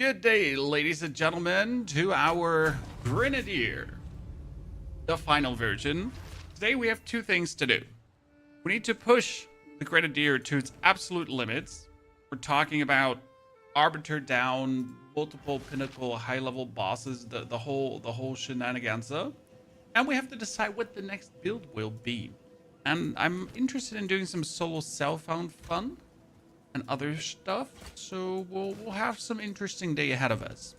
Good day, ladies and gentlemen, to our Grenadier, the final version. Today we have two things to do. We need to push the Grenadier to its absolute limits. We're talking about Arbiter down, multiple pinnacle, high-level bosses, the whole shenaniganza. And we have to decide what the next build will be. And I'm interested in doing some solo self-found fun and other stuff, so we'll have some interesting day ahead of us.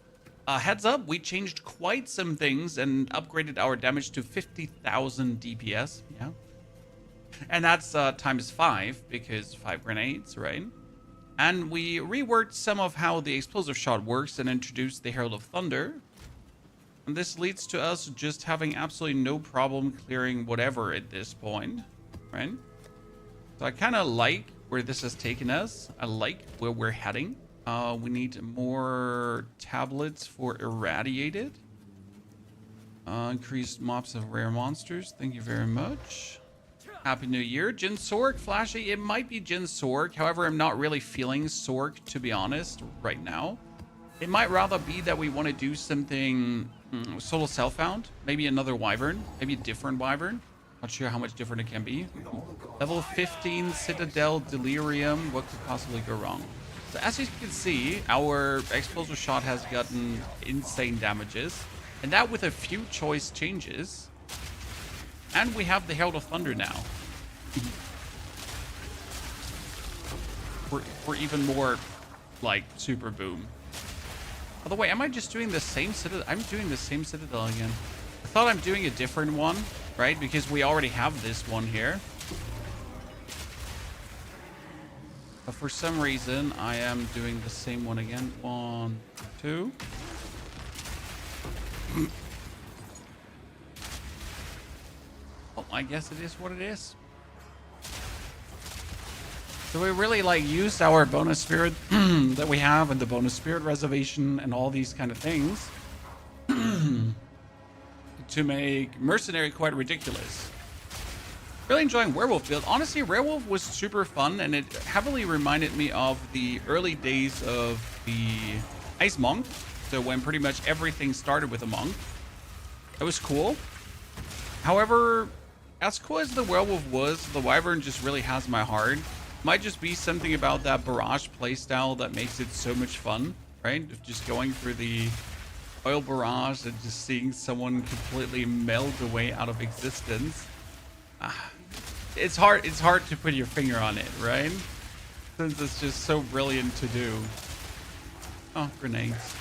Heads up, we changed quite some things and upgraded our damage to 50,000 DPS, yeah. And that's times 5, because 5 grenades, right? And we reworked some of how the explosive shot works and introduced the Herald of Thunder. And this leads to us just having absolutely no problem clearing whatever at this point, right? So I kind of like where this has taken us. I like where we're heading. We need more tablets for irradiated. Increased mobs of rare monsters. Thank you very much. Happy New Year. Jin Sork, Flashy. It might be Jin Sork. However, I'm not really feeling Sork, to be honest, right now. It might rather be that we want to do something solo self-found. Maybe another Wyvern. Maybe a different Wyvern. Not sure how much different it can be. Level 15 Citadel Delirium. What could possibly go wrong? So as you can see, our explosive shot has gotten insane damages. And that with a few choice changes. And we have the Herald of Thunder now. We're even more like super boom. By the way, am I just doing the same Citadel? I'm doing the same Citadel again. I thought I'm doing a different one, right? Because we already have this one here. But for some reason, I am doing the same one again. 1, 2. Well, I guess it is what it is. So we really like used our bonus spirit that we have and the bonus spirit reservation and all these kind of things to make mercenary quite ridiculous. Really enjoying werewolf build. Honestly, werewolf was super fun and it heavily reminded me of the early days of the ice monk. So when pretty much everything started with a monk. It was cool. However, as cool as the werewolf was, the wyvern just really has my heart. Might just be something about that barrage playstyle that makes it so much fun, right? Just going through the oil barrage and just seeing someone completely melt away out of existence. It's hard to put your finger on it, right? Since it's just so brilliant to do. Oh, grenades.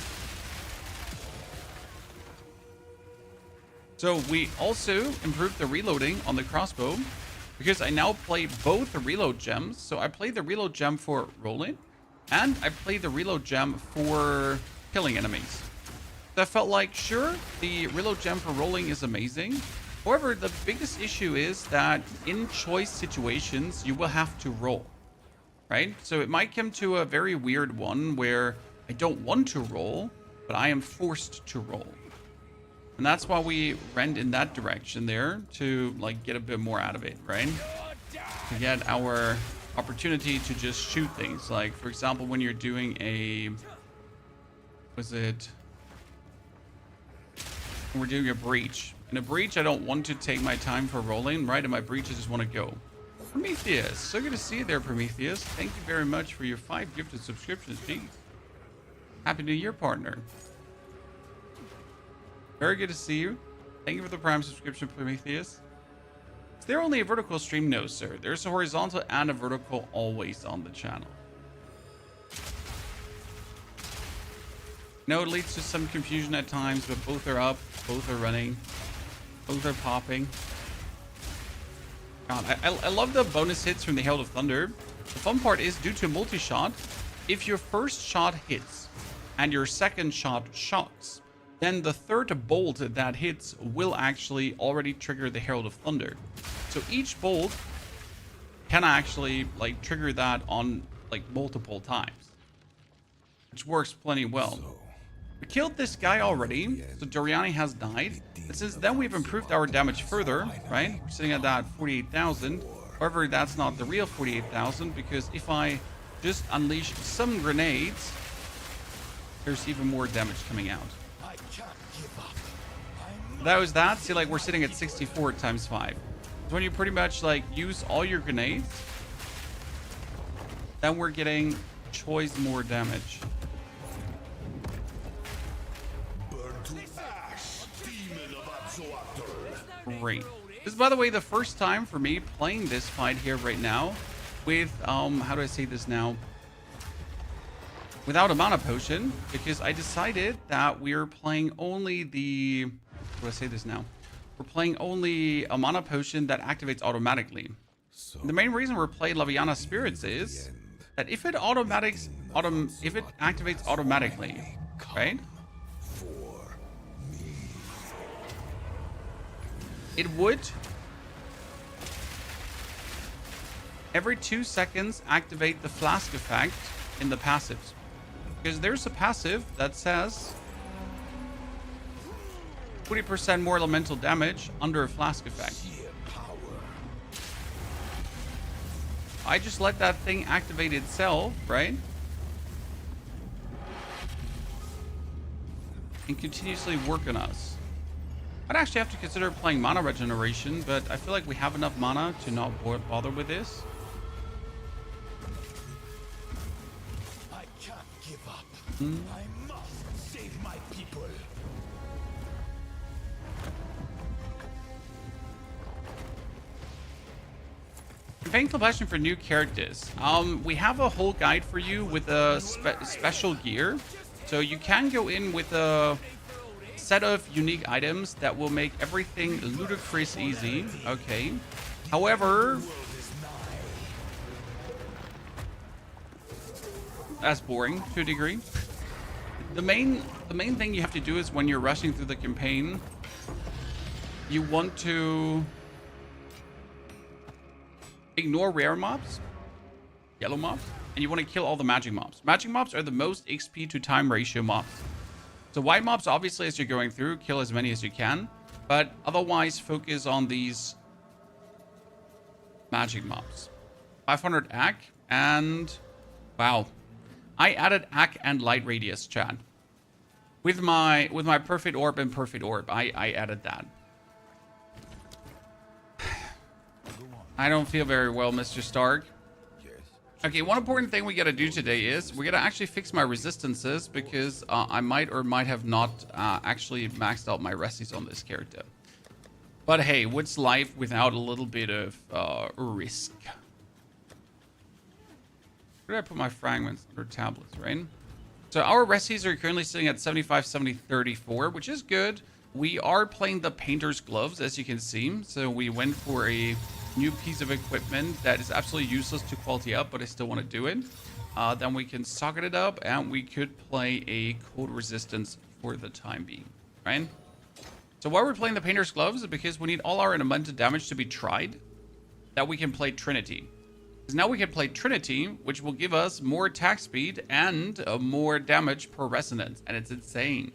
So we also improved the reloading on the crossbow because I now play both the reload gems. So I play the reload gem for rolling and I play the reload gem for killing enemies. So I felt like, sure, the reload gem for rolling is amazing. However, the biggest issue is that in choice situations, you will have to roll, right? So it might come to a very weird one where I don't want to roll, but I am forced to roll. And that's why we went in that direction there to like get a bit more out of it, right? To get our opportunity to just shoot things. Like, for example, when you're doing a... When we're doing a breach. In a breach, I don't want to take my time for rolling, right? In my breach, I just want to go. Prometheus. So good to see you there, Prometheus. Thank you very much for your 5 gifted subscriptions. Jeez. Happy New Year, partner. Very good to see you. Thank you for the Prime subscription, Prometheus. Is there only a vertical stream? No, sir. There's a horizontal and a vertical always on the channel. No, it leads to some confusion at times, but both are up, both are running, both are popping. God, I love the bonus hits from the Herald of Thunder. The fun part is, due to multi-shot, if your first shot hits and your second shot shocks, then the third bolt that hits will actually already trigger the Herald of Thunder. So each bolt can actually like trigger that on like multiple times, which works plenty well. We killed this guy already, so Doriani has died. But since then we've improved our damage further, right? We're sitting at that 48,000. However, that's not the real 48,000 because if I just unleash some grenades, there's even more damage coming out. I can't give up. That was that. See, like, we're sitting at 64 times 5. So when you pretty much, like, use all your grenades, then we're getting choice more damage. Great. This is, by the way, the first time for me playing this fight here right now with, how do I say this now? Without a mana potion, because I decided that we're playing only the... How do I say this now? We're playing only a mana potion that activates automatically. So the main reason we're playing Laviana Spirits is that if it activates automatically, right? It would every 2 seconds activate the flask effect in the passives. Because there's a passive that says 20% more elemental damage under a flask effect. I just let that thing activate itself, right? And continuously work on us. I'd actually have to consider playing mana regeneration, but I feel like we have enough mana to not bother with this. I can't give up. I must save my people. Campaign completion for new characters. We have a whole guide for you with a special gear. So you can go in with a set of unique items that will make everything ludicrous easy. Okay. However, that's boring to a degree. The main thing you have to do is when you're rushing through the campaign, you want to ignore rare mobs, yellow mobs, and you want to kill all the magic mobs. Magic mobs are the most XP to time ratio mobs. So white mobs, obviously, as you're going through, kill as many as you can, but otherwise focus on these magic mobs. 500 AC and wow, I added AC and light radius, chat. With my perfect orb and perfect orb, I added that. I don't feel very well, Mr. Stark. Okay, one important thing we gotta do today is we gotta actually fix my resistances because I might or might have not actually maxed out my resties on this character. But hey, what's life without a little bit of risk? Where did I put my fragments? Under tablets, right? So our resties are currently sitting at 75, 70, 34, which is good. We are playing the Painter's Gloves, as you can see. So we went for a new piece of equipment that is absolutely useless to quality up, but I still want to do it. Then we can socket it up and we could play a cold resistance for the time being, right? So why we're playing the Painter's Gloves is because we need all our elemental damage to be tried, that we can play Trinity. Because now we can play Trinity, which will give us more attack speed and more damage per resonance, and it's insane.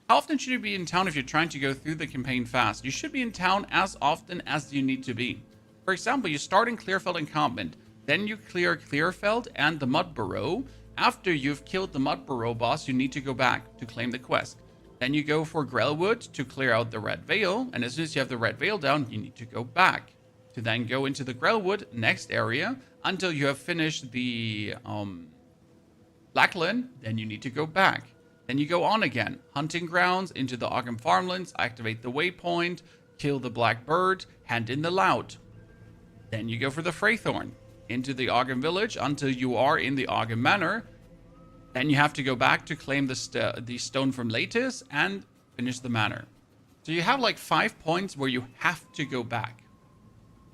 How often should you be in town if you're trying to go through the campaign fast? You should be in town as often as you need to be. For example, you start in Clearfeld encampment, then you clear Clearfeld and the Mud Burrow. After you've killed the Mud Burrow boss, you need to go back to claim the quest. Then you go for Grellwood to clear out the Red Veil, and as soon as you have the Red Veil down, you need to go back to then go into the Grellwood next area until you have finished the Blackland. Then you need to go back. Then you go on again, hunting grounds, into the Ogham farmlands, activate the waypoint, kill the Black Bird, hand in the Lout. Then you go for the Freythorn, into the Ogham village until you are in the Ogham Manor. Then you have to go back to claim the stone from Latis and finish the manor. So you have like 5 points where you have to go back.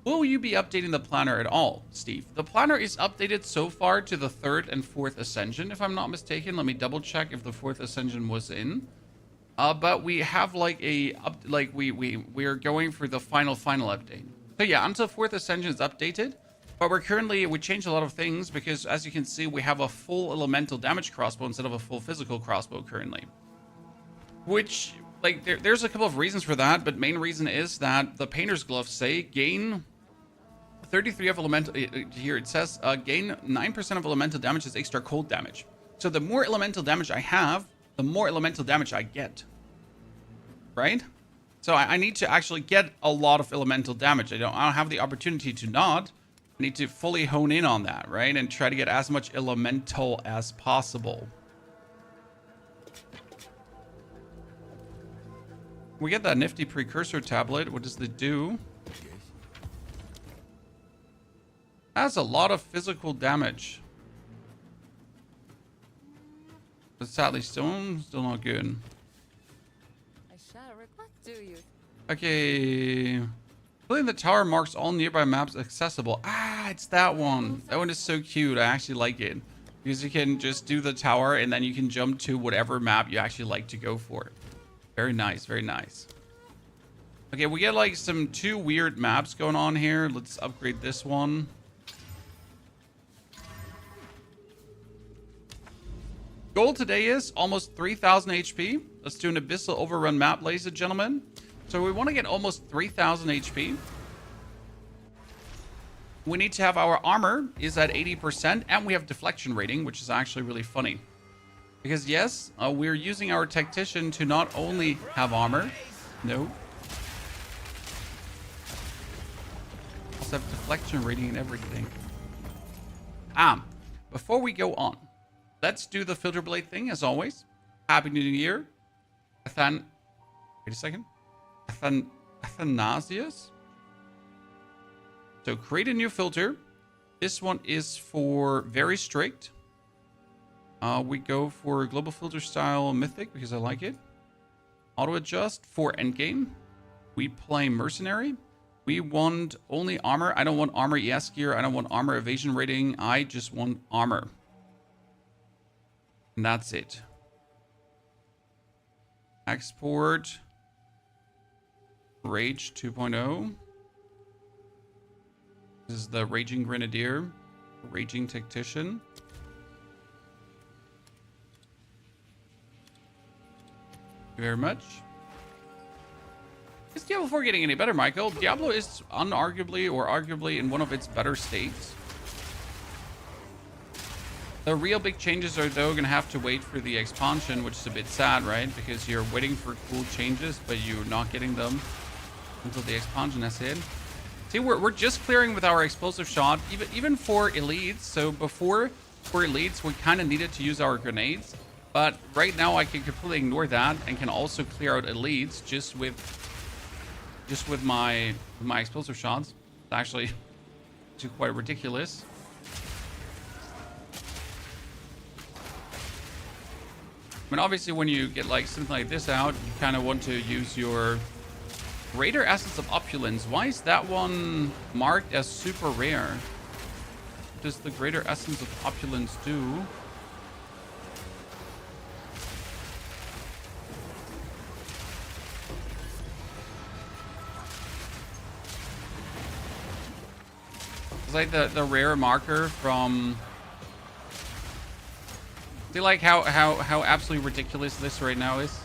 Will you be updating the planner at all, Steve? The planner is updated so far to the 3rd and 4th Ascension, if I'm not mistaken. Let me double check if the 4th Ascension was in. But we have like we are going for the final update. So yeah, until 4th Ascension is updated. But we changed a lot of things because as you can see, we have a full elemental damage crossbow instead of a full physical crossbow currently. Which, like, there's a couple of reasons for that, but main reason is that the Painter's Gloves say gain 33 of elemental. Here it says gain 9% of elemental damage as extra cold damage. So the more elemental damage I have, the more elemental damage I get. Right? So I need to actually get a lot of elemental damage. I don't have the opportunity to not. I need to fully hone in on that, right? And try to get as much elemental as possible. We get that nifty precursor tablet. What does it do? That's a lot of physical damage. But sadly, still not good. Okay. Filling the tower marks all nearby maps accessible. Ah, it's that one. That one is so cute. I actually like it. Because you can just do the tower and then you can jump to whatever map you actually like to go for. Very nice, very nice. Okay, we get like some 2 weird maps going on here. Let's upgrade this one. Goal today is almost 3,000 HP. Let's do an Abyssal Overrun map, ladies and gentlemen. So we want to get almost 3,000 HP. We need to have our armor is at 80%, and we have deflection rating, which is actually really funny. Because yes, we're using our Tactician to not only have armor. No. Also have deflection rating and everything. Before we go on, let's do the filter blade thing as always. Happy New Year. Wait a second. Athanasius. So create a new filter. This one is for very strict. We go for global filter style mythic because I like it. Auto adjust for endgame. We play mercenary. We want only armor. I don't want armor ES gear. I don't want armor evasion rating. I just want armor. And that's it. Export. Rage 2.0. This is the Raging Grenadier. Raging Tactician. Thank you very much. Is Diablo 4 getting any better, Michael? Diablo is unarguably or arguably in one of its better states. The real big changes are though going to have to wait for the expansion, which is a bit sad, right? Because you're waiting for cool changes, but you're not getting them until the expansion has hit. See, we're just clearing with our explosive shot, even for elites. So before, for elites, we kind of needed to use our grenades. But right now I can completely ignore that and can also clear out elites just with my explosive shots. It's actually quite ridiculous. I mean, obviously when you get like something like this out, you kind of want to use your Greater Essence of Opulence. Why is that one marked as super rare? What does the Greater Essence of Opulence do? It's like the rare marker from... Do you like how absolutely ridiculous this right now is?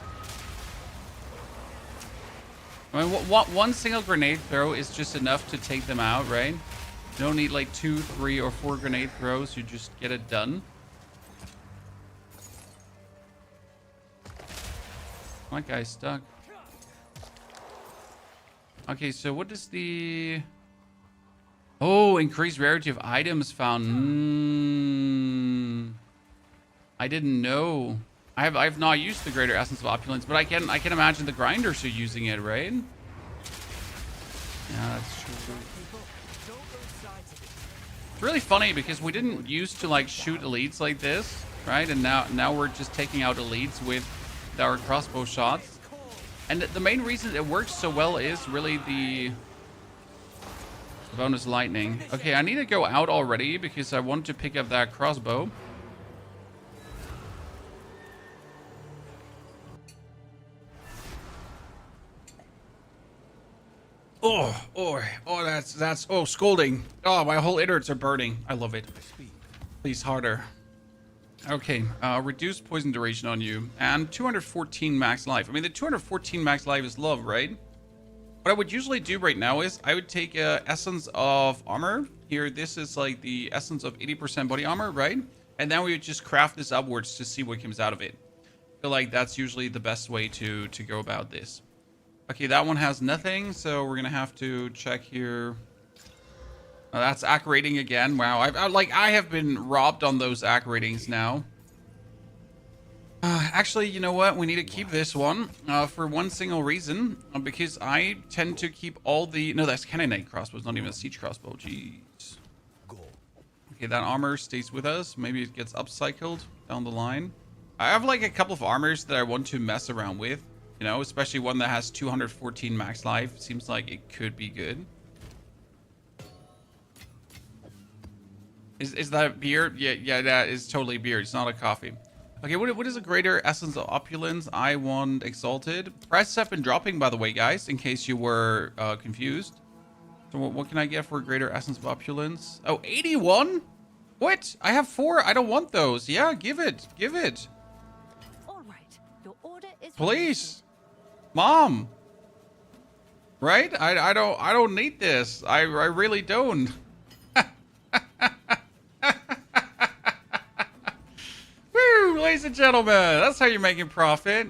I mean, one single grenade throw is just enough to take them out, right? You don't need like 2, 3, or 4 grenade throws. You just get it done. My guy's stuck. Okay, so what is the... Oh, increased rarity of items found. I didn't know. I've not used the Greater Essence of Opulence, but I can imagine the grinders are using it, right? Yeah, that's true. It's really funny because we didn't used to like shoot elites like this, right? And now we're just taking out elites with our crossbow shots. And the main reason it works so well is really the bonus lightning. Okay, I need to go out already because I want to pick up that crossbow. Oh, that's scalding. Oh, my whole innards are burning. I love it. Please, harder. Okay, reduce poison duration on you and 214 max life. I mean, the 214 max life is love, right? What I would usually do right now is I would take essence of armor. Here, this is like the essence of 80% body armor, right? And then we would just craft this upwards to see what comes out of it. I feel like that's usually the best way to go about this. Okay, that one has nothing, so we're gonna have to check here. Oh, that's ACK rating again. Wow, I have been robbed on those ACK ratings now. Actually, you know what? We need to keep this one for one single reason. Because I tend to keep all the... No, that's Cannonade crossbow. It's not even a siege crossbow. Jeez. Okay, that armor stays with us. Maybe it gets upcycled down the line. I have like a couple of armors that I want to mess around with. You know, especially one that has 214 max life. Seems like it could be good. Is that beer? Yeah, that is totally beer. It's not a coffee. Okay, what is a greater essence of opulence? I want exalted. Prices have been dropping, by the way, guys, in case you were confused. So what can I get for a greater essence of opulence? Oh, 81? What? I have 4. I don't want those. Yeah, give it. Give it. All right. Your order is Please. Mom. Right? I don't need this. I really don't. Ladies and gentlemen, that's how you're making profit.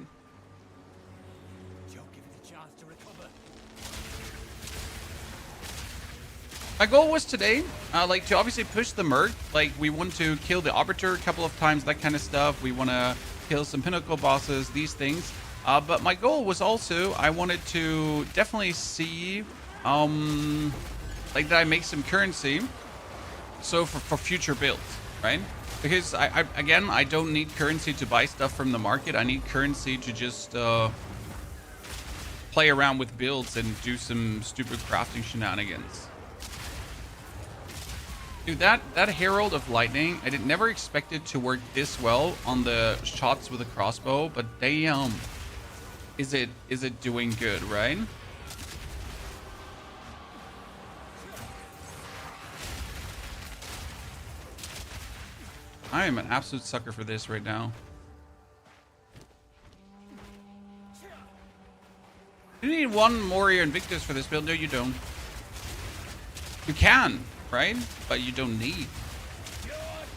My goal was today, like, to obviously push the Merc. Like, we want to kill the Arbiter a couple of times, that kind of stuff. We want to kill some Pinnacle bosses, these things. But my goal was also, I wanted to definitely see, like, that I make some currency. So for future builds, right? Because again, I don't need currency to buy stuff from the market. I need currency to just play around with builds and do some stupid crafting shenanigans. Dude, that Herald of Lightning, I never expected to work this well on the shots with a crossbow, but damn, is it doing good, right? I am an absolute sucker for this right now. You need one Warrior Invictus for this build. No, you don't. You can, right? But you don't need.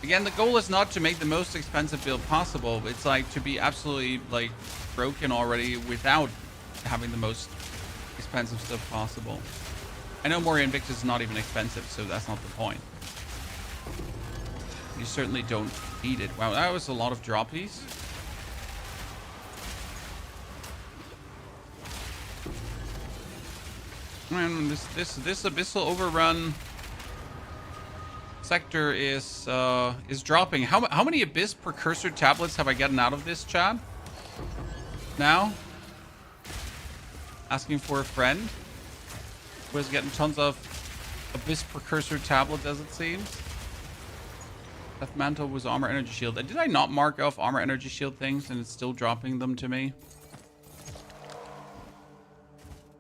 Again, the goal is not to make the most expensive build possible. It's like to be absolutely like broken already without having the most expensive stuff possible. I know Warrior Invictus is not even expensive, so that's not the point. You certainly don't need it. Wow, that was a lot of droppies. Man, this abyssal overrun sector is dropping. How many abyss precursor tablets have I gotten out of this, chat? Now, asking for a friend. Was getting tons of abyss precursor tablets, as it seems. Death Mantle was armor energy shield. Did I not mark off armor energy shield things and it's still dropping them to me?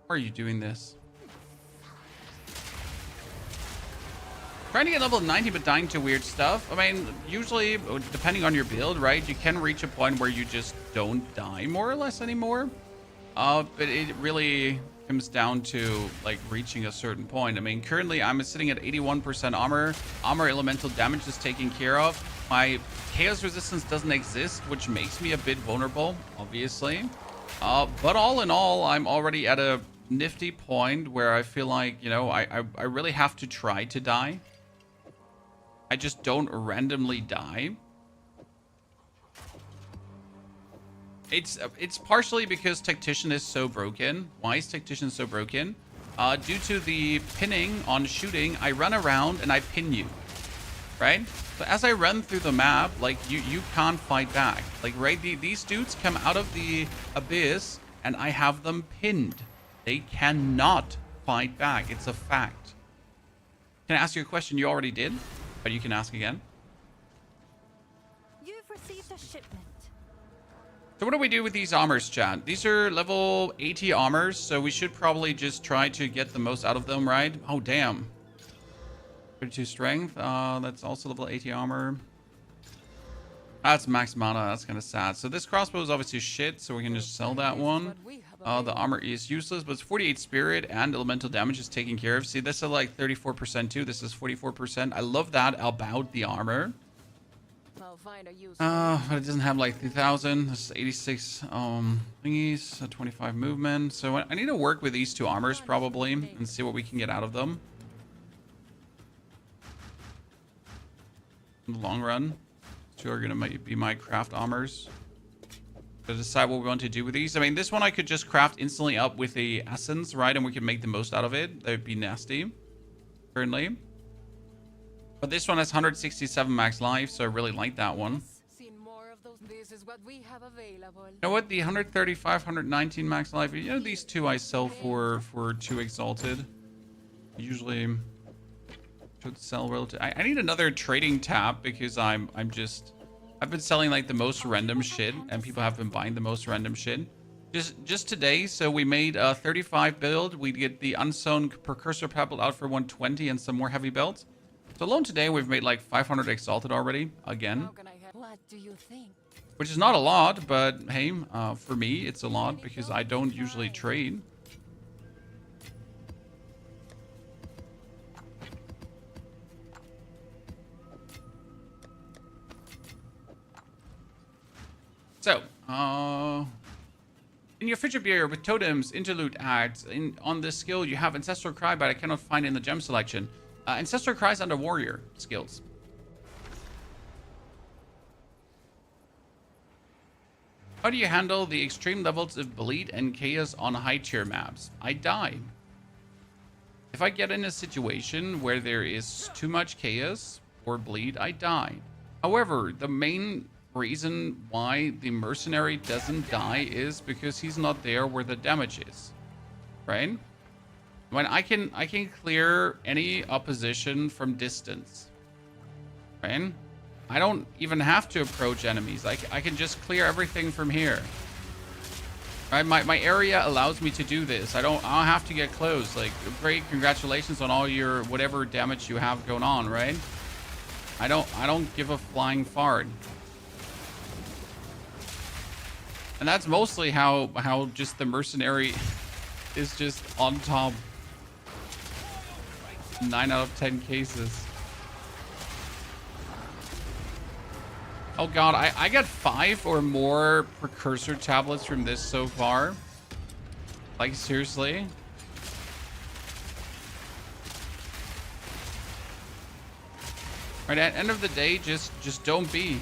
Why are you doing this? Trying to get level 90 but dying to weird stuff. I mean, usually, depending on your build, right, you can reach a point where you just don't die more or less anymore. But it really comes down to like reaching a certain point. I mean, currently I'm sitting at 81% armor. Armor elemental damage is taken care of. My chaos resistance doesn't exist, which makes me a bit vulnerable, obviously. But all in all, I'm already at a nifty point where I feel like, you know, I really have to try to die. I just don't randomly die. It's partially because Tactician is so broken. Why is Tactician so broken? Due to the pinning on shooting, I run around and I pin you, right? So as I run through the map, like you can't fight back. Like, right, these dudes come out of the abyss and I have them pinned. They cannot fight back. It's a fact. Can I ask you a question? You already did, but you can ask again. You've received a shipment. So what do we do with these armors, chat? These are level 80 armors, so we should probably just try to get the most out of them, right? Oh, damn. 32 strength. That's also level 80 armor. That's max mana. That's kind of sad. So this crossbow is obviously shit, so we can just sell that one. The armor is useless, but it's 48 spirit and elemental damage is taken care of. See, this is like 34% too. This is 44%. I love that about the armor. But it doesn't have like 3,000. This is 86 thingies, 25 movement. So I need to work with these two armors probably and see what we can get out of them in the long run. Two are gonna be my craft armors. To decide what we want to do with these. I mean, this one I could just craft instantly up with the essence, right? And we can make the most out of it. That would be nasty, currently. But this one has 167 max life, so I really like that one. You know what? The 135, 119 max life. You know, these two I sell for 2 exalted. Usually should sell relative. I need another trading tab because I've been selling like the most random shit, and people have been buying the most random shit. Just today, so we made a 35 build. We get the unsewn precursor pebble out for 120 and some more heavy belts. So alone today, we've made like 500 exalted already again. What do you think? Which is not a lot, but hey, for me, it's a lot because I don't usually trade. So, in your fidget beer with totems, interlude acts, on this skill you have Ancestral Cry, but I cannot find it in the gem selection. Ancestral Cry is under warrior skills. How do you handle the extreme levels of bleed and chaos on high tier maps? I die. If I get in a situation where there is too much chaos or bleed, I die. However, the main reason why the mercenary doesn't die is because he's not there where the damage is, right? When I can clear any opposition from distance, right? I don't even have to approach enemies. I can just clear everything from here, right? My area allows me to do this. I don't have to get close. Like, great, congratulations on all your whatever damage you have going on, right? I don't give a flying fart. And that's mostly how just the mercenary is just on top. 9 out of 10 cases. Oh god, I got 5 or more precursor tablets from this so far. Like, seriously? Right, at the end of the day, just don't be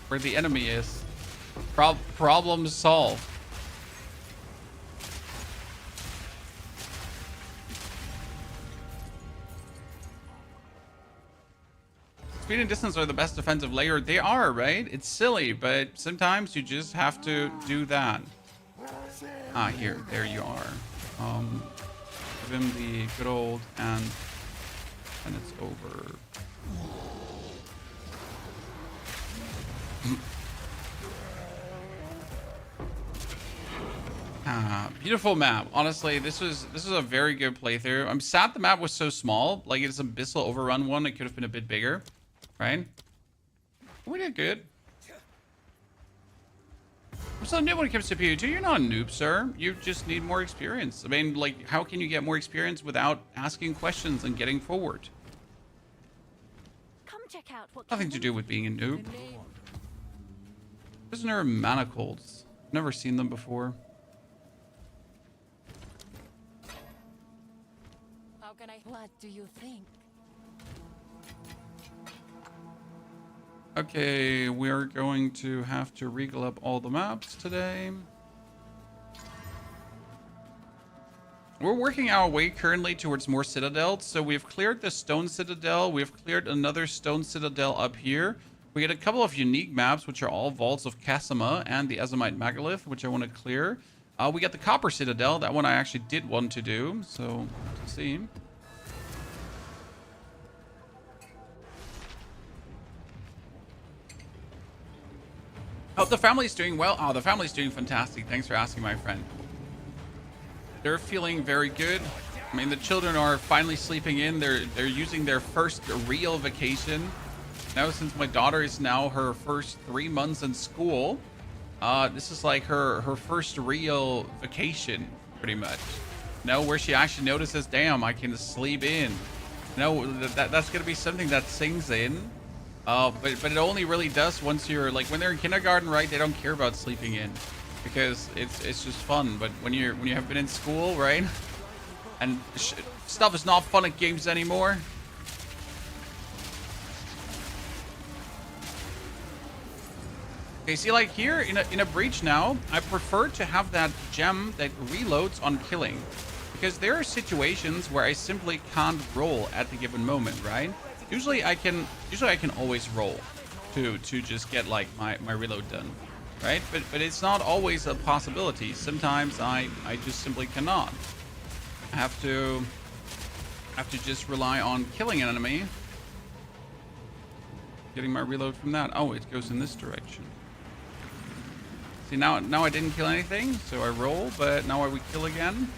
where the enemy is. Problem solved. Speed and distance are the best defensive layer. They are, right? It's silly, but sometimes you just have to do that. Ah, here, there you are. Give him the good old and it's over. Beautiful map. Honestly, this was a very good playthrough. I'm sad the map was so small. Like, it's an Abyssal Overrun one. It could have been a bit bigger, right? We did good. I'm so new when it comes to POE2. You're not a noob, sir. You just need more experience. I mean, like, how can you get more experience without asking questions and getting forward? Come check out what Nothing to do with being a noob. Prisoner manacles. Never seen them before. What do you think? Okay, we're going to have to regal up all the maps today. We're working our way currently towards more citadels. So we've cleared the stone citadel. We've cleared another stone citadel up here. We get a couple of unique maps, which are all vaults of Cassima and the Azamite Megalith, which I want to clear. We got the copper citadel. That one I actually did want to do. So, let's see. Hope the family's doing well. Oh, the family's doing fantastic. Thanks for asking, my friend. They're feeling very good. I mean, the children are finally sleeping in. They're using their first real vacation Now, since my daughter is now her first 3 months in school, this is like her first real vacation, pretty much. Where she actually notices, damn, I can sleep in. That's gonna be something that sinks in. But it only really does once you're like, when they're in kindergarten, right? They don't care about sleeping in because it's just fun. But when you have been in school, right? And stuff is not fun at games anymore. Okay, see, like here in a breach now, I prefer to have that gem that reloads on killing, because there are situations where I simply can't roll at the given moment, right? Usually I can always roll to just get like my reload done, right? But it's not always a possibility. Sometimes I just simply cannot. I have to just rely on killing an enemy, getting my reload from that. Oh, it goes in this direction. See, now I didn't kill anything, so I roll, but now I would kill again.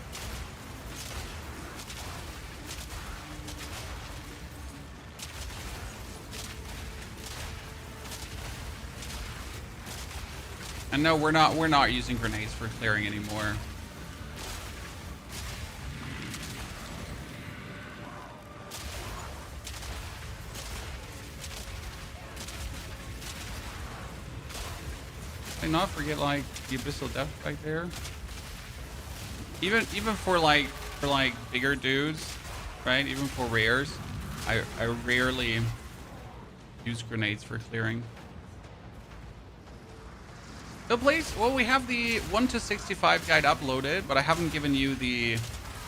And no, we're not using grenades for clearing anymore. Did I not forget like the abyssal depth back there? Even for like bigger dudes, right? Even for rares, I rarely use grenades for clearing. So please, well, we have the 1 to 65 guide uploaded, but I haven't given you the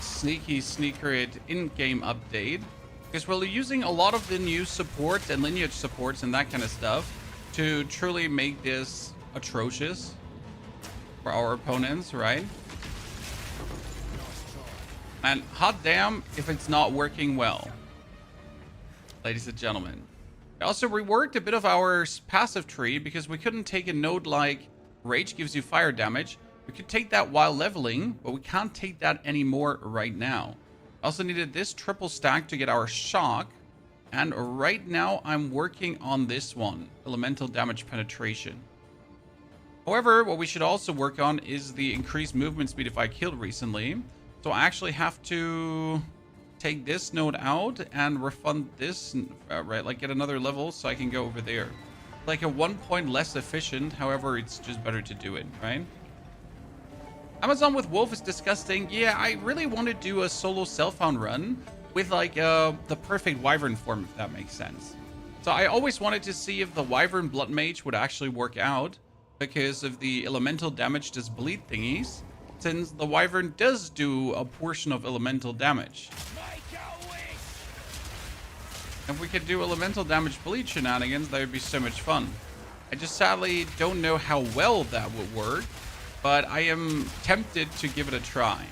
sneaker in-game update, because we're using a lot of the new supports and lineage supports and that kind of stuff to truly make this atrocious for our opponents, right? And hot damn if it's not working well, ladies and gentlemen. I also reworked a bit of our passive tree because we couldn't take a node like Rage gives you fire damage. We could take that while leveling, but we can't take that anymore right now. I also needed this triple stack to get our shock. And right now I'm working on this one, elemental damage penetration. However, what we should also work on is the increased movement speed if I killed recently. So I actually have to take this node out and refund this, right? Like get another level so I can go over there. Like a 1 point less efficient, however, it's just better to do it, right? Amazon with Wolf is disgusting. Yeah, I really want to do a solo self-found run with like the perfect Wyvern form, if that makes sense. So I always wanted to see if the Wyvern Blood Mage would actually work out because of the elemental damage does bleed thingies, since the Wyvern does do a portion of elemental damage. If we could do elemental damage bleed shenanigans, that would be so much fun. I just sadly don't know how well that would work, but I am tempted to give it a try.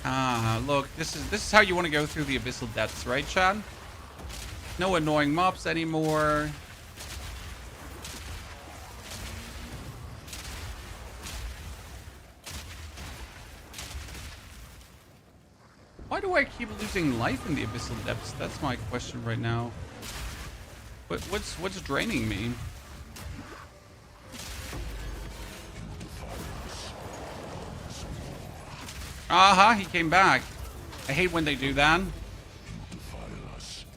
Ah, look, this is how you want to go through the abyssal depths, right, Chad? No annoying mobs anymore. Why do I keep losing life in the abyssal depths? That's my question right now. But what's draining me? Aha, he came back. I hate when they do that.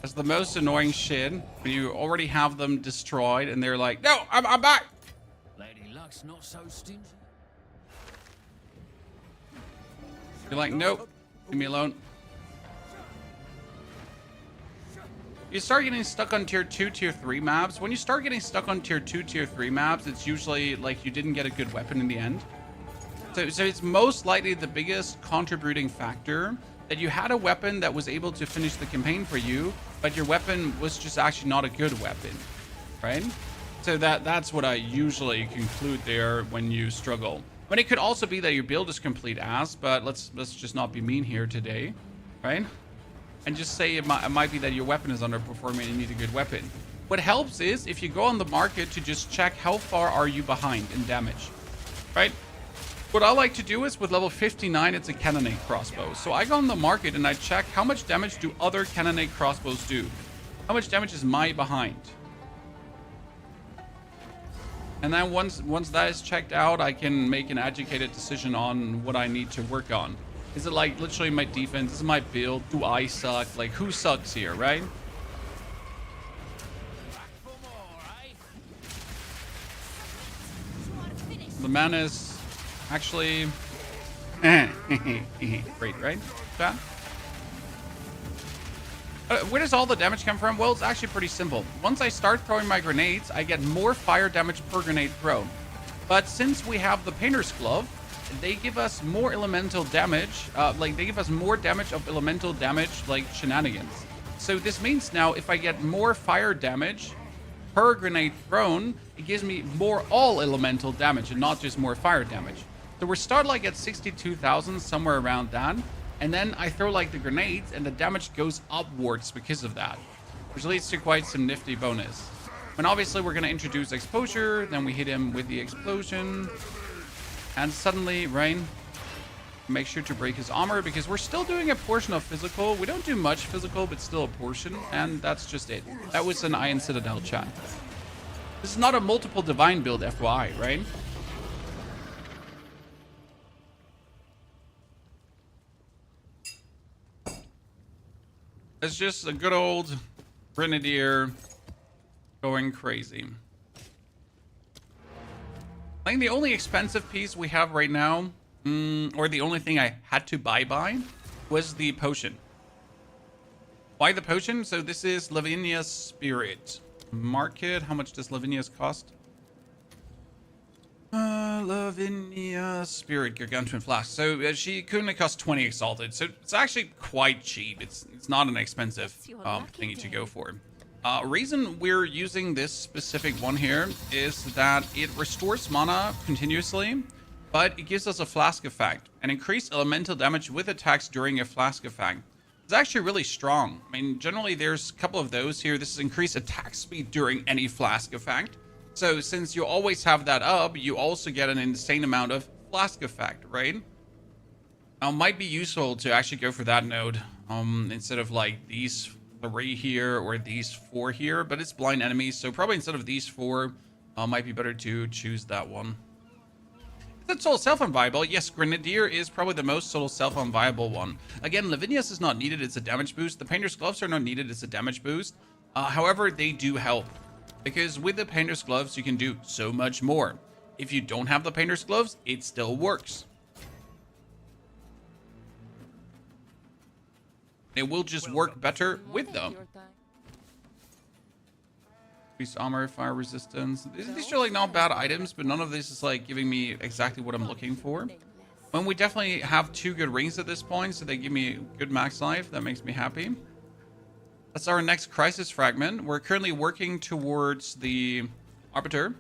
That's the most annoying shit when you already have them destroyed and they're like, no, I'm back. Lady Luck's not so stingy. You're like, nope, leave me alone. You start getting stuck on tier 2, tier 3 maps. When you start getting stuck on tier 2, tier 3 maps, it's usually like you didn't get a good weapon in the end. So it's most likely the biggest contributing factor that you had a weapon that was able to finish the campaign for you, but your weapon was just actually not a good weapon, right? So that's what I usually conclude there when you struggle. But it could also be that your build is complete ass, but let's just not be mean here today, right? And just say it might be that your weapon is underperforming and you need a good weapon. What helps is if you go on the market to just check how far are you behind in damage, right? What I like to do is with level 59, it's a cannonade crossbow. So I go on the market and I check how much damage do other cannonade crossbows do. How much damage is my behind? And then once that is checked out, I can make an educated decision on what I need to work on. Is it like literally my defense? Is it my build? Do I suck? Like who sucks here, right? The man is actually great, right? Chat? Where does all the damage come from? Well, it's actually pretty simple. Once I start throwing my grenades, I get more fire damage per grenade thrown. But since we have the Painter's Glove, they give us more elemental damage. Like, they give us more damage of elemental damage, like shenanigans. So this means now, if I get more fire damage per grenade thrown, it gives me more all elemental damage and not just more fire damage. So we're starting like at 62,000, somewhere around that. And then I throw like the grenades and the damage goes upwards because of that, which leads to quite some nifty bonus. And obviously we're going to introduce exposure. Then we hit him with the explosion. And suddenly, Rain, make sure to break his armor because we're still doing a portion of physical. We don't do much physical, but still a portion. And that's just it. That was an Iron Citadel chat. This is not a multiple divine build, FYI, right? It's just a good old Grenadier going crazy. I think the only expensive piece we have right now, or the only thing I had to buy, was the potion. Why the potion? So this is Lavinia's Spirit. Market. How much does Lavinia's cost? Lavinia Spirit Gargantuan Flask. So she currently costs 20 Exalted. So it's actually quite cheap. It's not an expensive thingy to go for. Reason we're using this specific one here is that it restores mana continuously, but it gives us a flask effect and increased elemental damage with attacks during a flask effect. It's actually really strong. I mean, generally there's a couple of those here. This is increased attack speed during any flask effect. So since you always have that up, you also get an insane amount of flask effect, right? Might be useful to actually go for that node instead of like these 3 here or these 4 here, but it's blind enemies, so probably instead of these 4, might be better to choose that one. That's all self-unviable. Yes, Grenadier is probably the most solo self-unviable one. Again, Lavinia's is not needed, it's a damage boost. The Painter's Gloves are not needed, it's a damage boost. However, they do help. Because with the Painter's Gloves, you can do so much more. If you don't have the Painter's Gloves, it still works. It will just work better with them. Increased armor, fire resistance. These are like not bad items, but none of this is like giving me exactly what I'm looking for. And we definitely have 2 good rings at this point, so they give me good max life. That makes me happy. That's our next crisis fragment. We're currently working towards the Arbiter.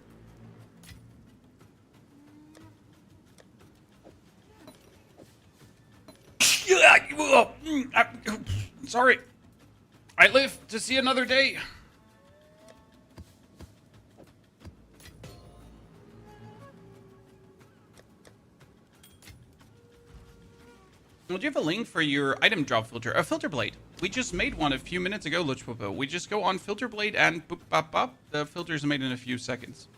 Sorry. I live to see another day. Well, do you have a link for your item drop filter? A filter blade. We just made one a few minutes ago, Luchpopo. We just go on filter blade and boop, bop, bop. The filter is made in a few seconds.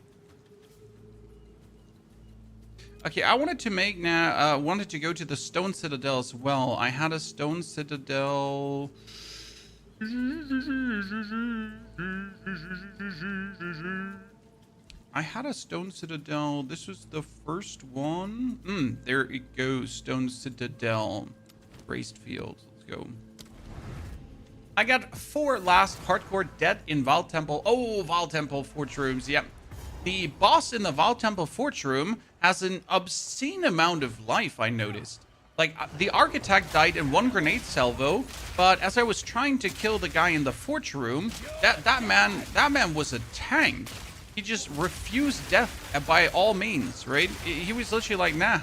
Okay, I wanted to make now, wanted to go to the stone citadel as well. I had a stone citadel. I had a stone citadel. This was the first one. There it goes. Stone citadel. Raised field. Let's go. I got 4 last hardcore dead in Val Temple. Oh, Val Temple Forge Rooms. Yep. The boss in the Val Temple Forge Room has an obscene amount of life, I noticed. Like, the architect died in 1 grenade salvo, but as I was trying to kill the guy in the Forge Room, that man was a tank. He just refused death by all means, right? He was literally like, nah,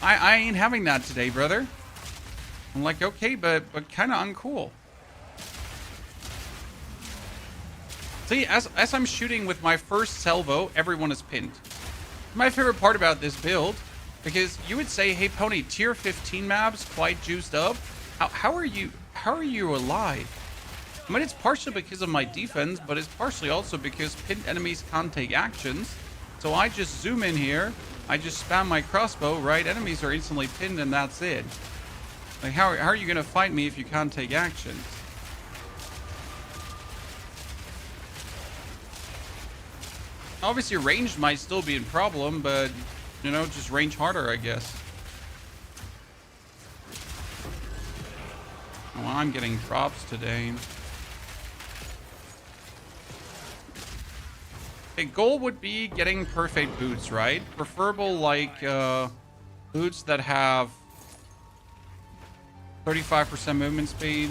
I ain't having that today, brother. I'm like, okay, but kind of uncool. See, as I'm shooting with my first salvo, everyone is pinned. My favorite part about this build Because you would say, hey, Pony, tier 15 maps quite juiced up. How are you alive? I mean, it's partially because of my defense, but it's partially also because pinned enemies can't take actions. So I just zoom in here. I just spam my crossbow, right? Enemies are instantly pinned and that's it. Like, how are you going to fight me if you can't take actions? Obviously, range might still be a problem, but, you know, just range harder, I guess. Oh, I'm getting drops today. A goal would be getting perfect boots, right? Preferable, like, boots that have 35% movement speed.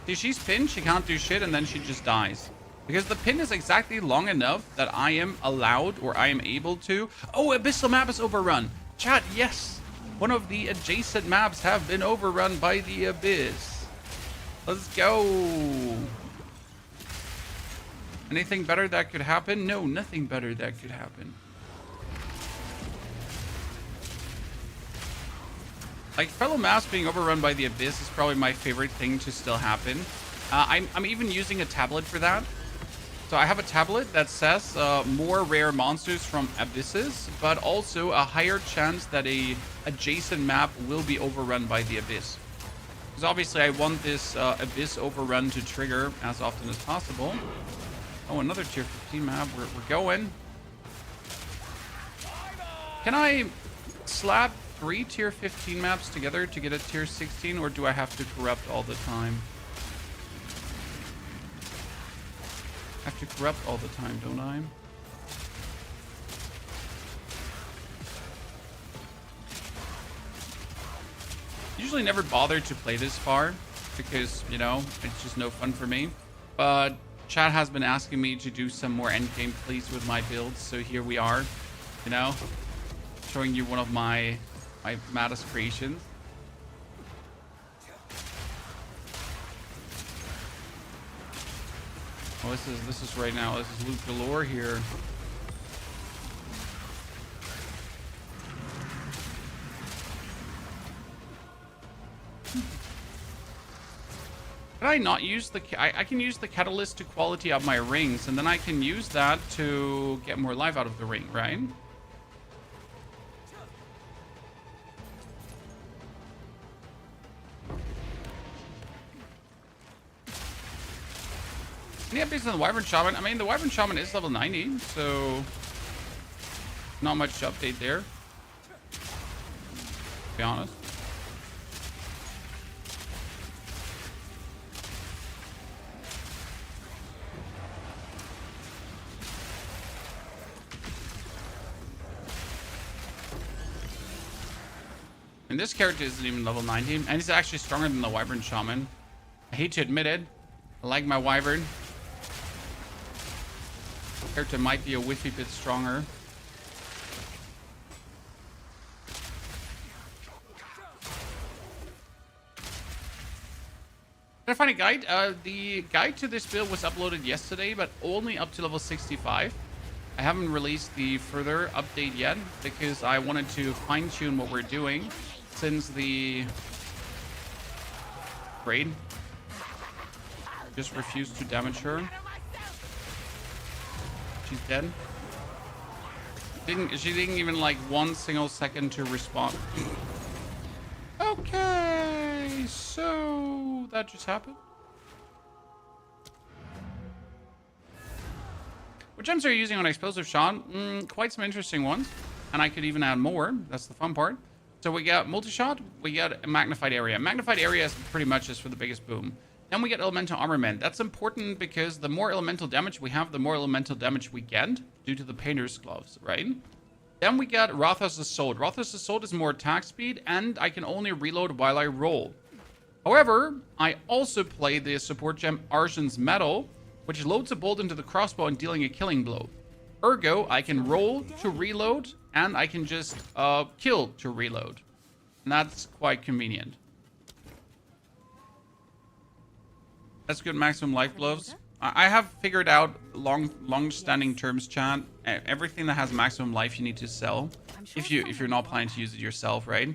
See, she's pinned, she can't do shit, and then she just dies. Because the pin is exactly long enough that I am allowed, or I am able to... Oh, Abyssal map is overrun. Chat, yes. One of the adjacent maps have been overrun by the Abyss. Let's go. Anything better that could happen? No, nothing better that could happen. Like, fellow maps being overrun by the Abyss is probably my favorite thing to still happen. I'm even using a tablet for that. So I have a tablet that says more rare monsters from Abysses, but also a higher chance that a adjacent map will be overrun by the Abyss. Because obviously I want this Abyss overrun to trigger as often as possible. Oh, another tier 15 map. We're going. Can I slap 3 tier 15 maps together to get a tier 16, or do I have to corrupt all the time? I have to corrupt all the time, don't I? Usually never bother to play this far because, you know, it's just no fun for me. But chat has been asking me to do some more endgame plays with my builds, so here we are, you know, showing you one of my maddest creations. Oh, this is right now. This is loot galore here. Can I not use the... I can use the catalyst to quality up my rings, and then I can use that to get more life out of the ring, right? Any updates on the Wyvern Shaman? I mean, the Wyvern Shaman is level 90, so not much to update there, to be honest. And this character isn't even level 90, and he's actually stronger than the Wyvern Shaman. I hate to admit it. I like my Wyvern. Character might be a whiffy bit stronger. Did I find a guide? The guide to this build was uploaded yesterday, but only up to level 65. I haven't released the further update yet because I wanted to fine-tune what we're doing since the raid just refused to damage her. She's dead. She didn't even like 1 single second to respond. Okay, so that just happened. What gems are you using on Explosive, Sean? Quite some interesting ones, and I could even add more. That's the fun part. So we got multi-shot, we got a magnified area. Magnified area is pretty much just for the biggest boom. Then we get elemental armament. That's important because the more elemental damage we have, the more elemental damage we get due to the painter's gloves, right? Then we got Rothos' Sword. Rothos' Sword is more attack speed, and I can only reload while I roll. However, I also play the support gem Argent's Metal, which loads a bolt into the crossbow and dealing a killing blow. Ergo, I can roll to reload, and I can just kill to reload. And that's quite convenient. That's good maximum life gloves. I have figured out long-standing terms, chat. Everything that has maximum life you need to sell. If you're not planning to use it yourself, right?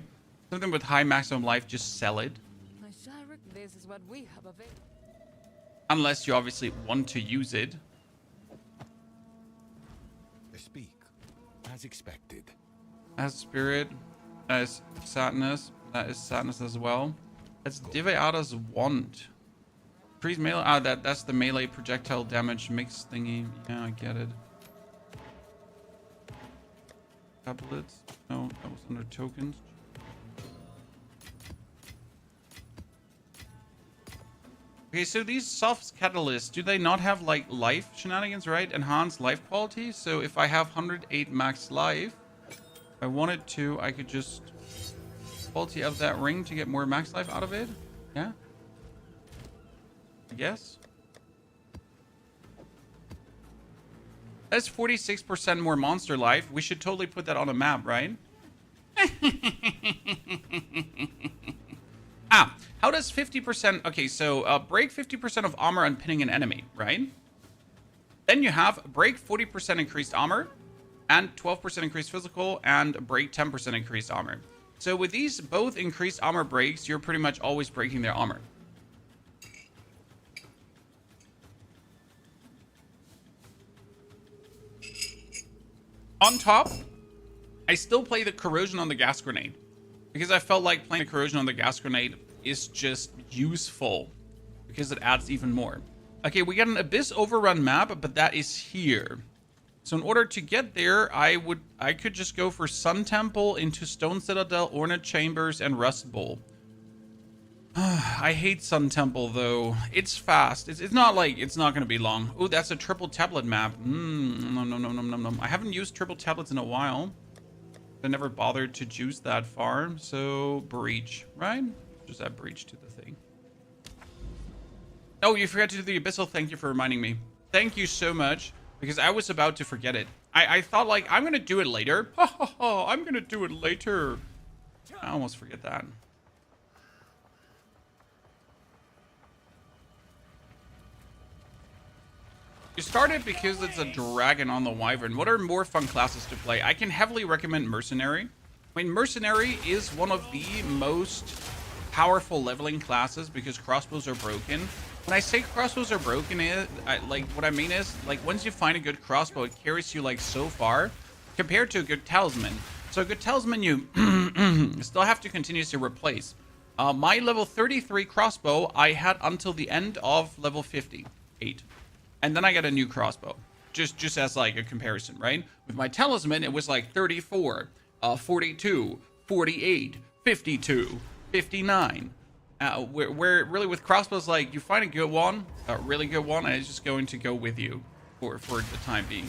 Something with high maximum life, just sell it. This is what we have available. Unless you obviously want to use it. Speak, as expected. As spirit, as sadness, that is sadness as well. That's Diveada's wand. Increase melee. That's the melee projectile damage mix thingy. Yeah, I get it. Tablets. No, that was under tokens. Okay, so these soft catalysts, do they not have like life shenanigans, right? Enhanced life quality. So if I have 108 max life, if I wanted to, I could just quality of that ring to get more max life out of it. Yeah. I guess. That's 46% more monster life. We should totally put that on a map, right? How does 50%... Okay, so break 50% of armor on pinning an enemy, right? Then you have break 40% increased armor and 12% increased physical and break 10% increased armor. So with these both increased armor breaks, you're pretty much always breaking their armor. On top, I still play the corrosion on the gas grenade because I felt like playing the corrosion on the gas grenade is just useful because it adds even more. Okay, we got an Abyss Overrun map, but that is here. So in order to get there, I could just go for Sun Temple into Stone Citadel, Ornate Chambers, and Rust Bowl. I hate Sun Temple though. It's fast. It's not like it's not gonna be long. Oh, that's a triple tablet map. No. I haven't used triple tablets in a while. I never bothered to juice that far. So breach, right? Just add breach to the thing. Oh, you forgot to do the abyssal. Thank you for reminding me. Thank you so much, because I was about to forget it. I thought like I'm gonna do it later. I'm gonna do it later. I almost forget that. You started because it's a dragon on the wyvern. What are more fun classes to play? I can heavily recommend Mercenary. I mean, Mercenary is one of the most powerful leveling classes because crossbows are broken. When I say crossbows are broken, what I mean is, like, once you find a good crossbow, it carries you, like, so far compared to a good talisman. So a good talisman, you still have to continuously replace. My level 33 crossbow, I had until the end of level 58. And then I got a new crossbow, just as like a comparison, right? With my talisman, it was like 34, 42, 48, 52, 59. Where really with crossbows, like you find a good one, a really good one, and it's just going to go with you for the time being.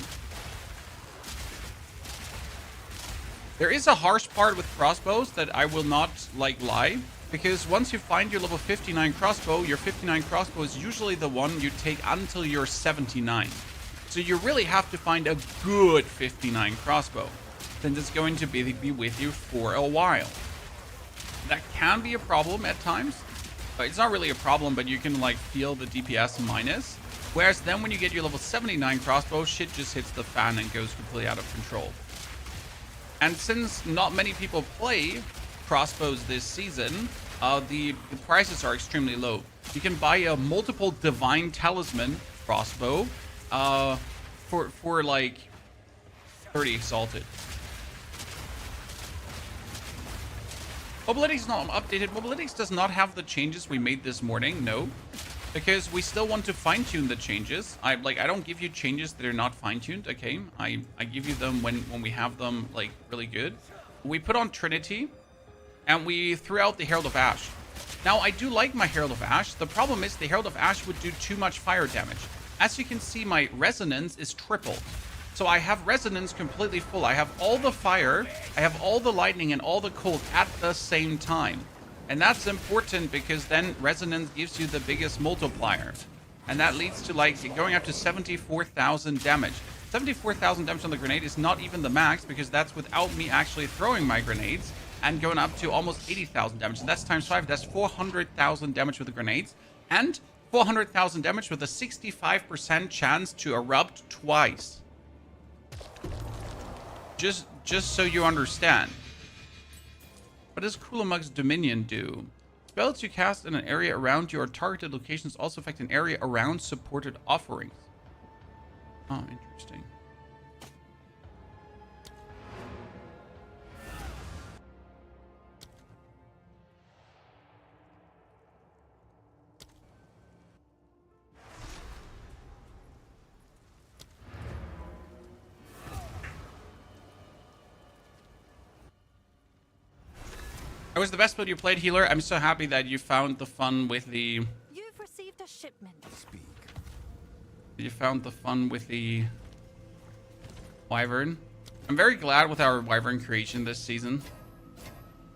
There is a harsh part with crossbows that I will not like lie. Because once you find your level 59 crossbow, your 59 crossbow is usually the one you take until you're 79. So you really have to find a good 59 crossbow, since it's going to be with you for a while. That can be a problem at times. It's not really a problem, but you can like feel the DPS minus. Whereas then when you get your level 79 crossbow, shit just hits the fan and goes completely out of control. And since not many people play crossbows this season, the prices are extremely low. You can buy a multiple divine talisman crossbow for like 30 exalted. Mobilytics is not updated. Mobilytics does not have the changes we made this morning, no. Because we still want to fine-tune the changes. I don't give you changes that are not fine-tuned, okay? I give you them when we have them like really good. We put on Trinity, and we threw out the Herald of Ash. Now, I do like my Herald of Ash. The problem is the Herald of Ash would do too much fire damage. As you can see, my resonance is tripled. So I have resonance completely full. I have all the fire, I have all the lightning, and all the cold at the same time. And that's important because then resonance gives you the biggest multiplier. And that leads to like going up to 74,000 damage. 74,000 damage on the grenade is not even the max because that's without me actually throwing my grenades. And going up to almost 80,000 damage. And that's times 5. That's 400,000 damage with the grenades. And 400,000 damage with a 65% chance to erupt twice. Just so you understand. What does Kulamug's Dominion do? Spells you cast in an area around your targeted locations also affect an area around supported offerings. Oh, interesting. It was the best build you played, Healer. I'm so happy that you found the fun with the... You've received a shipment. Speak. You found the fun with the Wyvern. I'm very glad with our Wyvern creation this season.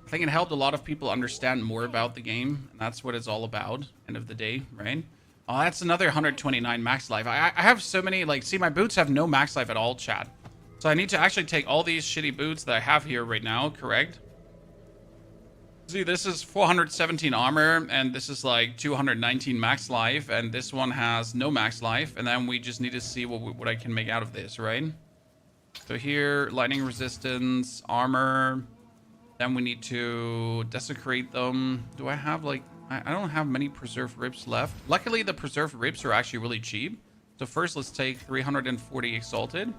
I think it helped a lot of people understand more about the game. And that's what it's all about, end of the day, right? Oh, that's another 129 max life. I have so many, like, see, my boots have no max life at all, chat. So I need to actually take all these shitty boots that I have here right now, correct? See, this is 417 armor, and this is like 219 max life, and this one has no max life, and then we just need to see what I can make out of this, right? So here, lightning resistance, armor, then we need to desecrate them. Do I have like, I don't have many preserved ribs left. Luckily, the preserved ribs are actually really cheap. So first, let's take 340 exalted.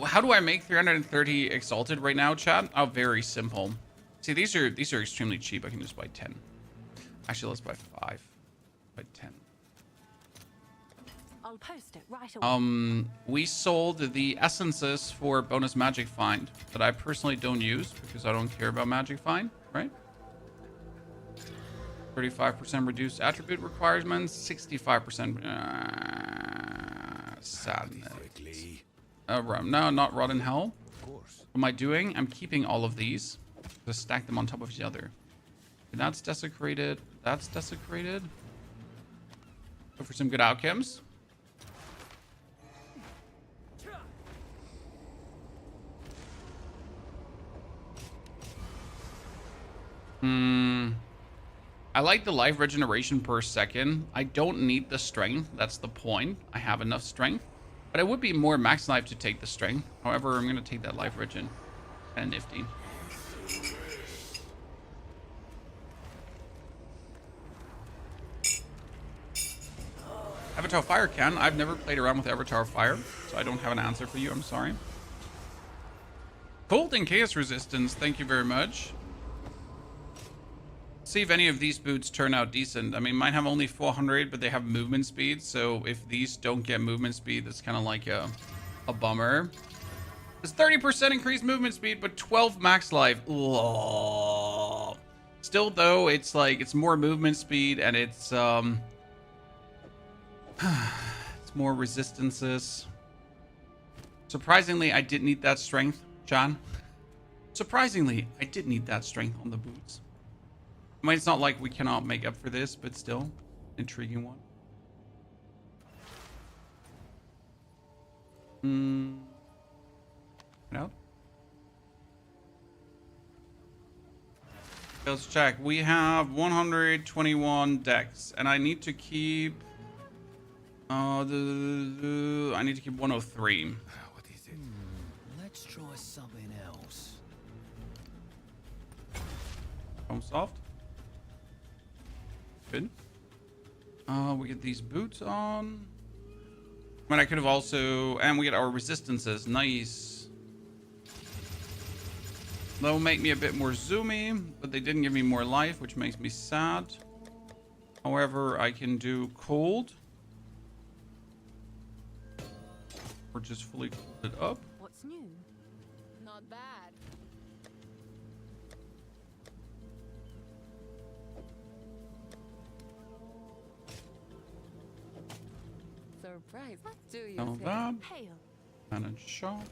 How do I make 330 exalted right now, chat? Oh, very simple. See, these are extremely cheap. I can just buy 10. Actually, let's buy 5. Buy 10. I'll post it right away. We sold the essences for bonus magic find that I personally don't use because I don't care about magic find, right? 35% reduced attribute requirements, 65% sadness. No, not Rot in Hell. Of course. What am I doing? I'm keeping all of these. Just stack them on top of each other. And that's desecrated. That's desecrated. Go for some good outcomes. I like the life regeneration per second. I don't need the strength. That's the point. I have enough strength. But it would be more max life to take the strength. However, I'm going to take that life regen. And nifty. Avatar Fire can. I've never played around with Avatar Fire, so I don't have an answer for you. I'm sorry. Cold and Chaos Resistance. Thank you very much. See if any of these boots turn out decent. I mean, mine have only 400, but they have movement speed. So if these don't get movement speed, that's kind of like a bummer. It's 30% increased movement speed, but 12 max life. Ugh. Still, though, it's like it's more movement speed and it's more resistances. Surprisingly, I did need that strength, John. Surprisingly, I did need that strength on the boots. I mean, it's not like we cannot make up for this, but still, intriguing one. No. Let's check. We have 121 decks, and I need to keep. I need to keep 103. What is it? Let's try something else. Home soft. Good. We get these boots on. But I could have also, and we get our resistances. Nice. That'll make me a bit more zoomy, but they didn't give me more life, which makes me sad. However, I can do cold. Or just fully cooled it up. What's new? Not bad. Surprise. What do you Now think? that. Hail. Manage shop.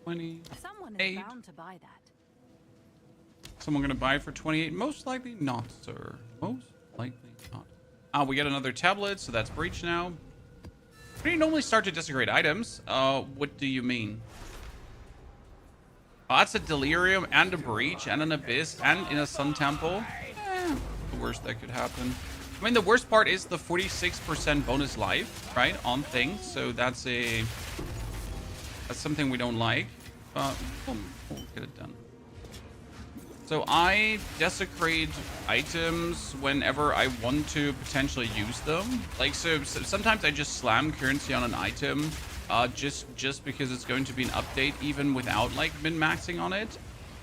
20. Someone is 8. bound to buy that. Someone gonna buy it for 28? Most likely not, sir. Most likely not. We get another tablet, so that's breach now. When do you normally start to desecrate items? What do you mean? Oh, that's a delirium and a breach and an abyss and in a sun temple. worst that could happen. I mean, the worst part is the 46% bonus life, right, on things. So that's something we don't like, but we'll get it done. So I desecrate items whenever I want to potentially use them. Like, so sometimes I just slam currency on an item just because it's going to be an update even without like min-maxing on it.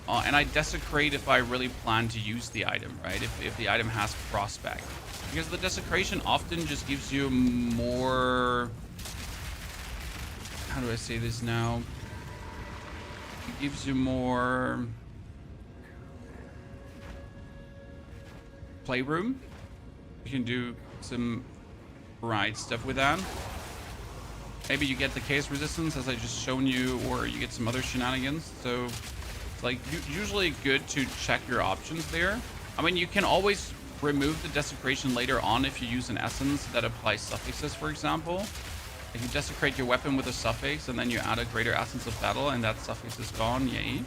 And I desecrate if I really plan to use the item, right? If the item has prospect. Because the desecration often just gives you more... How do I say this now? It gives you more... playroom. You can do some right stuff with that. Maybe you get the case resistance as I just shown you, or you get some other shenanigans. So it's like usually good to check your options there. I mean, you can always remove the desecration later on if you use an essence that applies suffixes, for example. If you desecrate your weapon with a suffix and then you add a greater essence of battle and that suffix is gone, yay.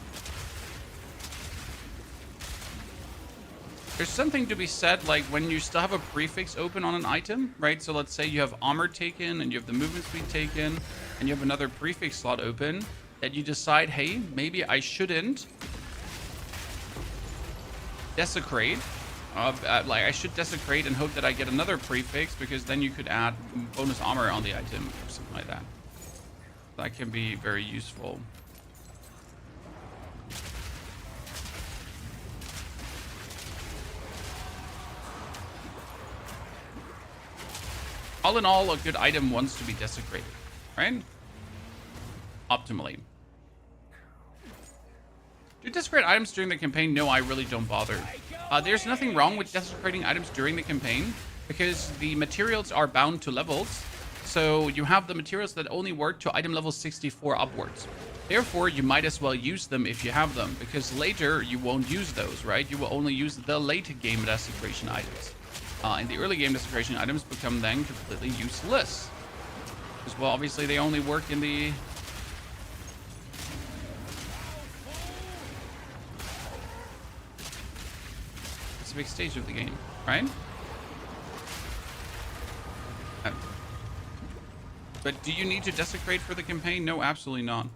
There's something to be said, like when you still have a prefix open on an item, right? So let's say you have armor taken and you have the movement speed taken and you have another prefix slot open, that you decide, hey, maybe I shouldn't desecrate. Like I should desecrate and hope that I get another prefix, because then you could add bonus armor on the item or something like that. That can be very useful. All in all, a good item wants to be desecrated, right? Optimally. Do you desecrate items during the campaign? No, I really don't bother. There's nothing wrong with desecrating items during the campaign, because the materials are bound to levels. So you have the materials that only work to item level 64 upwards. Therefore, you might as well use them if you have them, because later you won't use those, right? You will only use the late game desecration items. And the early game desecration items become then completely useless. Because, well, obviously they only work in the... specific stage of the game, right? But do you need to desecrate for the campaign? No, absolutely not.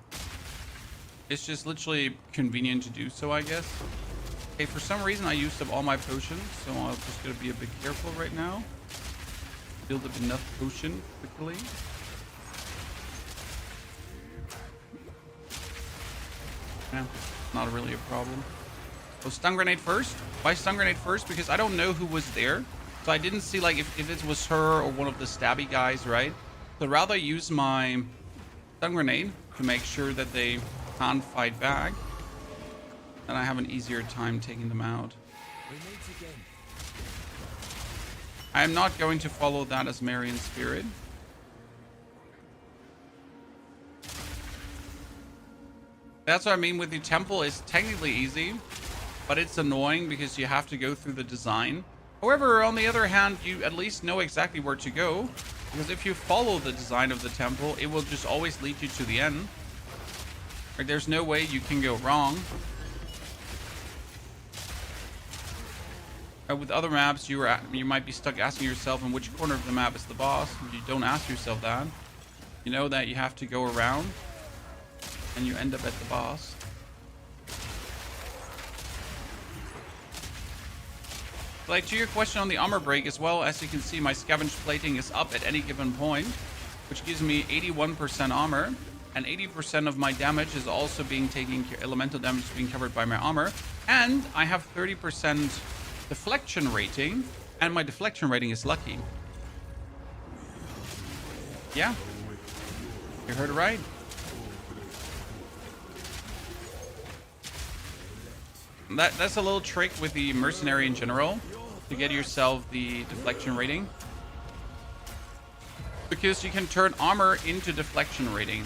It's just literally convenient to do so, I guess. Okay, for some reason I used up all my potions, so I'm just gonna be a bit careful right now. Build up enough potion quickly. Yeah, not really a problem. So stun grenade first. Why stun grenade first? Because I don't know who was there. So I didn't see like if it was her or one of the stabby guys, right? So rather use my stun grenade to make sure that they can't fight back. Then I have an easier time taking them out. I am not going to follow that as Marian Spirit. That's what I mean with the temple. It's technically easy, but it's annoying because you have to go through the design. However, on the other hand, you at least know exactly where to go, because if you follow the design of the temple, it will just always lead you to the end. Like, there's no way you can go wrong. With other maps, you might be stuck asking yourself in which corner of the map is the boss. You don't ask yourself that. You know that you have to go around, and you end up at the boss. Like, to your question on the armor break as well, as you can see, my scavenge plating is up at any given point, which gives me 81% armor, and 80% of my damage is also being elemental damage is being covered by my armor, and I have 30% deflection rating, and my deflection rating is lucky. Yeah, you heard it right. That's a little trick with the mercenary in general, to get yourself the deflection rating, because you can turn armor into deflection rating.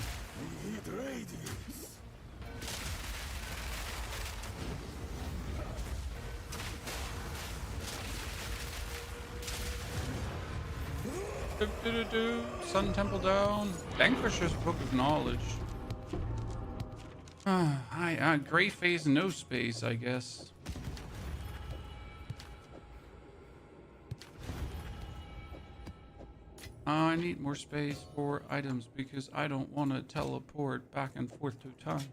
Sun Temple down. Vanquisher's Book of Knowledge. Gray phase, no space, I guess. I need more space for items because I don't want to teleport back and forth 2 times.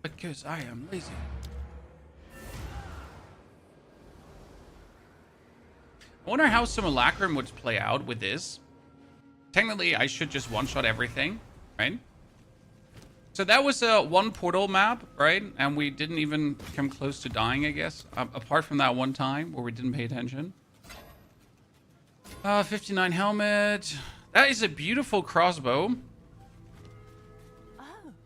Because I am lazy. I wonder how Simulacrum would play out with this. Technically, I should just one-shot everything, right? So that was a 1 portal map, right? And we didn't even come close to dying, I guess. Apart from that one time where we didn't pay attention. 59 helmet. That is a beautiful crossbow. Oh,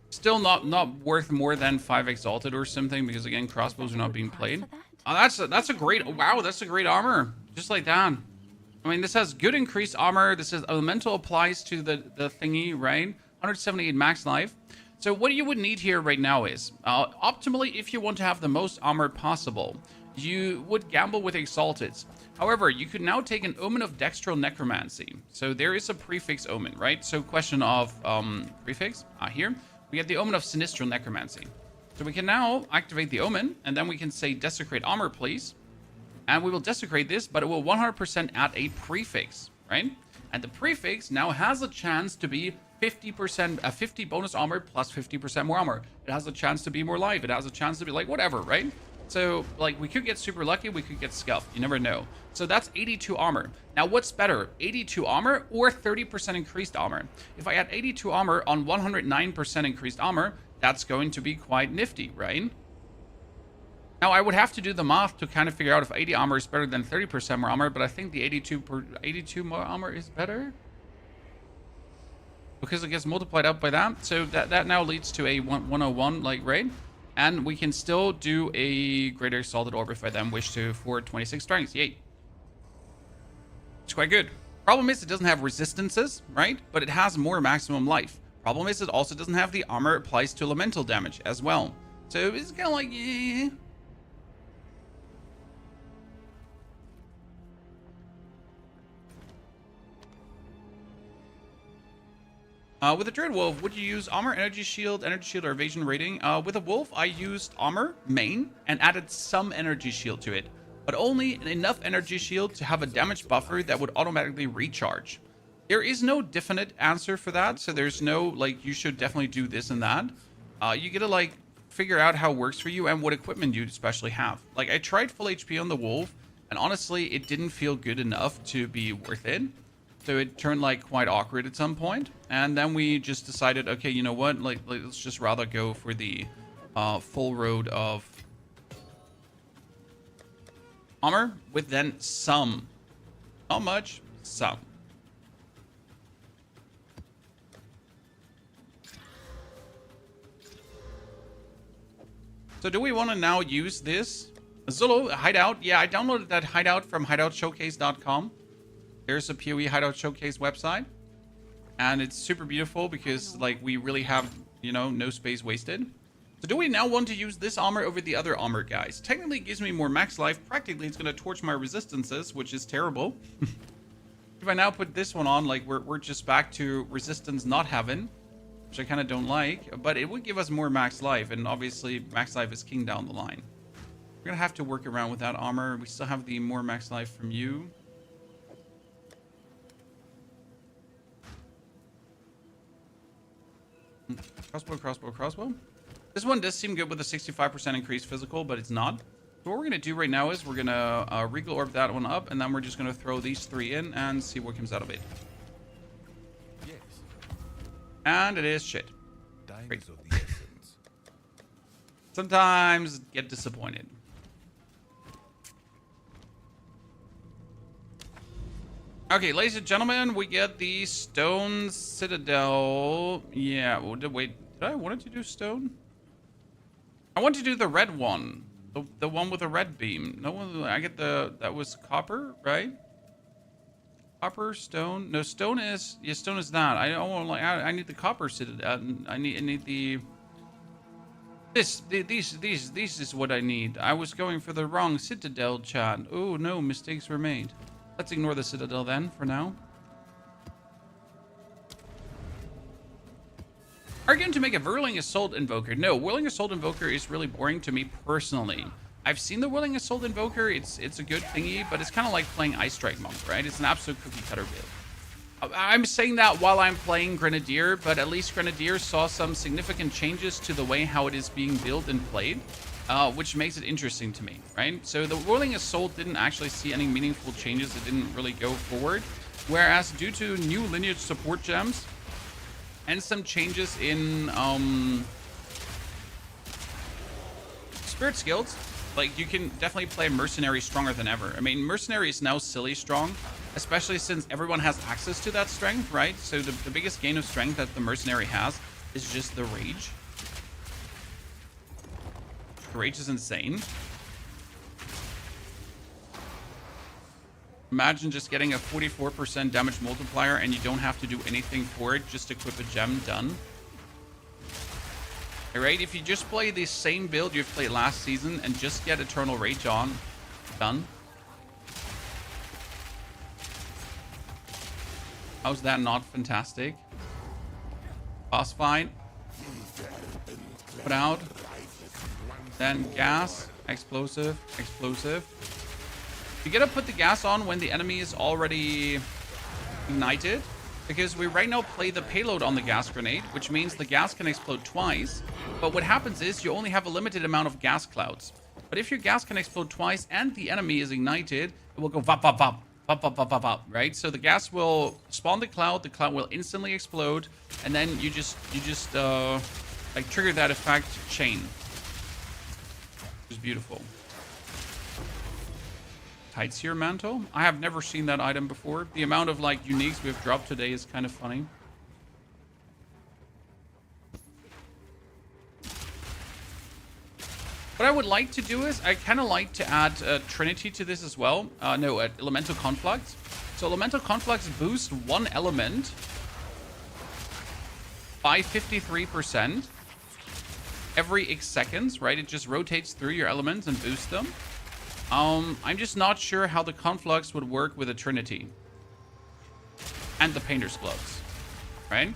Still not worth more than 5 exalted or something because again, crossbows are not being played. Oh, that's a great, wow, that's a great armor. Just like that. I mean, this has good increased armor. This is elemental applies to the thingy, right? 178 max life. So what you would need here right now is, optimally, if you want to have the most armor possible, you would gamble with exalteds. However, you could now take an Omen of Dextral Necromancy. So there is a prefix Omen, right? So question of prefix, here. We have the Omen of Sinistral Necromancy. So we can now activate the Omen, and then we can say Desecrate Armor, please. And we will desecrate this, but it will 100% add a prefix, right? And the prefix now has a chance to be 50%, 50 bonus armor plus 50% more armor. It has a chance to be more life. It has a chance to be like whatever, right? So like we could get super lucky, we could get scuffed. You never know. So that's 82 armor. Now what's better, 82 armor or 30% increased armor? If I add 82 armor on 109% increased armor, that's going to be quite nifty, right? Now I would have to do the math to kind of figure out if 80 armor is better than 30% more armor, but I think the 82 more armor is better. Because it gets multiplied up by that. So that now leads to a 101 like rate. And we can still do a greater exalted orb if I then wish to for 26 strength. Yay. It's quite good. Problem is it doesn't have resistances, right? But it has more maximum life. Problem is it also doesn't have the armor applies to elemental damage as well. So it's kind of like, yeah. With a Dread Wolf, would you use armor, energy shield, or evasion rating? With a wolf, I used armor, main, and added some energy shield to it. But only enough energy shield to have a damage buffer that would automatically recharge. There is no definite answer for that, so there's no, like, you should definitely do this and that. You gotta, like, figure out how it works for you and what equipment you especially have. Like, I tried full HP on the wolf, and honestly, it didn't feel good enough to be worth it. So it turned like quite awkward at some point, and then we just decided, okay, you know what? Like let's just rather go for the full road of armor with then some, not much, some. So do we want to now use this Zulu hideout? Yeah, I downloaded that hideout from hideoutshowcase.com. There's a POE Hideout Showcase website, and it's super beautiful because, like, we really have, you know, no space wasted. So do we now want to use this armor over the other armor, guys? Technically, it gives me more max life. Practically, it's going to torch my resistances, which is terrible. If I now put this one on, like, we're just back to resistance not heaven, which I kind of don't like, but it would give us more max life, and obviously, max life is king down the line. We're going to have to work around with that armor. We still have the more max life from you. Crossbow. This one does seem good with a 65% increased physical, but it's not. So what we're going to do right now is we're going to Regal Orb that one up, and then we're just going to throw these 3 in and see what comes out of it. Yes. And it is shit. Great. Of the essence. Sometimes get disappointed. Okay, ladies and gentlemen, we get the stone citadel. Yeah, wait, did I want to do stone? I want to do the red one. The one with the red beam. No one, I get that was copper, right? Copper, stone. No, stone is, yeah, stone is that. I don't want, like, I need the copper citadel. I need the, these is what I need. I was going for the wrong citadel, chat. Oh, no, mistakes were made. Let's ignore the citadel then, for now. Are you going to make a Whirling Assault Invoker? No, Whirling Assault Invoker is really boring to me personally. I've seen the Whirling Assault Invoker. It's a good thingy, but it's kind of like playing Ice Strike Monk, right? It's an absolute cookie cutter build. I'm saying that while I'm playing Grenadier, but at least Grenadier saw some significant changes to the way how it is being built and played, which makes it interesting to me, right? So the Whirling Assault didn't actually see any meaningful changes. It didn't really go forward. Whereas due to new lineage support gems and some changes in Spirit skills, like you can definitely play Mercenary stronger than ever. I mean, Mercenary is now silly strong, especially since everyone has access to that strength, right? So the biggest gain of strength that the Mercenary has is just the Rage. The Rage is insane. Imagine just getting a 44% damage multiplier and you don't have to do anything for it, just equip a gem, done. Alright, if you just play the same build you've played last season and just get Eternal Rage on, done. How's that not fantastic? Boss fight. Put out. Then gas. Explosive. Explosive. You gotta put the gas on when the enemy is already ignited. Because we right now play the payload on the gas grenade, which means the gas can explode twice. But what happens is you only have a limited amount of gas clouds. But if your gas can explode twice and the enemy is ignited, it will go vop, vop, vop. Vop, vop, vop, vop, vop, right? So the gas will spawn the cloud will instantly explode, and then you just like trigger that effect chain. Which is beautiful. Sightseer Mantle? I have never seen that item before. The amount of like uniques we've dropped today is kind of funny. What I would like to do is I kind of like to add Trinity to this as well. Elemental Conflux. So Elemental Conflux boost one element by 53% every X seconds, right? It just rotates through your elements and boosts them. I'm just not sure how the Conflux would work with a Trinity. And the Painter's Gloves, right?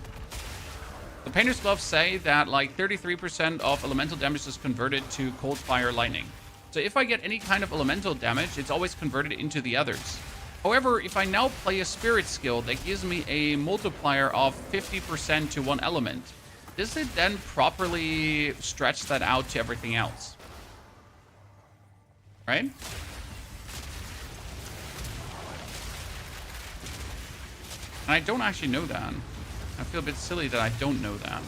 The Painter's Gloves say that like 33% of elemental damage is converted to cold, fire, lightning. So if I get any kind of elemental damage, it's always converted into the others. However, if I now play a spirit skill that gives me a multiplier of 50% to one element, does it then properly stretch that out to everything else? Right? And I don't actually know that. I feel a bit silly that I don't know that.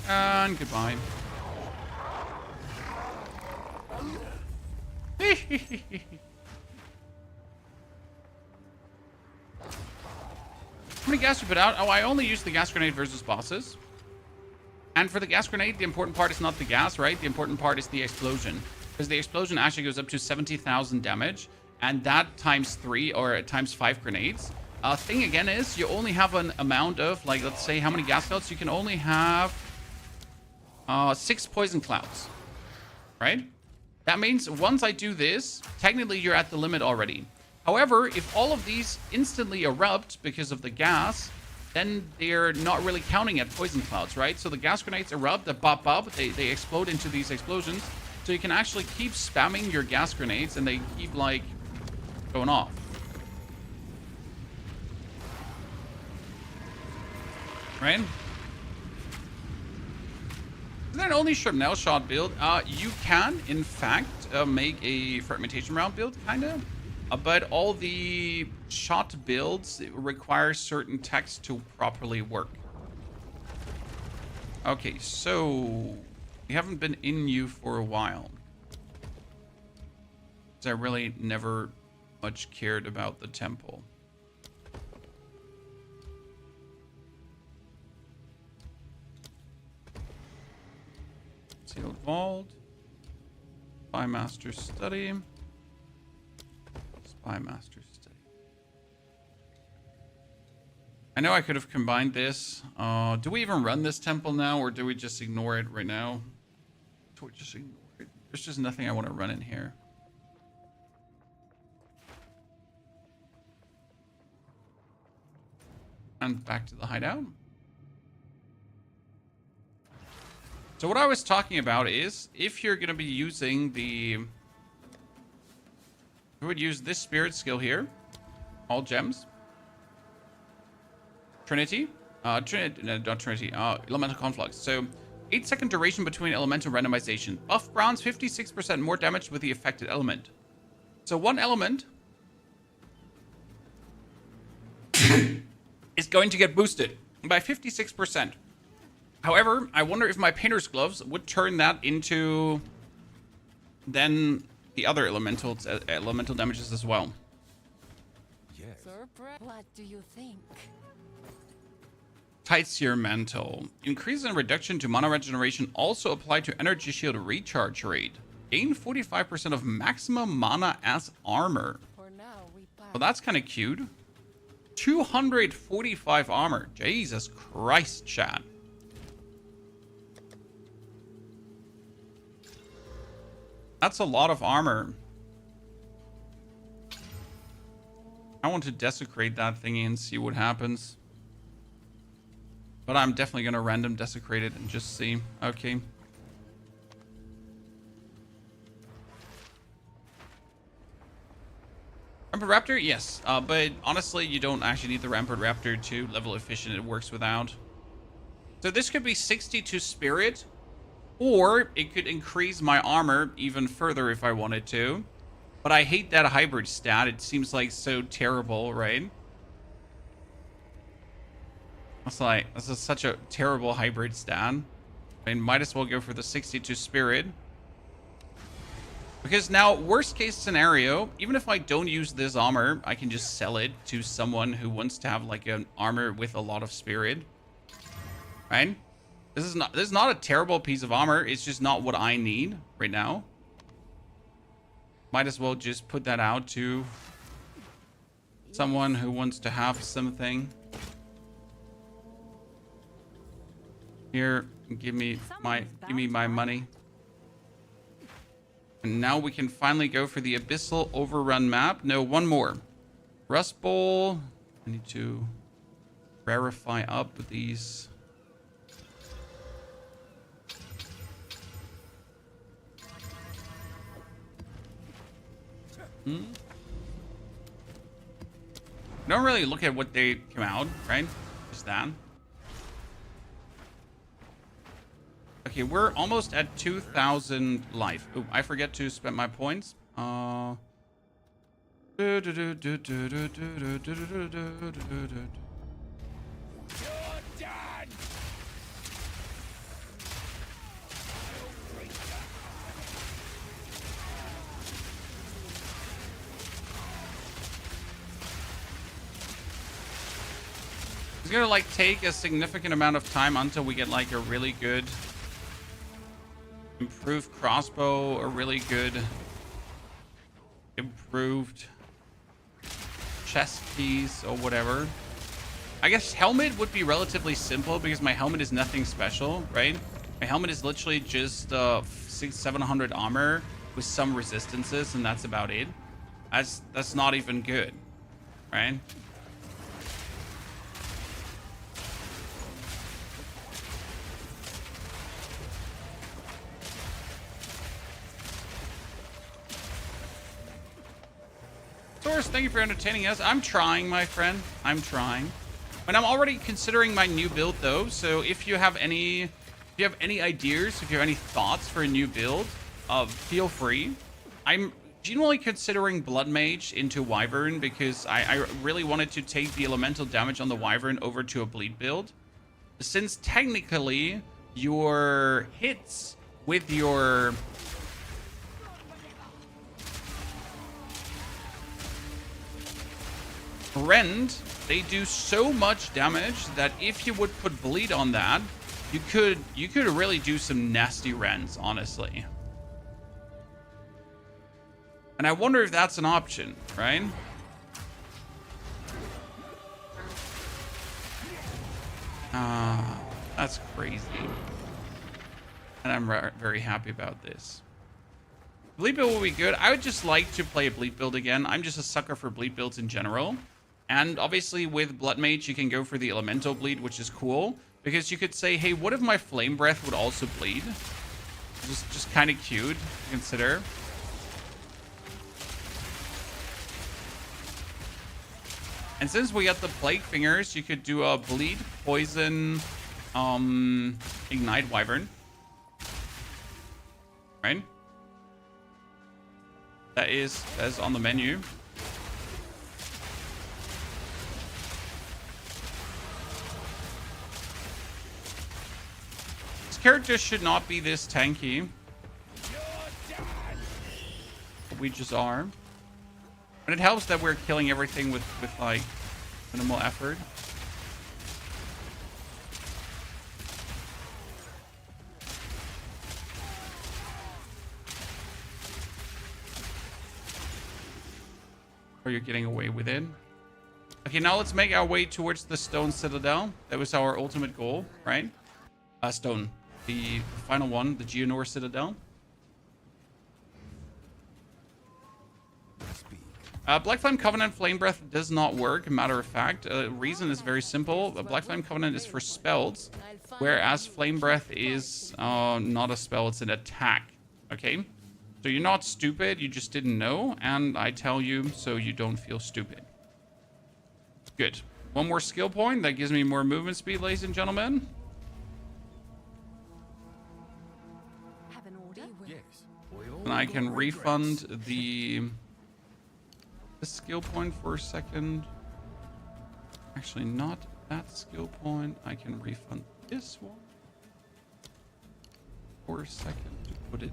And goodbye. How many gas you put out? Oh, I only use the gas grenade versus bosses. And for the gas grenade, the important part is not the gas, right? The important part is the explosion. Because the explosion actually goes up to 70,000 damage. And that times 3 or times 5 grenades. Thing again is you only have an amount of, like, let's say how many gas clouds? You can only have 6 poison clouds, right? That means once I do this, technically you're at the limit already. However, if all of these instantly erupt because of the gas, then they're not really counting at poison clouds, right? So the gas grenades erupt, they pop up, they explode into these explosions. So you can actually keep spamming your gas grenades and they keep like going off. Right? Is that only Shrapnel shot build? You can, in fact, make a fragmentation round build, kind of. But all the shot builds require certain text to properly work. Okay, so we haven't been in you for a while. Because I really never much cared about the temple. Sealed Vault. Spy Master Study. Spy Master Study. I know I could have combined this. Do we even run this temple now, or do we just ignore it right now? Do we just ignore it? There's just nothing I want to run in here. And back to the hideout. So what I was talking about is, if you're going to be using the We would use this spirit skill here. All gems. Trinity. No, not Trinity. Elemental conflux. So 8-second duration between elemental randomization. Buff Browns 56% more damage with the affected element. So one element is going to get boosted by 56%. However, I wonder if my painter's gloves would turn that into then the other elemental damages as well. Yes. What do you think? Tight Seer Mantle. Increase and reduction to mana regeneration also apply to energy shield recharge rate. Gain 45% of maximum mana as armor. For now, we Well, that's kind of cute. 245 armor. Jesus Christ, chat. That's a lot of armor. I want to desecrate that thingy and see what happens. But I'm definitely going to random desecrate it and just see. Okay. Rampart Raptor? Yes. But honestly, you don't actually need the Rampart Raptor to level efficient. It works without. So this could be 62 spirit. Or it could increase my armor even further if I wanted to. But I hate that hybrid stat. It seems like so terrible, right? That's like, this is such a terrible hybrid stat. I mean, might as well go for the 62 spirit. Because now, worst case scenario, even if I don't use this armor, I can just sell it to someone who wants to have like an armor with a lot of spirit. Right? This is not a terrible piece of armor. It's just not what I need right now. Might as well just put that out to someone who wants to have something. Here, give me my money. And now we can finally go for the Abyssal Overrun map. No, one more. Rust Bowl. I need to rarify up these. Don't really look at what they come out, right? Just that. Okay, we're almost at 2,000 life. Oh, I forget to spend my points. It's gonna like take a significant amount of time until we get like a really good improved crossbow, a really good improved chest piece or whatever. I guess helmet would be relatively simple because my helmet is nothing special, right? My helmet is literally just 600-700 armor with some resistances, and that's about it. That's not even good, right? Source, thank you for entertaining us. I'm trying, my friend. I'm trying. And I'm already considering my new build, though. So if you have any ideas, if you have any thoughts for a new build, feel free. I'm genuinely considering Blood Mage into Wyvern because I really wanted to take the elemental damage on the Wyvern over to a bleed build. Since technically your hits with your Rend, they do so much damage that if you would put bleed on that, you could really do some nasty rends, honestly. And I wonder if that's an option, right? That's crazy. And I'm very happy about this. Bleed build will be good. I would just like to play a bleed build again. I'm just a sucker for bleed builds in general. And obviously with Blood Mage, you can go for the elemental bleed, which is cool. Because you could say, hey, what if my flame breath would also bleed? Just kind of cute to consider. And since we got the plague fingers, you could do a bleed, poison, ignite wyvern. Right? That is on the menu. This character should not be this tanky. But we just are. And it helps that we're killing everything with like minimal effort. Or you're getting away with it. Okay, now let's make our way towards the stone citadel. That was our ultimate goal, right? Stone. The final one, the Geonor citadel. Black Flame Covenant Flame Breath does not work, matter of fact. Reason is very simple. Black Flame Covenant is for spells, whereas Flame Breath is not a spell, it's an attack. Okay? So you're not stupid, you just didn't know, and I tell you so you don't feel stupid. Good. One more skill point, that gives me more movement speed, ladies and gentlemen. Have an order? Yes. And I can refund the skill point for a second. Actually, not that skill point. I can refund this one for a second to put it,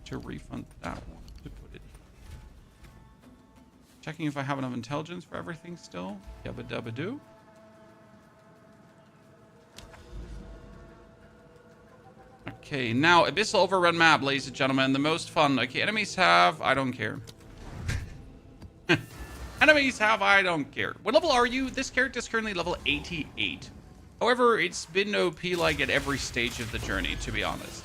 to refund that one to put it. Checking if I have enough intelligence for everything still. Yabba dabba doo. Okay, now Abyssal Overrun map, ladies and gentlemen, the most fun. Okay, enemies have, I don't care. Enemies have, I don't care. What level are you? This character is currently level 88. However, it's been OP like at every stage of the journey, to be honest.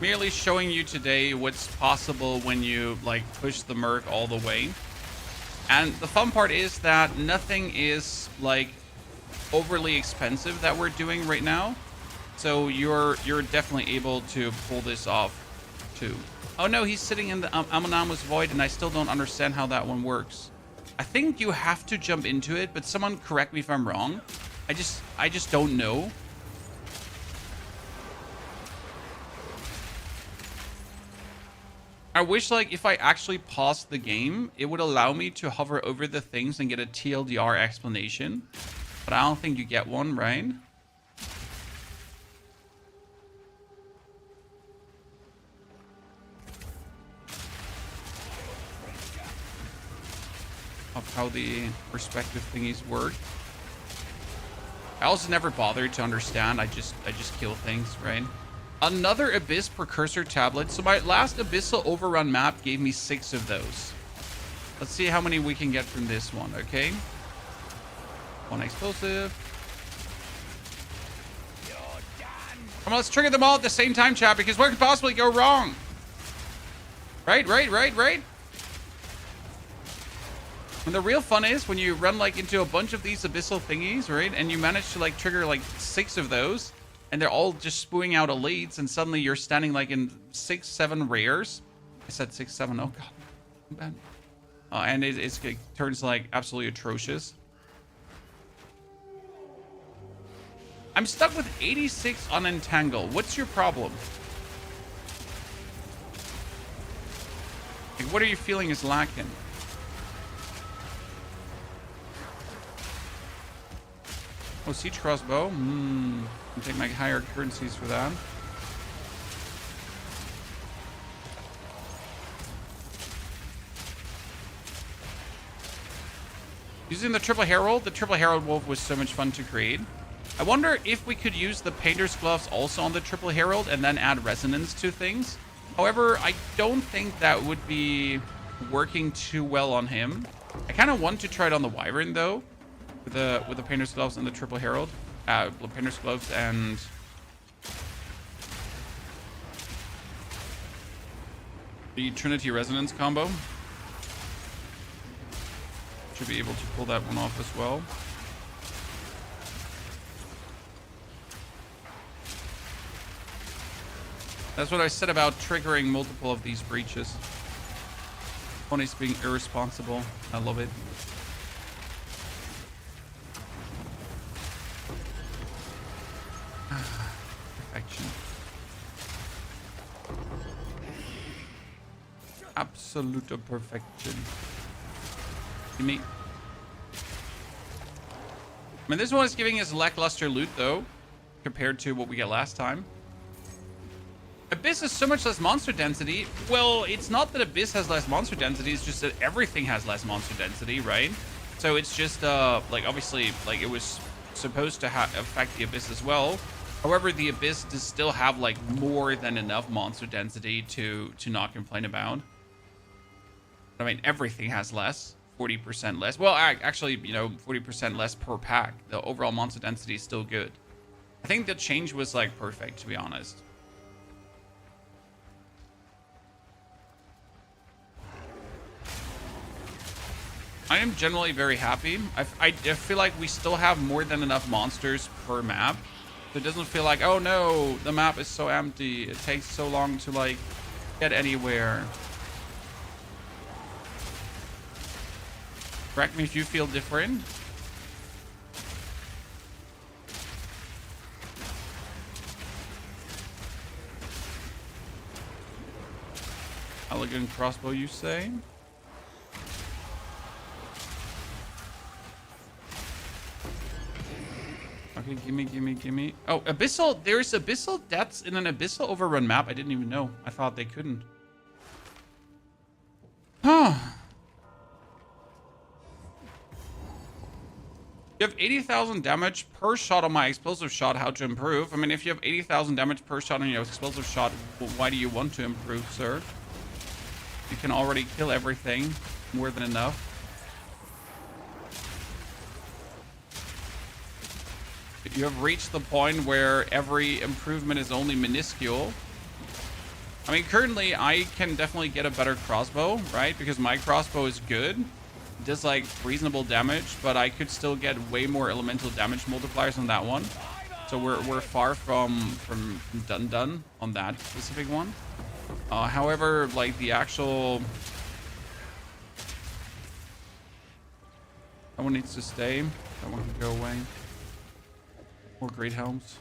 Merely showing you today what's possible when you like push the Merc all the way. And the fun part is that nothing is like overly expensive that we're doing right now. So you're definitely able to pull this off too. Oh no, he's sitting in the Amonamous Void and I still don't understand how that one works. I think you have to jump into it, but someone correct me if I'm wrong. I just don't know. I wish like if I actually paused the game, it would allow me to hover over the things and get a TLDR explanation. But I don't think you get one, right? Of how the respective thingies work. I also never bothered to understand. I just kill things, right? Another Abyss Precursor tablet. So my last Abyssal Overrun map gave me 6 of those. Let's see how many we can get from this one, okay? One explosive. Come on, let's trigger them all at the same time, chat, because what could possibly go wrong? Right? And the real fun is when you run like into a bunch of these abyssal thingies, right? And you manage to like trigger like 6 of those, and they're all just spewing out elites, and suddenly you're standing like in 6, 7 rares. I said 6, 7. Oh god, bad. And it turns like absolutely atrocious. I'm stuck with 86 on Entangle. What's your problem? Like, what are you feeling is lacking? Oh, Siege Crossbow. I'll take my higher currencies for that. Using the Triple Herald. The Triple Herald Wolf was so much fun to create. I wonder if we could use the Painter's Gloves also on the Triple Herald and then add resonance to things. However, I don't think that would be working too well on him. I kind of want to try it on the Wyvern though. With the Painter's Gloves and the Triple Herald. Painter's Gloves and... the Trinity Resonance combo. Should be able to pull that one off as well. That's what I said about triggering multiple of these breaches. One is being irresponsible. I love it. Perfection. Absolute perfection. Give me. I mean, this one is giving us lackluster loot, though, compared to what we got last time. Abyss has so much less monster density. Well, it's not that Abyss has less monster density. It's just that everything has less monster density, right? So it's just, like, obviously, like, it was supposed to affect the Abyss as well. However, the Abyss does still have, like, more than enough monster density to not complain about. I mean, everything has less. 40% less. Well, actually, you know, 40% less per pack. The overall monster density is still good. I think the change was, like, perfect, to be honest. I am generally very happy. I feel like we still have more than enough monsters per map. So it doesn't feel like, oh no, the map is so empty. It takes so long to, like, get anywhere. Correct me if you feel different. Elegant crossbow, you say? Okay, gimme. Oh, Abyssal. There's Abyssal deaths in an Abyssal overrun map. I didn't even know. I thought they couldn't. Huh. You have 80,000 damage per shot on my explosive shot. How to improve? I mean, if you have 80,000 damage per shot on your explosive shot, why do you want to improve, sir? You can already kill everything. More than enough. You have reached the point where every improvement is only minuscule. I mean, currently, I can definitely get a better crossbow, right? Because my crossbow is good. It does, like, reasonable damage, but I could still get way more elemental damage multipliers on that one. So we're far from done on that specific one. However, like, the actual... That one needs to stay. That one can go away. More great helms.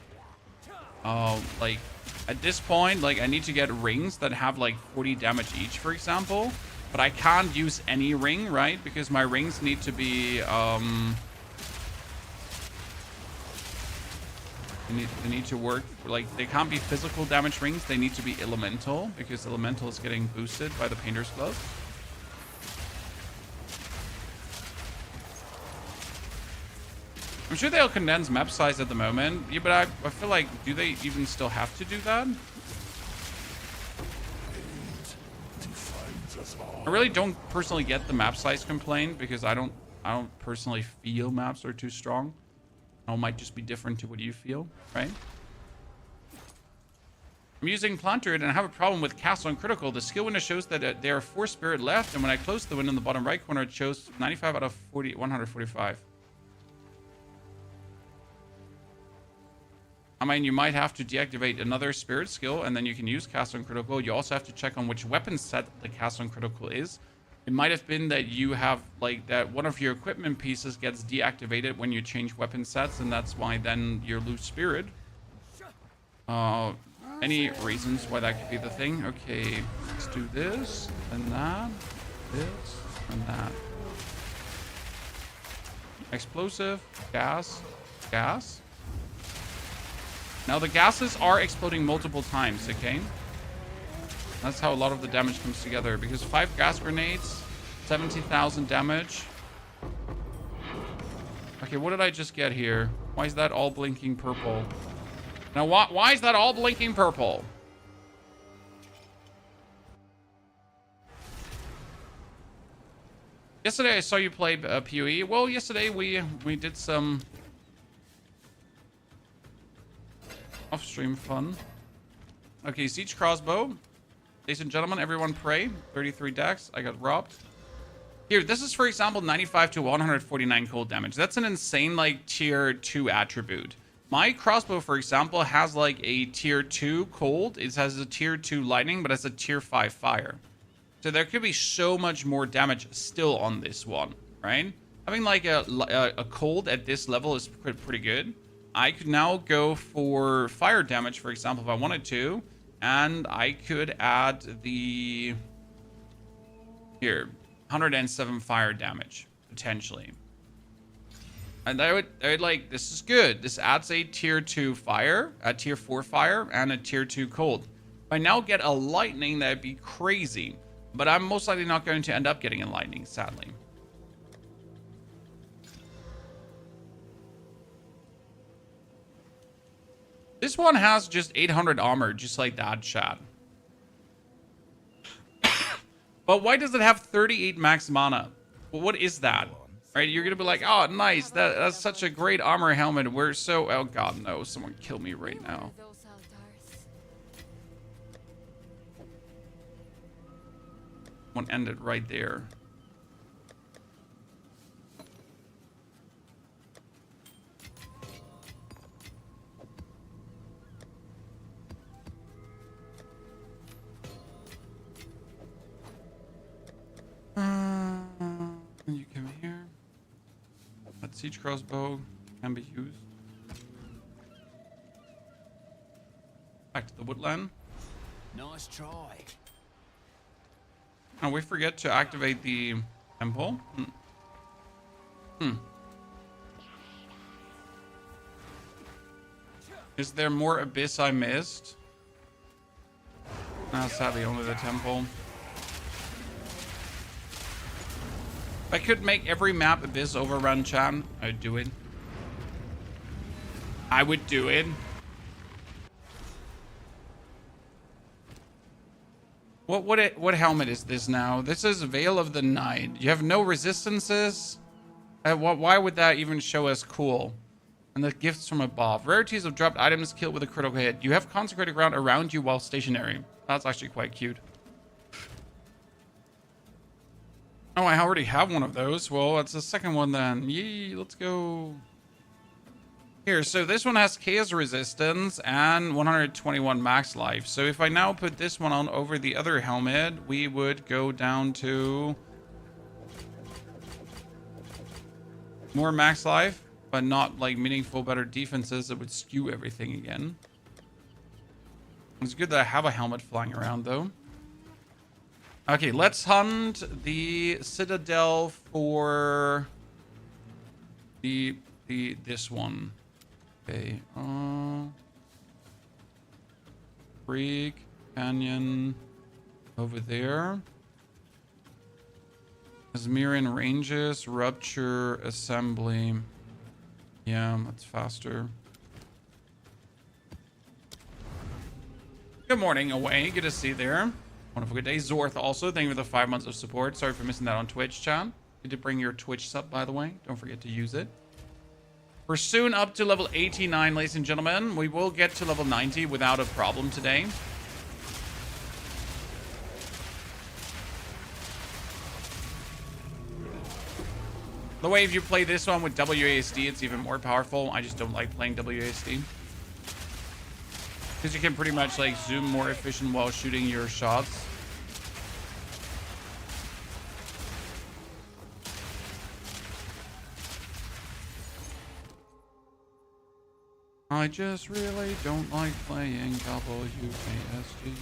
Like, at this point, like, I need to get rings that have, like, 40 damage each, for example. But I can't use any ring, right? Because my rings need to be, they need to work, like, they can't be physical damage rings. They need to be elemental, because elemental is getting boosted by the Painter's Glove. I'm sure they'll condense map size at the moment. Yeah, but I feel like, do they even still have to do that? I really don't personally get the map size complaint because I don't personally feel maps are too strong. It might just be different to what you feel, right? I'm using Planter and I have a problem with Castle and Critical. The skill window shows that there are 4 spirit left, and when I close the window in the bottom right corner, it shows 95 out of 145. I mean, you might have to deactivate another spirit skill, and then you can use Castle and Critical. You also have to check on which weapon set the Castle and Critical is. It might have been that you have, like, that one of your equipment pieces gets deactivated when you change weapon sets, and that's why then you lose spirit. Any reasons why that could be the thing? Okay, let's do this, and that, this, and that. Explosive, gas, gas. Now the gases are exploding multiple times, okay? That's how a lot of the damage comes together, because 5 gas grenades, 70,000 damage. Okay, what did I just get here? Why is that all blinking purple? Now, why is that all blinking purple? Yesterday I saw you play POE. Well, yesterday we did some off-stream fun. Okay, Siege Crossbow. Ladies and gentlemen, everyone pray. 33 dex. I got robbed. Here, this is, for example, 95 to 149 cold damage. That's an insane, like, tier 2 attribute. My crossbow, for example, has like a tier 2 cold. It has a tier 2 lightning, but it's a tier 5 fire. So there could be so much more damage still on this one, right? Having like a cold at this level is pretty good. I could now go for fire damage, for example, if I wanted to. And I could add the... Here, 107 fire damage, potentially. And I would like, this is good. This adds a tier 2 fire, a tier 4 fire, and a tier 2 cold. If I now get a lightning, that'd be crazy. But I'm most likely not going to end up getting a lightning, sadly. This one has just 800 armor, just like that, chat. But why does it have 38 max mana? Well, what is that? Right, you're gonna be like, oh, nice. That's such a great armor helmet. We're so... Oh, God, no. Someone kill me right now. One ended right there. You come here. That siege crossbow can be used. Back to the woodland. Nice try. Oh, we forget to activate the temple. Is there more abyss I missed? No, sadly only the temple. If I could make every map abyss overrun, chan, I'd do it. I would do it. What helmet is this now? This is Veil of the Night. You have no resistances? Why would that even show as cool? And the gifts from above. Rarities of dropped items killed with a critical hit. You have consecrated ground around you while stationary. That's actually quite cute. Oh, I already have one of those. Well, that's the second one then. Yee, let's go. Here, so this one has chaos resistance and 121 max life. So if I now put this one on over the other helmet, we would go down to more max life, but not like meaningful better defenses. It would skew everything again. It's good that I have a helmet flying around though. Okay, let's hunt the citadel for this one. Okay, Creek Canyon over there. Asmirian Ranges, Rupture, Assembly. Yeah, that's faster. Good morning, Away. Good to see you there. Wonderful good day. Zorth also, thank you for the 5 months of support. Sorry for missing that on Twitch, chat. Good to bring your Twitch sub, by the way. Don't forget to use it. We're soon up to level 89, ladies and gentlemen. We will get to level 90 without a problem today. The way if you play this one with WASD, it's even more powerful. I just don't like playing WASD. Because you can pretty much like zoom more efficient while shooting your shots. I just really don't like playing WASD.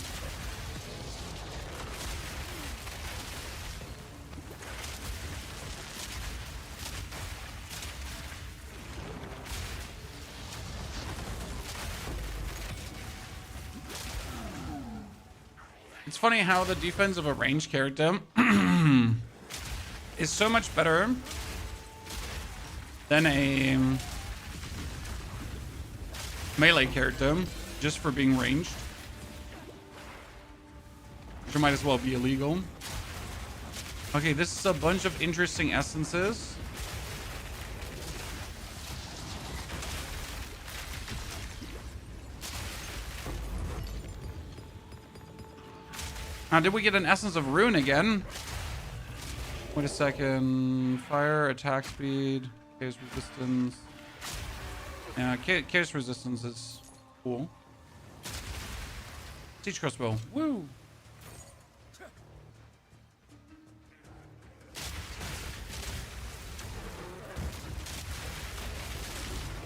It's funny how the defense of a ranged character is so much better than a melee character just for being ranged, which might as well be illegal. Okay, this is a bunch of interesting essences. Now, did we get an essence of rune again? Wait a second. Fire, attack speed, phase resistance. Yeah, chaos resistance is cool. Siege crossbow. Woo!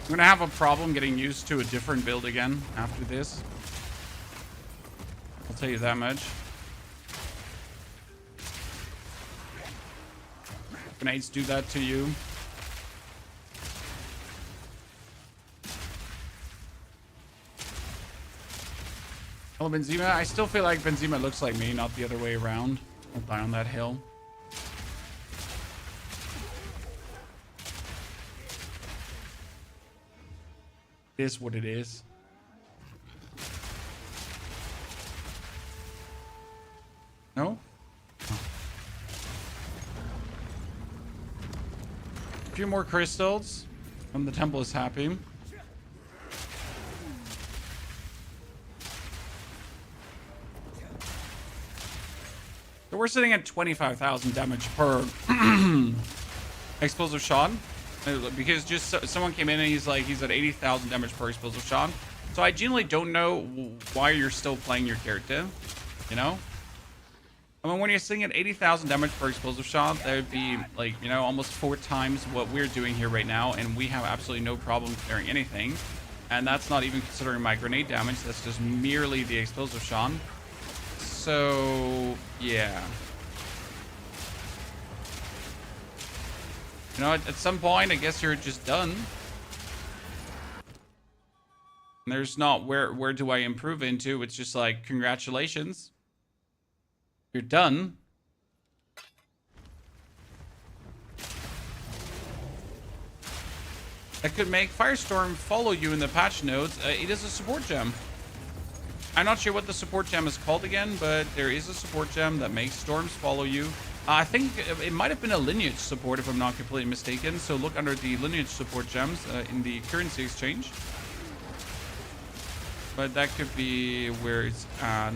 I'm gonna have a problem getting used to a different build again after this. I'll tell you that much. Grenades do that to you. Oh, Benzema. I still feel like Benzema looks like me, not the other way around. I'll die on that hill. It is what it is. No? Oh. A few more crystals, and the temple is happy. So we're sitting at 25,000 damage per explosive shot. Because just someone came in and he's at 80,000 damage per explosive shot. So I genuinely don't know why you're still playing your character. You know? I mean, when you're sitting at 80,000 damage per explosive shot, that would be like, you know, almost 4 times what we're doing here right now. And we have absolutely no problem clearing anything. And that's not even considering my grenade damage. That's just merely the explosive shot. So, yeah. You know, at some point, I guess you're just done. And there's not where do I improve into? It's just like, congratulations. You're done. I could make Firestorm follow you in the patch notes. It is a support gem. I'm not sure what the support gem is called again, but there is a support gem that makes storms follow you. I think it might have been a lineage support if I'm not completely mistaken. So look under the lineage support gems in the currency exchange. But that could be where it's at.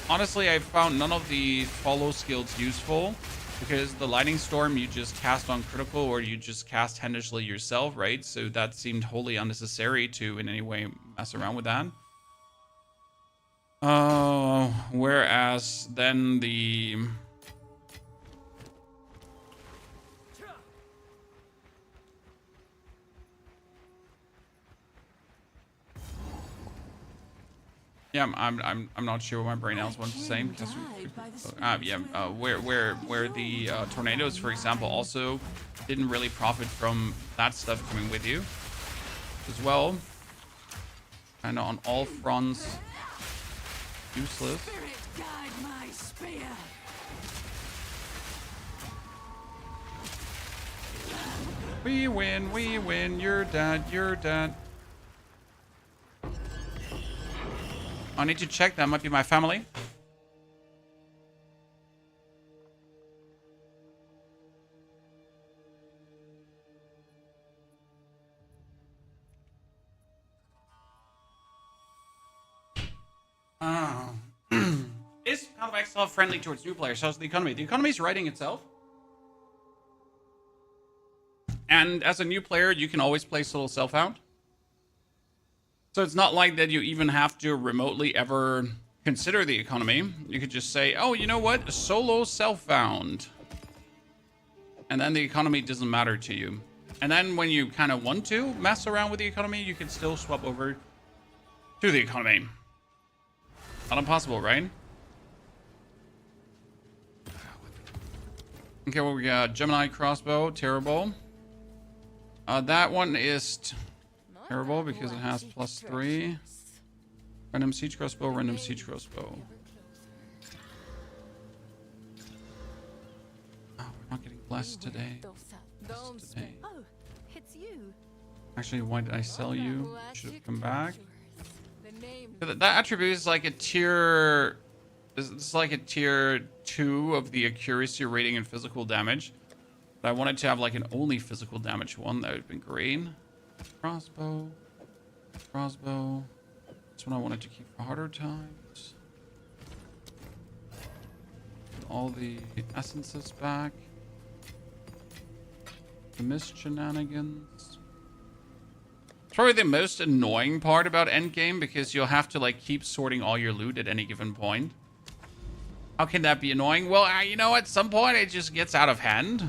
Honestly, I found none of the follow skills useful because the lightning storm you just cast on critical or you just cast hennishly yourself, right? So that seemed wholly unnecessary to in any way mess around with that. Whereas then the... Yeah, I'm not sure what my brain else wants to say because where the tornadoes, for example, also didn't really profit from that stuff coming with you as well. Kind of on all fronts, useless. We win. You're dead. I need to check. That might be my family. Is Path of Exile friendly towards new players? How's the economy? The economy is writing itself. And as a new player, you can always play solo self-found. So it's not like that you even have to remotely ever consider the economy. You could just say, oh, you know what? Solo self-found. And then the economy doesn't matter to you. And then when you kind of want to mess around with the economy, you can still swap over to the economy. Not impossible, right? Okay, well, we got Gemini crossbow, terrible. That one is terrible because it has +3. Random siege crossbow, random siege crossbow. Oh, we're not getting blessed today. Oh, it's you. Actually, why did I sell you? Should have come back. That attribute is like a tier... It's like a tier 2 of the accuracy rating and physical damage. But I wanted to have like an only physical damage one. That would have been great. Crossbow. This one I wanted to keep for harder times. All the essences back. The mist shenanigans. Probably the most annoying part about Endgame, because you'll have to like keep sorting all your loot at any given point. How can that be annoying? Well, you know, at some point it just gets out of hand.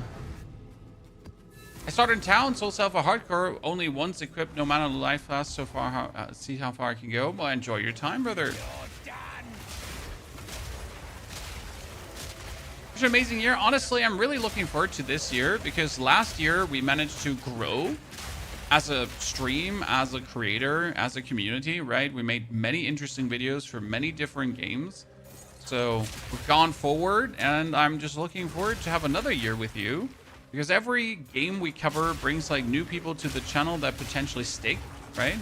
I started in town, sold self a hardcore, only once equipped, no matter the life fast so far. See how far I can go. Well, enjoy your time, brother. Such an amazing year. Honestly, I'm really looking forward to this year, because last year we managed to grow as a stream, as a creator, as a community, right? We made many interesting videos for many different games. So we've gone forward, and I'm just looking forward to have another year with you, because every game we cover brings like new people to the channel that potentially stick, right?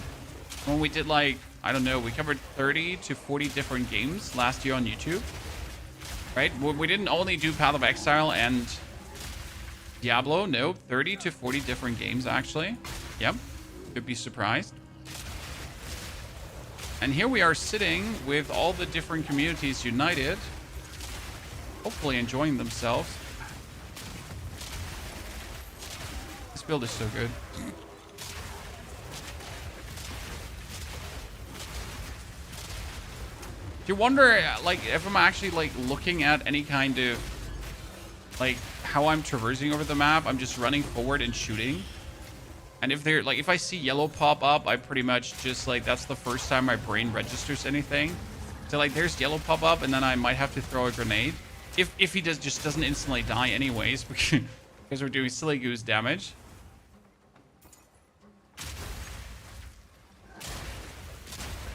When we did like, I don't know, we covered 30 to 40 different games last year on YouTube, right? We didn't only do Path of Exile and Diablo, no, 30 to 40 different games actually. Yep, could be surprised. And here we are sitting with all the different communities united, hopefully enjoying themselves. This build is so good. Do you wonder, like, if I'm actually like looking at any kind of like how I'm traversing over the map? I'm just running forward and shooting. And if they're like, if I see yellow pop up, I pretty much just like, that's the first time my brain registers anything. So like, there's yellow pop up, and then I might have to throw a grenade. If he just doesn't instantly die anyways, because we're doing silly goose damage.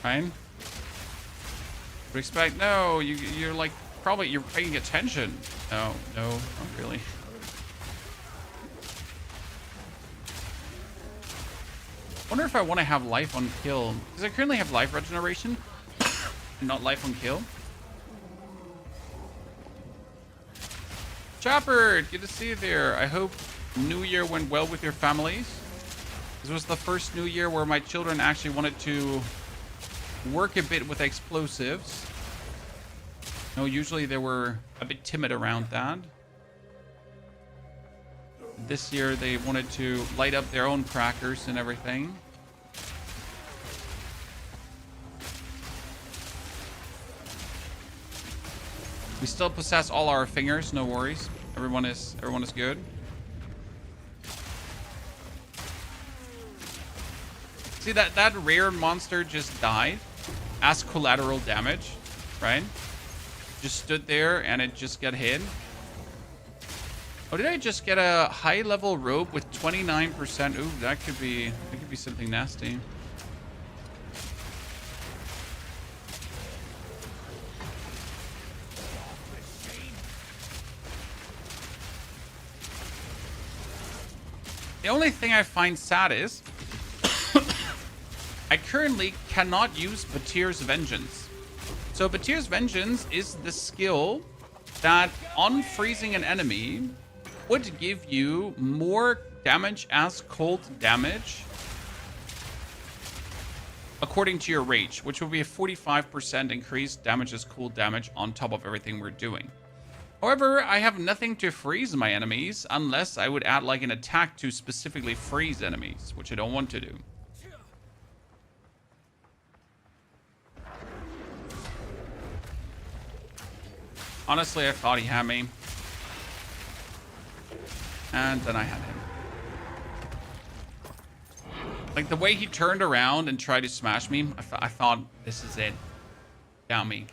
Fine. Respect? No, you're like, probably you're paying attention. No, not really. Wonder if I want to have life on kill, because I currently have life regeneration and not life on kill. Chopper, good to see you there. I hope New Year went well with your families. This was the first New Year where my children actually wanted to work a bit with explosives. No, usually they were a bit timid around that. This year they wanted to light up their own crackers and everything. We still possess all our fingers, no worries. Everyone is good. See, that rare monster just died as collateral damage, right? Just stood there and it just got hit. Oh, did I just get a high level rope with 29%? Ooh, that could be something nasty. The only thing I find sad is I currently cannot use Batir's Vengeance. So Batir's Vengeance is the skill that on freezing an enemy would give you more damage as cold damage according to your rage, which will be a 45% increased damage as cold damage on top of everything we're doing. However, I have nothing to freeze my enemies unless I would add like an attack to specifically freeze enemies, which I don't want to do. Honestly, I thought he had me. And then I had him. Like, the way he turned around and tried to smash me, I thought, this is it. Down me.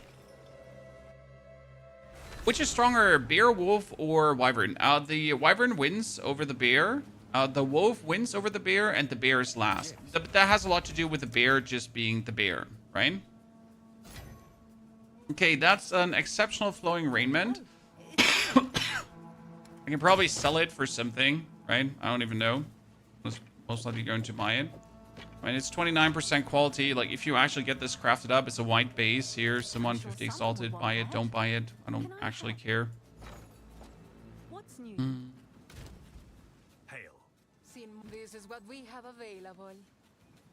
Which is stronger, bear, wolf, or wyvern? The wyvern wins over the bear. The wolf wins over the bear, and the bear is last. But that has a lot to do with the bear just being the bear, right? Okay, that's an exceptional flowing raiment. I can probably sell it for something, right? I don't even know. Most likely going to buy it. I mean, it's 29% quality. Like, if you actually get this crafted up, it's a white base here. Someone 50 exalted, buy it, don't buy it. I don't actually care. What's new? Hail. This is what we have available.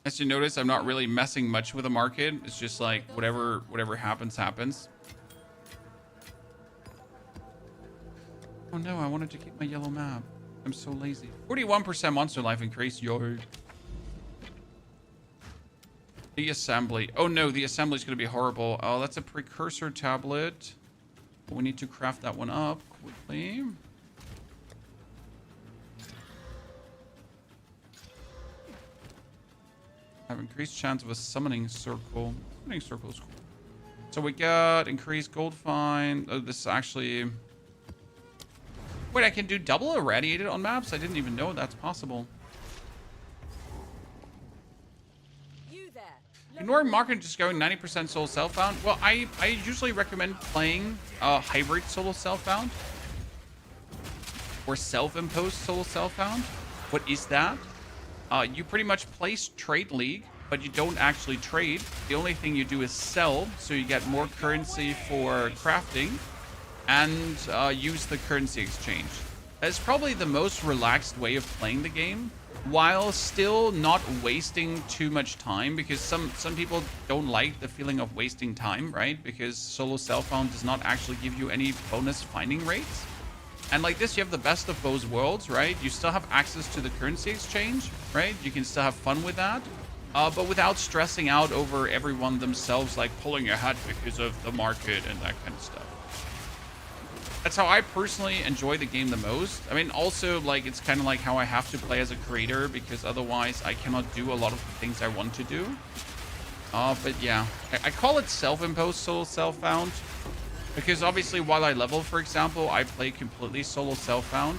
As you notice, I'm not really messing much with the market. It's just like whatever happens, happens. Oh no, I wanted to keep my yellow map. I'm so lazy. 41% monster life increase, yo. The assembly. Oh no, the assembly is going to be horrible. Oh, that's a precursor tablet. We need to craft that one up quickly. Have increased chance of a summoning circle. Summoning circle is cool. So we got increased gold find. Oh, this is actually... Wait, I can do double irradiated on maps? I didn't even know that's possible. You there. Ignore market just going 90% solo self-found. Well, I usually recommend playing hybrid solo self-found. Or self-imposed solo self-found. What is that? You pretty much place trade league, but you don't actually trade. The only thing you do is sell, so you get more currency for crafting, and use the currency exchange. That's probably the most relaxed way of playing the game, while still not wasting too much time, because some people don't like the feeling of wasting time, right? Because solo self-found does not actually give you any bonus finding rates. And like this, you have the best of both worlds, right? You still have access to the currency exchange, right? You can still have fun with that, but without stressing out over everyone themselves, like pulling ahead because of the market and that kind of stuff. That's how I personally enjoy the game the most. I mean, also, like, it's kind of like how I have to play as a creator, because otherwise I cannot do a lot of the things I want to do. But yeah, I call it self-imposed solo self-found. Because obviously while I level, for example, I play completely solo self-found,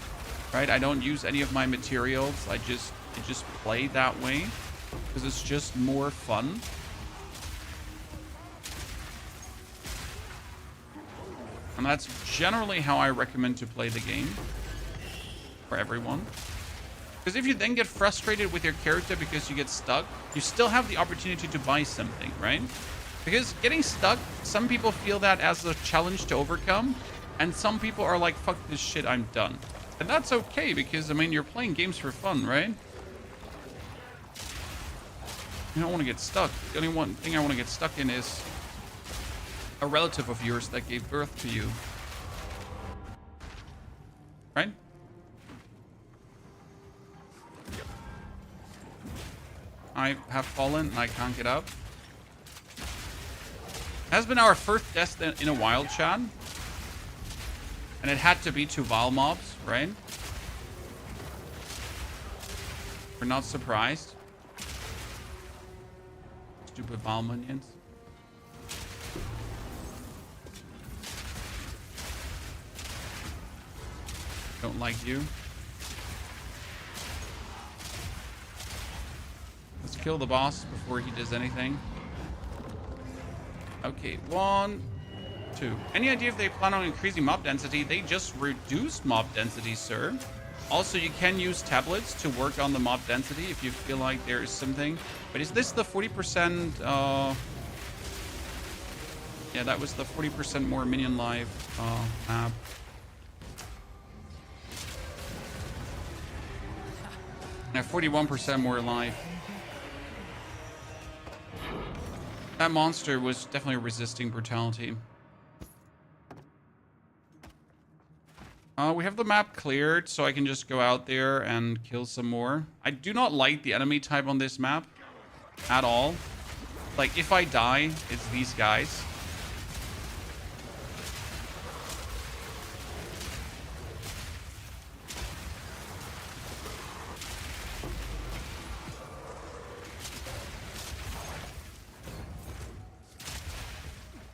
right? I don't use any of my materials. I just play that way because it's just more fun. And that's generally how I recommend to play the game for everyone. Because if you then get frustrated with your character because you get stuck, you still have the opportunity to buy something, right? Because getting stuck, some people feel that as a challenge to overcome, and some people are like, fuck this shit, I'm done. And that's okay, because, I mean, you're playing games for fun, right? You don't want to get stuck. The only one thing I want to get stuck in is a relative of yours that gave birth to you. Right? I have fallen and I can't get up. Has been our first death in a while, Chad. And it had to be to Val mobs, right? We're not surprised. Stupid Val minions. Don't like you. Let's kill the boss before he does anything. Okay, 1, 2. Any idea if they plan on increasing mob density? They just reduced mob density, sir. Also, you can use tablets to work on the mob density if you feel like there is something. But is this the 40%? Yeah, that was the 40% more minion life map. Yeah, 41% more life. That monster was definitely resisting brutality. We have the map cleared, so I can just go out there and kill some more. I do not like the enemy type on this map at all. Like, if I die, it's these guys.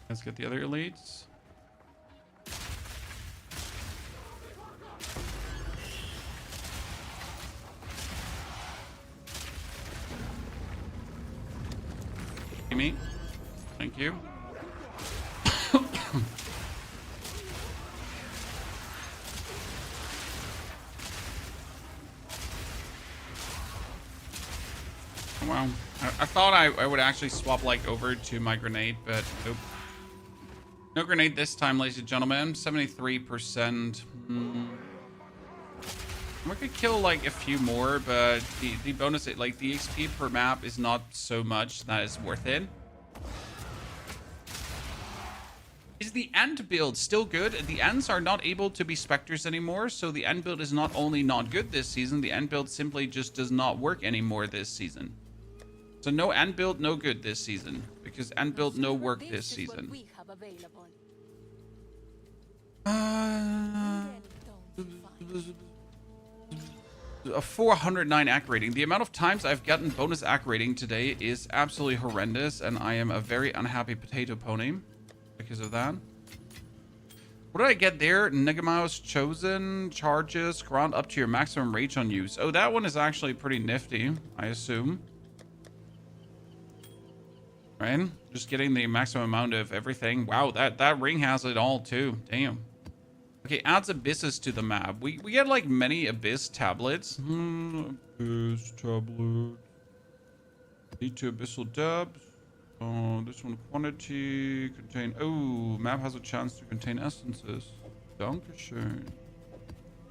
Let's get the other elites. Me. Thank you. Wow. I thought I would actually swap like over to my grenade, but nope. No grenade this time, ladies and gentlemen. 73%. We could kill like a few more, but the bonus, like the XP per map is not so much that is worth it. Is the End build still good? The Ends are not able to be Spectres anymore, so the End build is not only not good this season, the End build simply just does not work anymore this season. So no end build, no good this season. Because end build, no work this This is what season. we have available. A 409 acc rating. The amount of times I've gotten bonus acc rating today is absolutely horrendous, and I am a very unhappy potato pony because of that. What did I get there? Negamao's Chosen charges grant up to your maximum rage on use. Oh, that one is actually pretty nifty, I assume. Right? Just getting the maximum amount of everything. Wow, that ring has it all too. Damn. Okay, adds abysses to the map. We get like many abyss tablets. Abyss tablet. Lead to abyssal depth. Oh, this one quantity contain. Oh, map has a chance to contain essences. Dankeschön.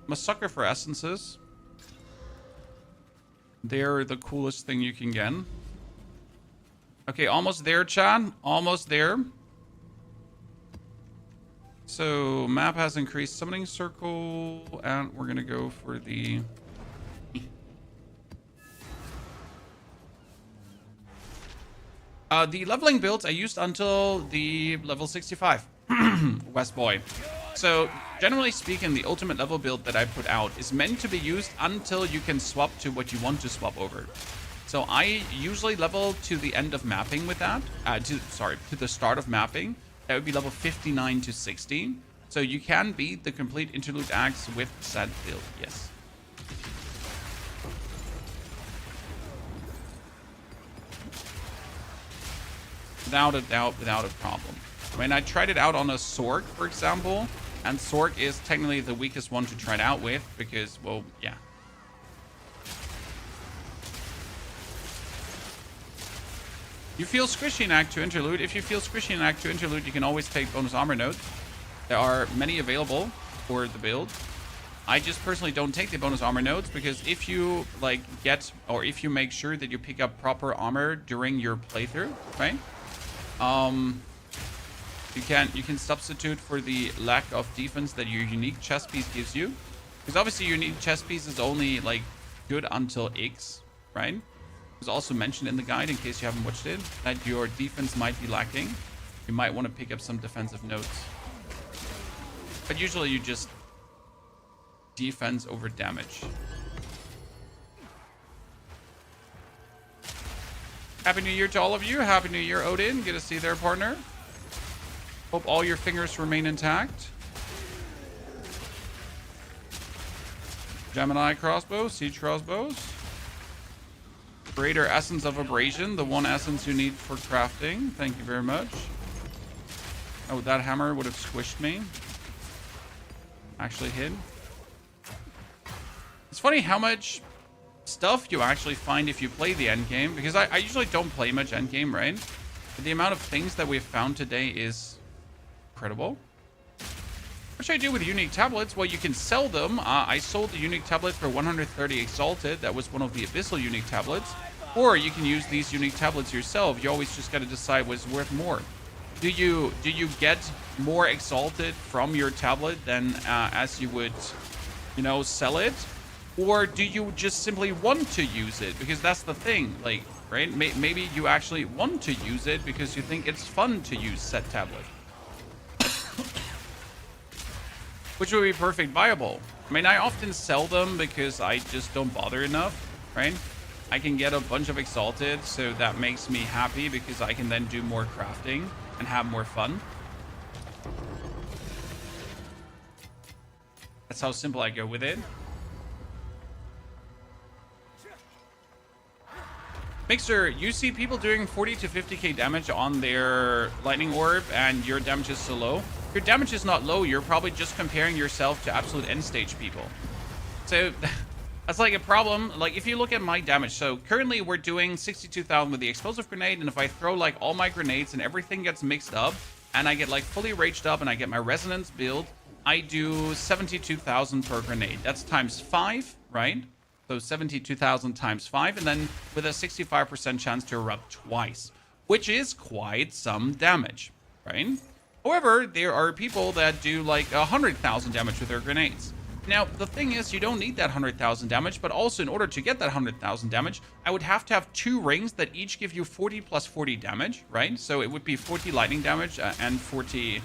I'm a sucker for essences. They're the coolest thing you can get. Okay, almost there, Chad. Almost there. So, map has increased summoning circle, and we're gonna go for the... the leveling builds I used until the level 65. West Boy. So, generally speaking, the ultimate level build that I put out is meant to be used until you can swap to what you want to swap over. So, I usually level to the end of mapping with that. To the start of mapping. That would be level 59 to 60. So you can beat the complete interlude acts with said build, yes. Without a doubt, without a problem. I mean, I tried it out on a Sork, for example. And Sork is technically the weakest one to try it out with because, well, yeah. You feel squishy in Act 2 Interlude. If you feel squishy in Act 2 Interlude, you can always take bonus armor nodes. There are many available for the build. I just personally don't take the bonus armor nodes because if you like get, or if you make sure that you pick up proper armor during your playthrough, right? You can substitute for the lack of defense that your unique chest piece gives you. Because obviously your unique chest piece is only like good until X, right? Was also mentioned in the guide, in case you haven't watched it, that your defense might be lacking. You might want to pick up some defensive notes. But usually you just defense over damage. Happy New Year to all of you. Happy New Year, Odin. Good to see you there, partner. Hope all your fingers remain intact. Gemini crossbow, siege crossbows. Greater essence of abrasion, the one essence you need for crafting. Thank you very much. Oh, that hammer would have squished me. Actually hit. It's funny how much stuff you actually find if you play the endgame, because I usually don't play much endgame, right? But the amount of things that we've found today is incredible. What should I do with unique tablets? Well, you can sell them. I sold the unique tablet for 130 exalted. That was one of the abyssal unique tablets. Or you can use these unique tablets yourself. You always just got to decide what's worth more. Do you get more exalted from your tablet than as you would, you know, sell it? Or do you just simply want to use it? Because that's the thing, like, right? Maybe you actually want to use it because you think it's fun to use said tablet. Which would be perfect viable. I mean, I often sell them because I just don't bother enough, right? I can get a bunch of exalted, so that makes me happy because I can then do more crafting and have more fun. That's how simple I go with it. Mixer, you see people doing 40 to 50k damage on their lightning orb and your damage is so low. Your damage is not low, you're probably just comparing yourself to absolute end stage people. So that's like a problem. Like if you look at my damage, so currently we're doing 62,000 with the explosive grenade, and if I throw like all my grenades and everything gets mixed up and I get like fully raged up and I get my resonance build, I do 72,000 per grenade. That's times 5, right? So 72,000 times 5, and then with a 65% chance to erupt twice, which is quite some damage, right? However, there are people that do like 100,000 damage with their grenades. Now, the thing is, you don't need that 100,000 damage, but also in order to get that 100,000 damage, I would have to have 2 rings that each give you 40 plus 40 damage, right? So it would be 40 lightning damage and 40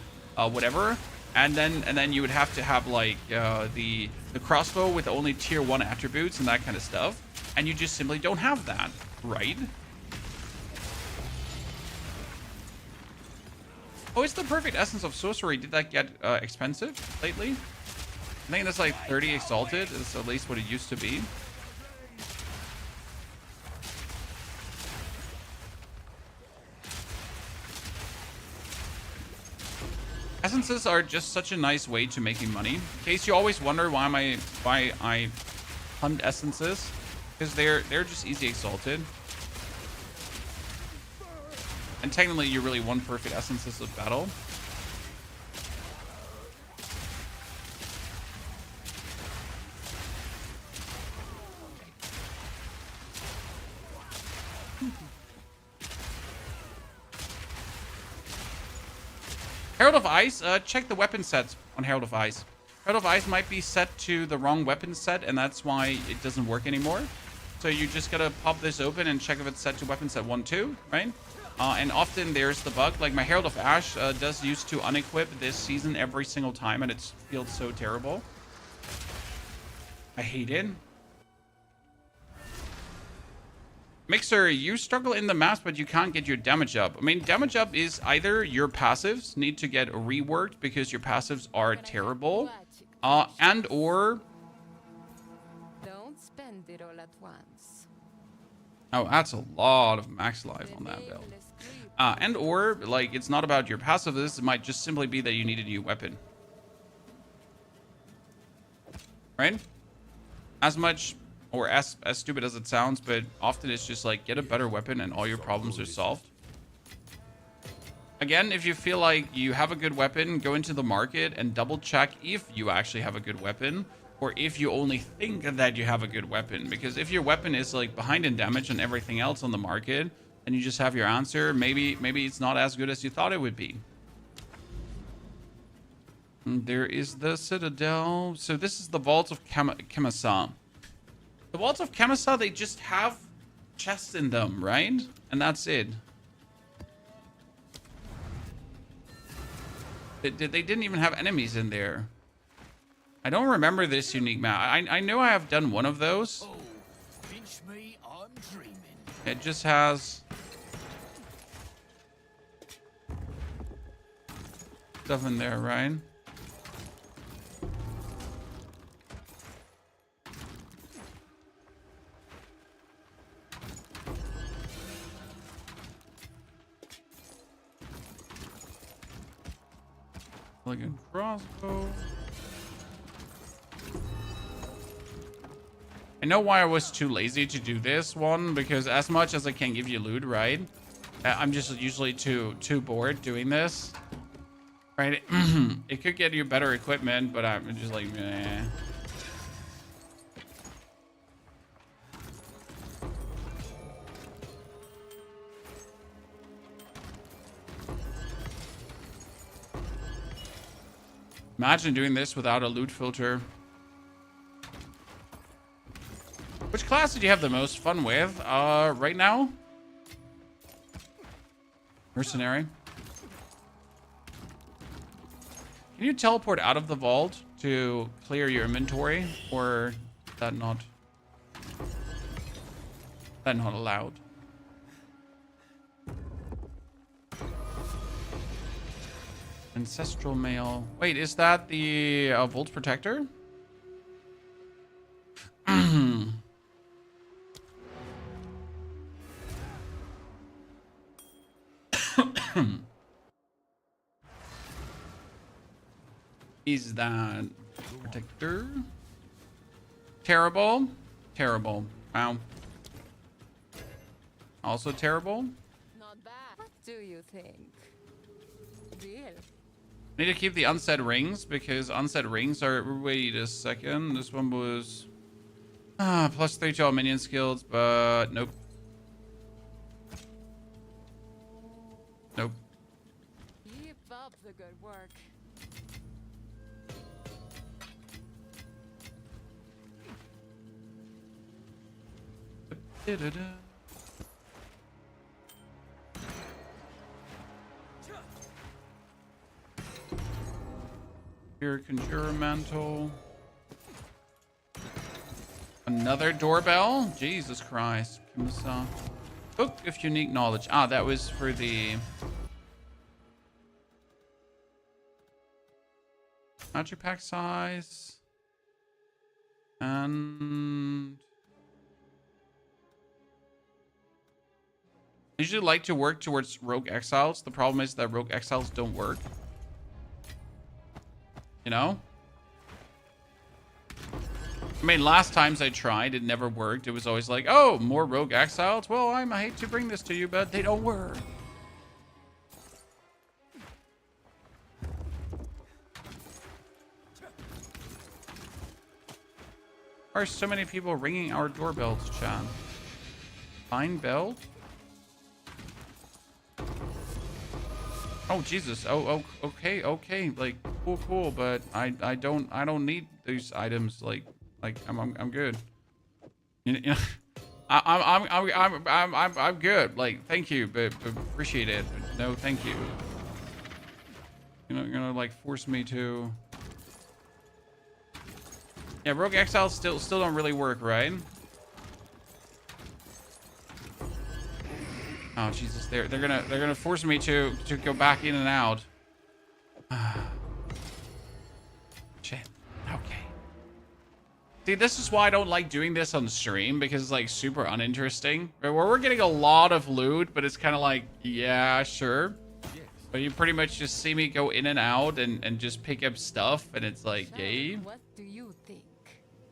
whatever. And then you would have to have like the crossbow with only tier 1 attributes and that kind of stuff. And you just simply don't have that, right? Oh, it's the perfect essence of sorcery. Did that get expensive lately? I think that's like 30 exalted. Is at least what it used to be. Essences are just such a nice way to making money. In case you always wonder why I hunt essences, because they're just easy exalted. And technically you really want perfect essences of battle. Herald of Ice, check the weapon sets on Herald of Ice. Herald of Ice might be set to the wrong weapon set, and that's why it doesn't work anymore. So you just gotta pop this open and check if it's set to weapon set 1, 2, right? And often there's the bug. Like my Herald of Ash does used to unequip this season every single time, and it feels so terrible. I hate it. Mixer, you struggle in the maps, but you can't get your damage up. I mean, damage up is either your passives need to get reworked because your passives are terrible, and or... Don't spend it all at once. Oh, that's a lot of max life on that build. And or, like, it's not about your passives. It might just simply be that you need a new weapon. Right? As much... or as stupid as it sounds, but often it's just like, get a better weapon and all your problems are solved. Again, if you feel like you have a good weapon, go into the market and double check if you actually have a good weapon, or if you only think that you have a good weapon. Because if your weapon is like behind in damage and everything else on the market, and you just have your answer, maybe it's not as good as you thought it would be. And there is the Citadel. So this is the Vault of Kemasa. The Vaults of Kemasa, they just have chests in them, right? And that's it. They didn't even have enemies in there. I don't remember this unique map. I know I have done one of those. Oh, pinch me, I'm dreaming. It just has stuff in there, right? Like a crossbow. I know why I was too lazy to do this one, because as much as I can give you loot, right? I'm just usually too bored doing this. Right? It could get you better equipment, but I'm just like, meh. Imagine doing this without a loot filter. Which class did you have the most fun with right now? Mercenary. Can you teleport out of the vault to clear your inventory? Or is that not allowed? Ancestral mail. Wait, is that the Vault Protector? Is that Protector? Terrible. Terrible. Wow. Also terrible. Not bad. What do you think? Deal. I need to keep the unset rings because unset rings are... Wait a second. This one was... plus 3 to all minion skills, but nope. Nope. Keep up the good work. Da-da-da. Here, Conjurer Mantle. Another doorbell? Jesus Christ. Book of Unique Knowledge. Ah, that was for the... Magic pack size. And... I usually like to work towards Rogue Exiles. The problem is that Rogue Exiles don't work. You know? I mean, last times I tried, it never worked. It was always like, oh, more Rogue Exiles? Well, I hate to bring this to you, but they don't work. Why are so many people ringing our doorbells, Chan? Fine bell? Oh, Jesus. Oh, okay. Like, cool, but I don't need these items. Like I'm good. You know, I'm good. Like, thank you, but appreciate it. But no, thank you. You're gonna like force me to. Yeah, Rogue Exiles still don't really work, right? Oh Jesus, they're gonna force me to go back in and out. Shit. Okay. See, this is why I don't like doing this on stream, because it's like super uninteresting. Where we're getting a lot of loot, but it's kind of like, yeah, sure. But you pretty much just see me go in and out and just pick up stuff, and it's like, yay. What do you think?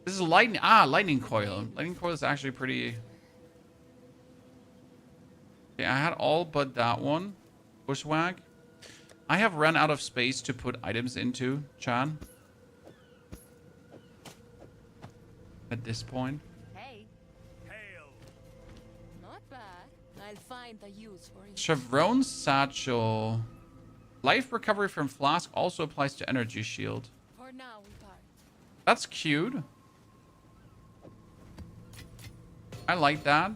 This is lightning coil. Lightning coil is actually pretty. Okay, I had all but that one. Bushwhack. I have run out of space to put items into, Chan. At this point. Hey. Hail. Not bad. I'll find a use for it. Chevron Satchel. Life recovery from flask also applies to energy shield. For now, we part. That's cute. I like that.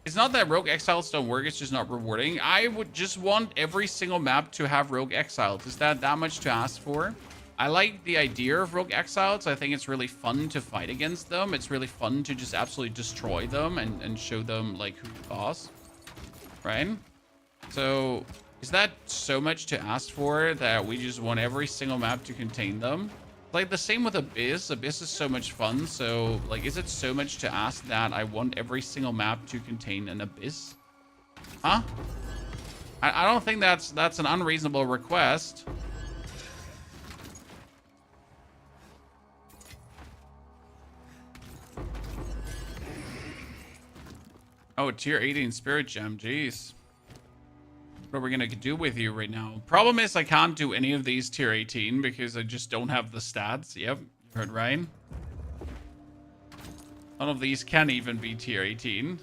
It's not that Rogue Exiles don't work, it's just not rewarding. I would just want every single map to have Rogue Exiles. Is that much to ask for? I like the idea of Rogue Exiles. I think it's really fun to fight against them. It's really fun to just absolutely destroy them and show them like who's the boss. Right? So is that so much to ask for that we just want every single map to contain them? Like the same with Abyss. Abyss is so much fun. So like, is it so much to ask that I want every single map to contain an Abyss? Huh? I don't think that's an unreasonable request. Oh, tier 18 spirit gem. Jeez. What are we gonna do with you right now? Problem is I can't do any of these tier 18 because I just don't have the stats. Yep, you heard right. None of these can even be tier 18.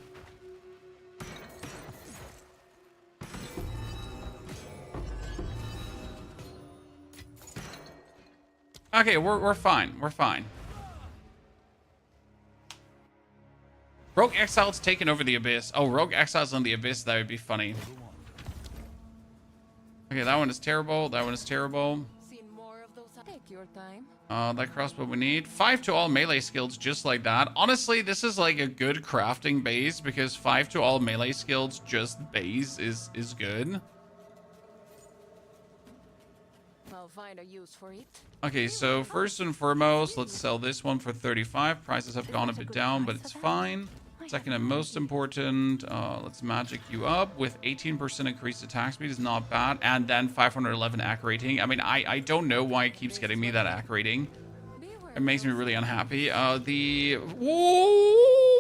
Okay, we're fine. We're fine. Rogue Exile's taken over the Abyss. Oh, Rogue Exile's on the Abyss. That would be funny. Okay, that one is terrible. That one is terrible. Seen more of those. Take your time. That crossbow we need. 5 to all melee skills just like that. Honestly, this is like a good crafting base because 5 to all melee skills just base is good. I'll find a use for it. Okay, so first and foremost, let's sell this one for 35. Prices have gone a bit down, but it's fine. Second and most important, let's magic you up with 18% increased attack speed is not bad. And then 511 attack rating. I mean, I don't know why it keeps getting me that attack rating. It makes me really unhappy. Whoa,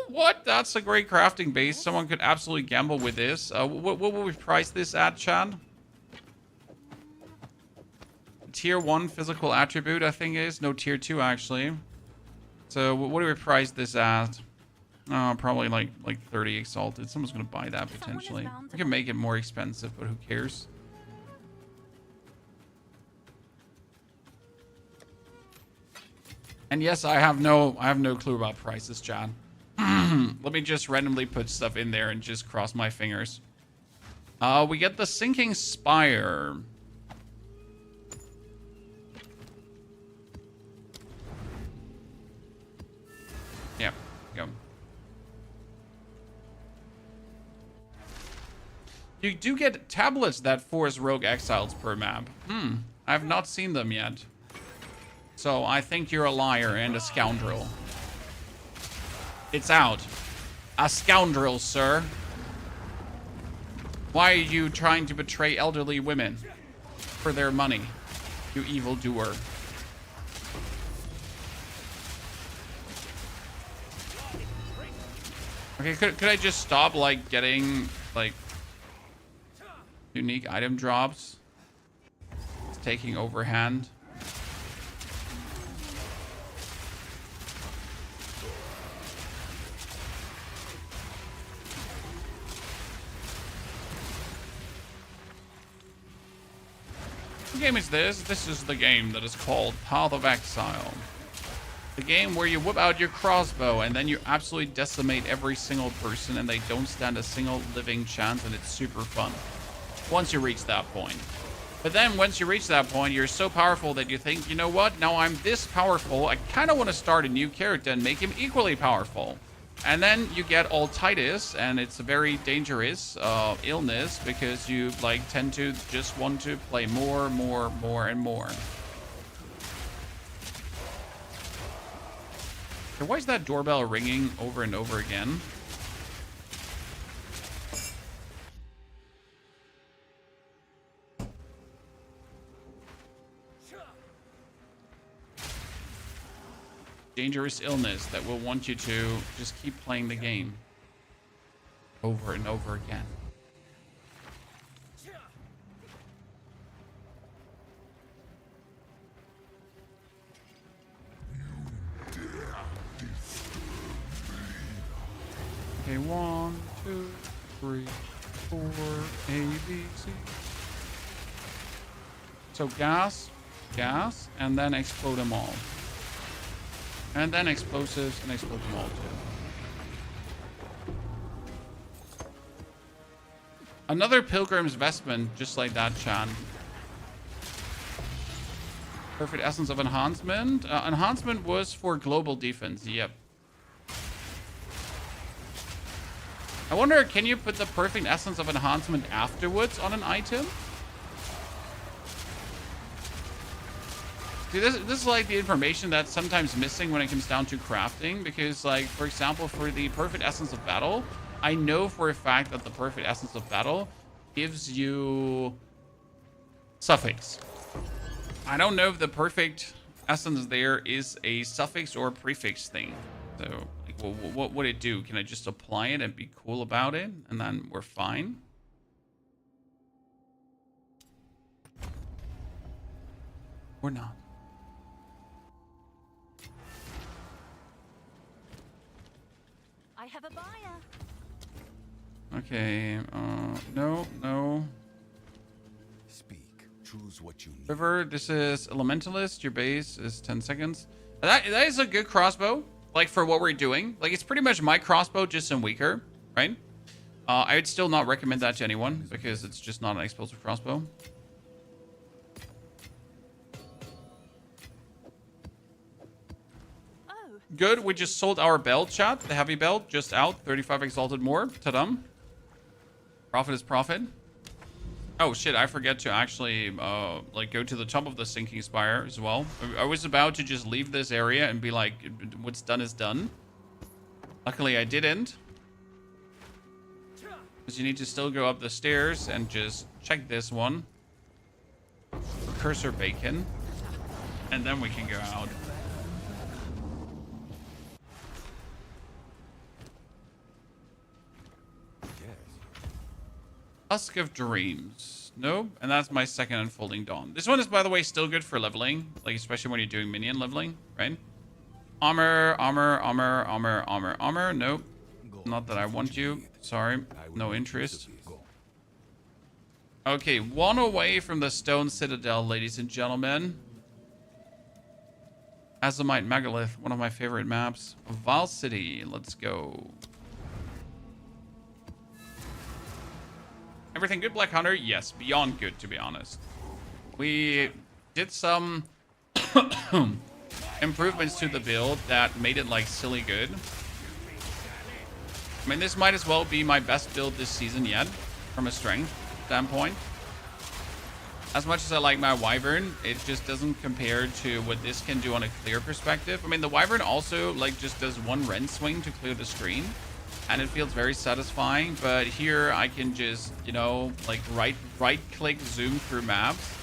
what? That's a great crafting base. Someone could absolutely gamble with this. What will we price this at, Chad? Tier 1 physical attribute, I think is. No, tier 2, actually. So what do we price this at? Probably like 30 exalted. Someone's gonna buy that potentially. We can make it more expensive, but who cares? And yes, I have no clue about prices, John. Let me just randomly put stuff in there and just cross my fingers. We get the Sinking Spire. Yeah, go. You do get tablets that force rogue exiles per map. I have not seen them yet. So I think you're a liar and a scoundrel. It's out. A scoundrel, sir. Why are you trying to betray elderly women for their money, you evildoer? Okay, could I just stop, like, getting, like, unique item drops? It's taking overhand. What game is this? This is the game that is called Path of Exile. The game where you whip out your crossbow and then you absolutely decimate every single person and they don't stand a single living chance, and it's super fun once you reach that point. But then once you reach that point, you're so powerful that you think, you know what? Now I'm this powerful. I kind of want to start a new character and make him equally powerful. And then you get altitis, and it's a very dangerous illness because you like tend to just want to play more, and more. So why is that doorbell ringing over and over again? Dangerous illness that will want you to just keep playing the game over and over again. Okay, 1, 2, 3, 4, A, B, C. So gas, and then explode them all. And then explosives and explode them all too. Another Pilgrim's Vestment, just like that, Chan. Perfect Essence of Enhancement. Enhancement was for global defense, yep. I wonder, can you put the Perfect Essence of Enhancement afterwards on an item? See, this is like the information that's sometimes missing when it comes down to crafting, because, like, for example, for the Perfect Essence of Battle, I know for a fact that the Perfect Essence of Battle gives you suffix. I don't know if the Perfect Essence there is a suffix or a prefix thing. So, like, well, what would it do? Can I just apply it and be cool about it, and then we're fine? Or not? I have a buyer. Okay, no. Speak. Choose what you need. River, this is Elementalist. Your base is 10 seconds. That is a good crossbow, like, for what we're doing. Like, it's pretty much my crossbow, just in weaker, right? I would still not recommend that to anyone, because it's just not an explosive crossbow. Good, we just sold our belt, chat. The heavy belt, just out. 35 exalted more. Ta-dum. Profit is profit. Oh, shit, I forget to actually, like, go to the top of the Sinking Spire as well. I was about to just leave this area and be like, what's done is done. Luckily, I didn't. Because you need to still go up the stairs and just check this one. Cursor bacon. And then we can go out. Husk of Dreams. Nope. And that's my second Unfolding Dawn. This one is, by the way, still good for leveling. Like, especially when you're doing minion leveling, right? Armor. Nope. Not that I want you. Sorry. No interest. Okay, one away from the Stone Citadel, ladies and gentlemen. Azamite Megalith, one of my favorite maps. Val City, let's go. Everything good, Black Hunter? Yes, beyond good, to be honest. We did some improvements to the build that made it, like, silly good. I mean, this might as well be my best build this season yet, from a strength standpoint. As much as I like my Wyvern, it just doesn't compare to what this can do on a clear perspective. I mean, the Wyvern also, like, just does one Rend swing to clear the screen, and it feels very satisfying. But here, I can just, you know, like, right-click zoom through maps,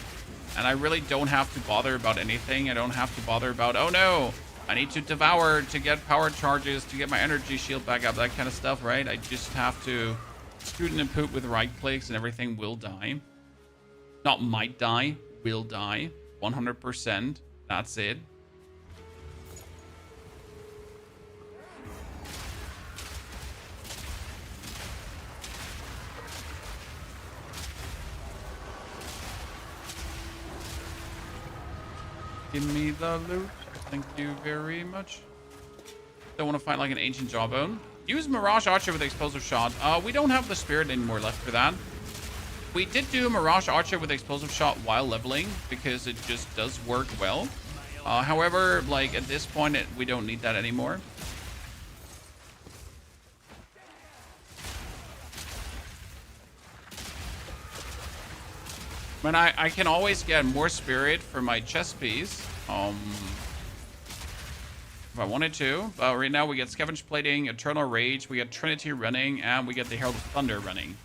and I really don't have to bother about anything. I don't have to bother about, oh no, I need to devour to get power charges, to get my energy shield back up, that kind of stuff, right? I just have to scoot and poop with right clicks and everything will die. Not might die, will die. 100%. That's it. Give me the loot. Thank you very much. Don't want to fight like an ancient jawbone. Use Mirage Archer with explosive shot. We don't have the spirit anymore left for that. We did do Mirage Archer with explosive shot while leveling because it just does work well. However, like at this point, we don't need that anymore. But I can always get more spirit for my chest piece. If I wanted to. But right now we get Scavenge Plating, Eternal Rage, we get Trinity running, and we get the Herald of Thunder running.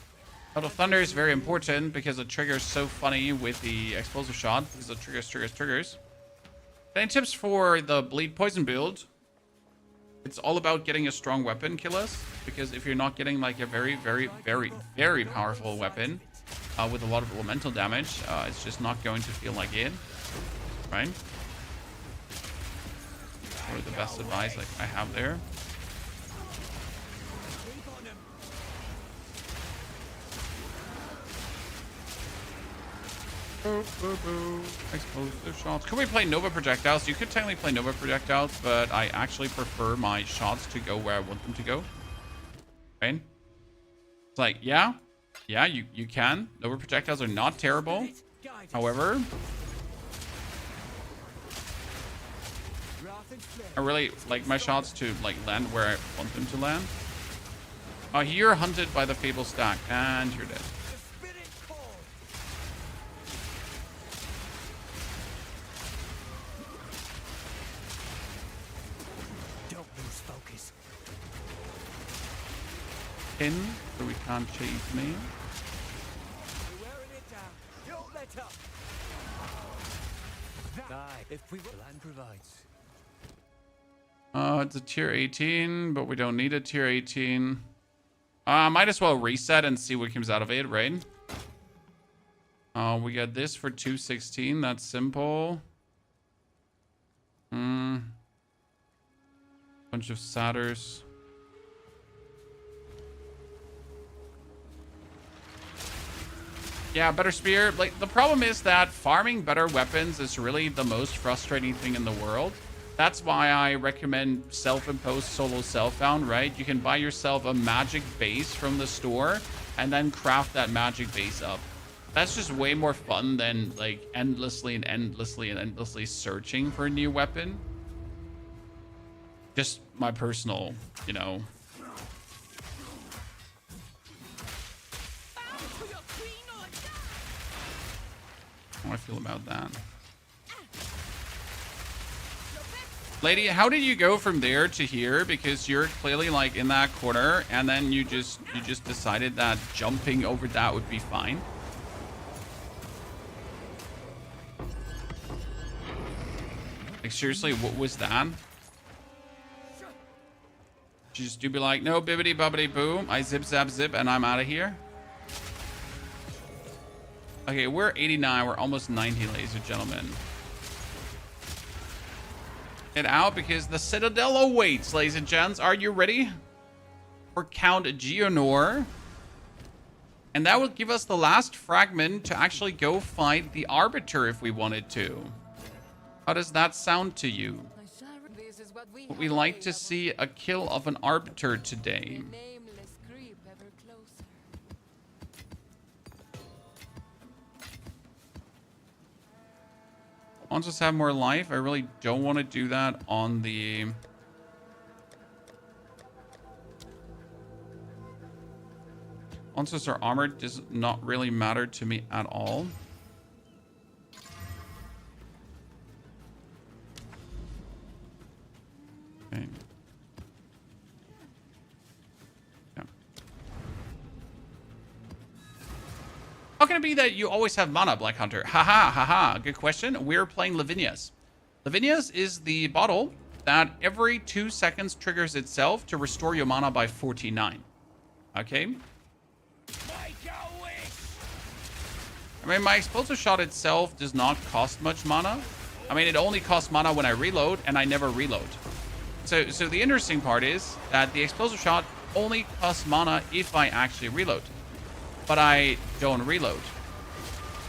Herald of Thunder is very important because it triggers so funny with the explosive shot. Because it triggers. Any tips for the Bleed Poison build? It's all about getting a strong weapon, Killis. Because if you're not getting like a very, very, very, very powerful weapon with a lot of elemental damage, it's just not going to feel like it. Right? Or the best advice like I have there. Explosive shots. Could we play Nova projectiles? You could technically play Nova projectiles, but I actually prefer my shots to go where I want them to go. Right? It's like, yeah, you can. Nova projectiles are not terrible. However, I really like my shots to like land where I want them to land. You're hunted by the Fable stack, and you're dead. Don't lose focus. In, so we can't chase me. We're wearing it down. Don't let up. Die if we will and provides. It's a tier 18, but we don't need a tier 18. Might as well reset and see what comes out of it, right? We got this for 216. That's simple. Bunch of satyrs. Yeah, better spear. Like, the problem is that farming better weapons is really the most frustrating thing in the world. That's why I recommend self-imposed solo self-found, right? You can buy yourself a magic base from the store and then craft that magic base up. That's just way more fun than like endlessly searching for a new weapon. Just my personal, you know. How do I feel about that? Lady, how did you go from there to here? Because you're clearly like in that corner, and then you just decided that jumping over that would be fine. Like seriously, what was that? Just do be like, no, bibbity bobbity boo. I zip zap zip and I'm out of here. Okay, we're 89. We're almost 90, ladies and gentlemen. Get out because the Citadel awaits, ladies and gents. Are you ready? for Count Geonor. And that will give us the last fragment to actually go fight the Arbiter if we wanted to. How does that sound to you? This is what we Would we like to see a kill of an Arbiter today? nameless creep ever closer. Monsters have more life. I really don't want to do that on the... Monsters are armored does not really matter to me at all. Okay. Yeah. How can it be that you always have mana, Black Hunter? Haha, haha. Good question. We're playing Lavinia's. Lavinia's is the bottle that every 2 seconds triggers itself to restore your mana by 49. Okay? I mean, my explosive shot itself does not cost much mana. I mean, it only costs mana when I reload, and I never reload. So the interesting part is that the explosive shot only costs mana if I actually reload. But I don't reload.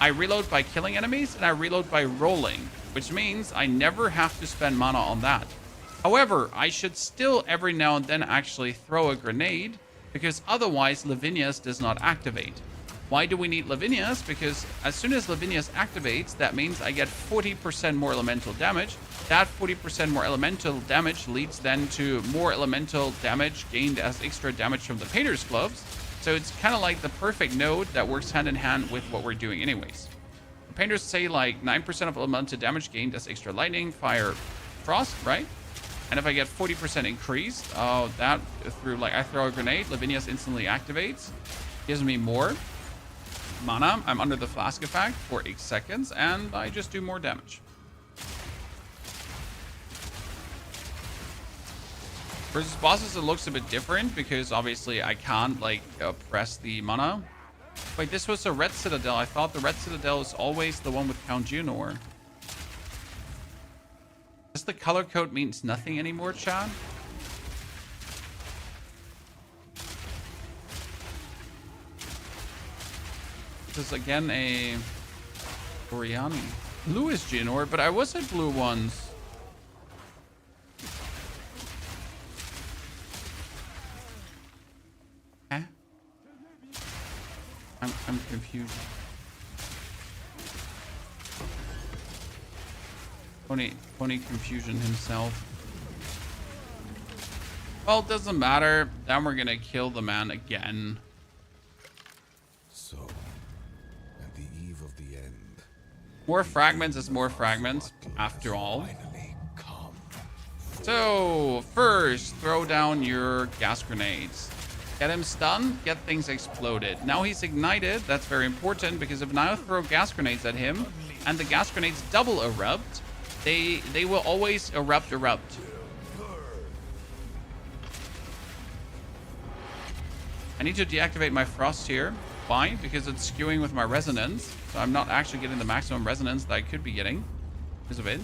I reload by killing enemies, and I reload by rolling, which means I never have to spend mana on that. However, I should still every now and then actually throw a grenade, because otherwise Lavinia's does not activate. Why do we need Lavinia's? Because as soon as Lavinia's activates, that means I get 40% more elemental damage. That 40% more elemental damage leads then to more elemental damage gained as extra damage from the Painter's Gloves. So it's kind of like the perfect node that works hand in hand with what we're doing anyways. The Painters say like 9% of elemental damage gained as extra lightning, fire, frost, right? And if I get 40% increased, that through like I throw a grenade, Lavinia's instantly activates, gives me more mana. I'm under the flask effect for 8 seconds, and I just do more damage. Versus bosses, it looks a bit different because obviously I can't like press the mana. Wait, this was a red citadel. I thought the red citadel is always the one with Count Geonor. Does the color code means nothing anymore, Chad? This is again a Oriani. Blue is Geonor, but I was at blue once. Eh? I'm confused. Pony confusion himself. Well, it doesn't matter. Then we're gonna kill the man again. So, at the eve of the end, More fragments is more fragments, after all. finally come. So, first, throw down your gas grenades. Get him stunned, get things exploded. Now he's ignited. That's very important, because if now I throw gas grenades at him, and the gas grenades double erupt, they will always erupt. I need to deactivate my frost here. Why? Because it's skewing with my resonance. So I'm not actually getting the maximum resonance that I could be getting because of it.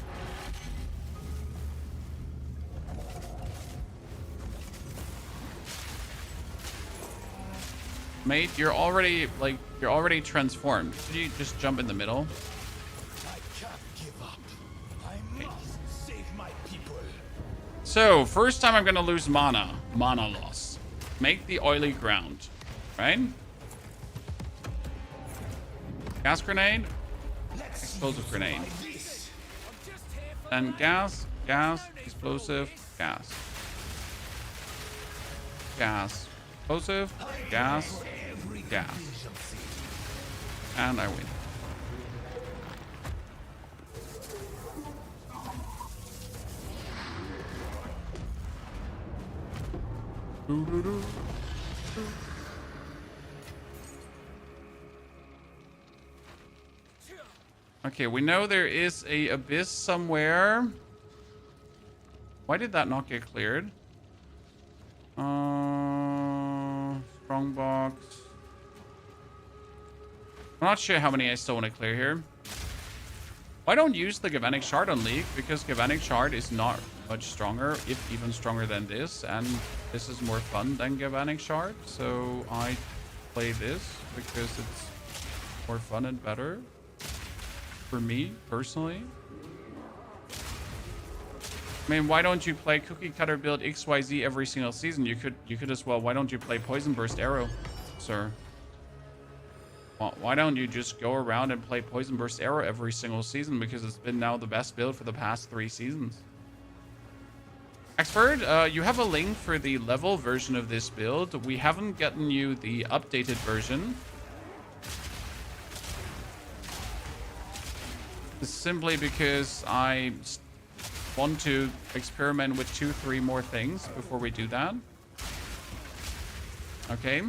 Mate, you're already transformed. Should you just jump in the middle? I can't give up. I must save my people. So, first time I'm gonna lose mana. Mana loss. Make the oily ground. Right? Gas grenade. Explosive grenade. And gas, explosive, gas. Gas, explosive, gas, gas. And I win. Okay, we know there is a abyss somewhere. Why did that not get cleared? Strongbox. I'm not sure how many I still want to clear here. Why don't use the Galvanic Shard on League? Because Galvanic Shard is not much stronger, if even stronger than this, and this is more fun than Galvanic Shard. So I play this because it's more fun and better for me personally. I mean, why don't you play Cookie Cutter build XYZ every single season? You could as well. Why don't you play Poison Burst Arrow, sir? Well, why don't you just go around and play Poison Burst Arrow every single season? Because it's been now the best build for the past 3 seasons. Expert, you have a link for the level version of this build. We haven't gotten you the updated version. Simply because I want to experiment with 2-3 more things before we do that. Okay.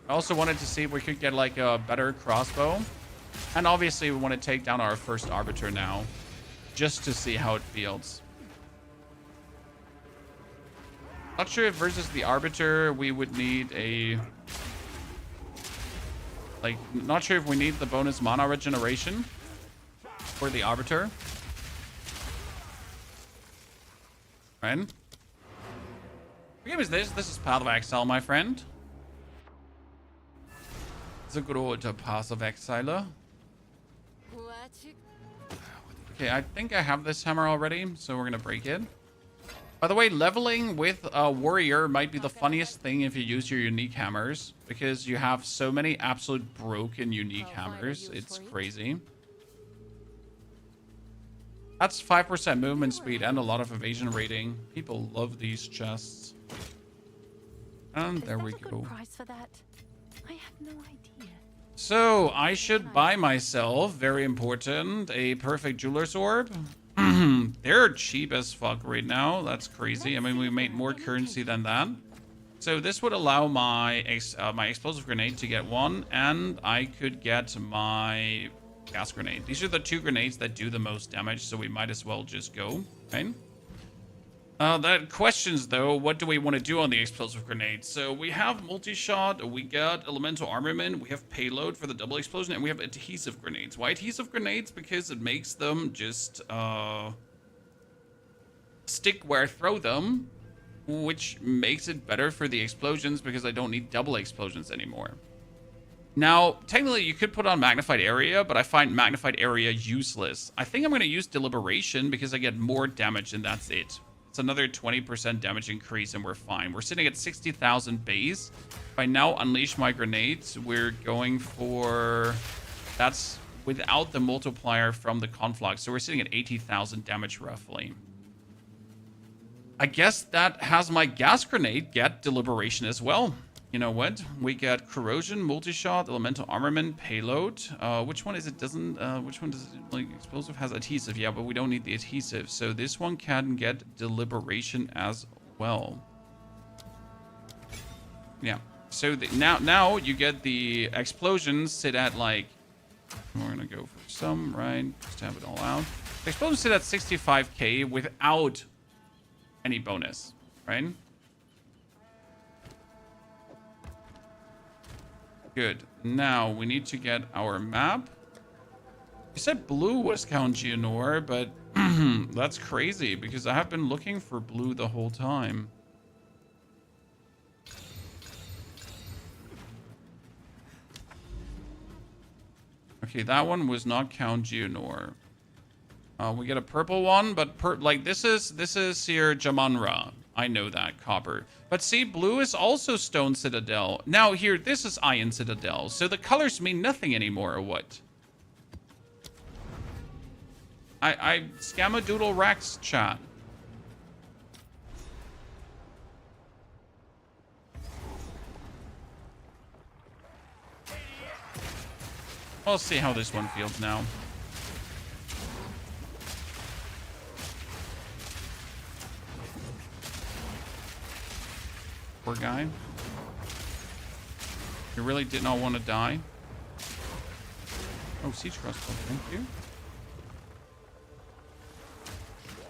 I also wanted to see if we could get like a better crossbow. And obviously we want to take down our first arbiter now, just to see how it feels. Not sure if versus the arbiter we would need a... Like, not sure if we need the bonus mana regeneration for the arbiter. Right? What game is this? This is Path of Exile, my friend. It's a good old Path of Exiler. Okay, I think I have this hammer already, so we're gonna break it. By the way, leveling with a warrior might be the funniest thing if you use your unique hammers, because you have so many absolute broken unique hammers. It's crazy. That's 5% movement speed and a lot of evasion rating. People love these chests. And there we go. Price for that? I have no idea. So I should buy myself, very important, a perfect jeweler's orb. They're cheap as fuck right now. That's crazy. I mean, we made more currency than that. So this would allow my my explosive grenade to get 1, and I could get my gas grenade. These are the 2 grenades that do the most damage, so we might as well just go, right? That questions though, what do we want to do on the explosive grenade? So we have multi-shot, we got elemental armament, we have payload for the double explosion, and we have adhesive grenades. Why adhesive grenades? Because it makes them just stick where I throw them, which makes it better for the explosions because I don't need double explosions anymore. Now, technically you could put on magnified area, but I find magnified area useless. I think I'm going to use deliberation because I get more damage and that's it. It's another 20% damage increase and we're fine. We're sitting at 60,000 base. If I now unleash my grenades, we're going for... That's without the multiplier from the conflux. So we're sitting at 80,000 damage roughly. I guess that has my gas grenade get deliberation as well. You know what? We get corrosion, multi-shot, elemental armament, payload. Which one is it? Doesn't which one does it, like explosive has adhesive? Yeah, but we don't need the adhesive. So this one can get deliberation as well. Yeah. So now you get the explosions sit at like, we're gonna go for some, right? Just to have it all out. The explosions sit at 65k without any bonus, right? Good. Now we need to get our map. You said blue was Count Geonor, but that's crazy because I have been looking for blue the whole time. Okay, that one was not Count Geonor. We get a purple one, but like this is here Jamanra. I know that, copper. But see, blue is also Stone Citadel. Now here, this is Iron Citadel. So the colors mean nothing anymore, or what? I Scamadoodle Rex, chat. We'll see how this one feels now. Poor guy. You really did not want to die. Oh, siege crossbow, thank you.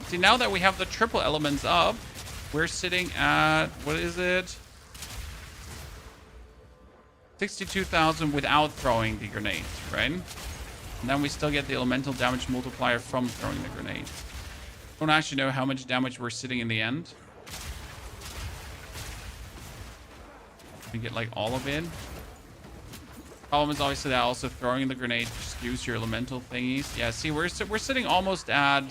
See, now that we have the triple elements up, we're sitting at, what is it? 62,000 without throwing the grenades, right? And then we still get the elemental damage multiplier from throwing the grenade. Don't actually know how much damage we're sitting in the end. We get like all of it. Problem is obviously that also throwing the grenade skews your elemental thingies. Yeah, see, we're sitting almost at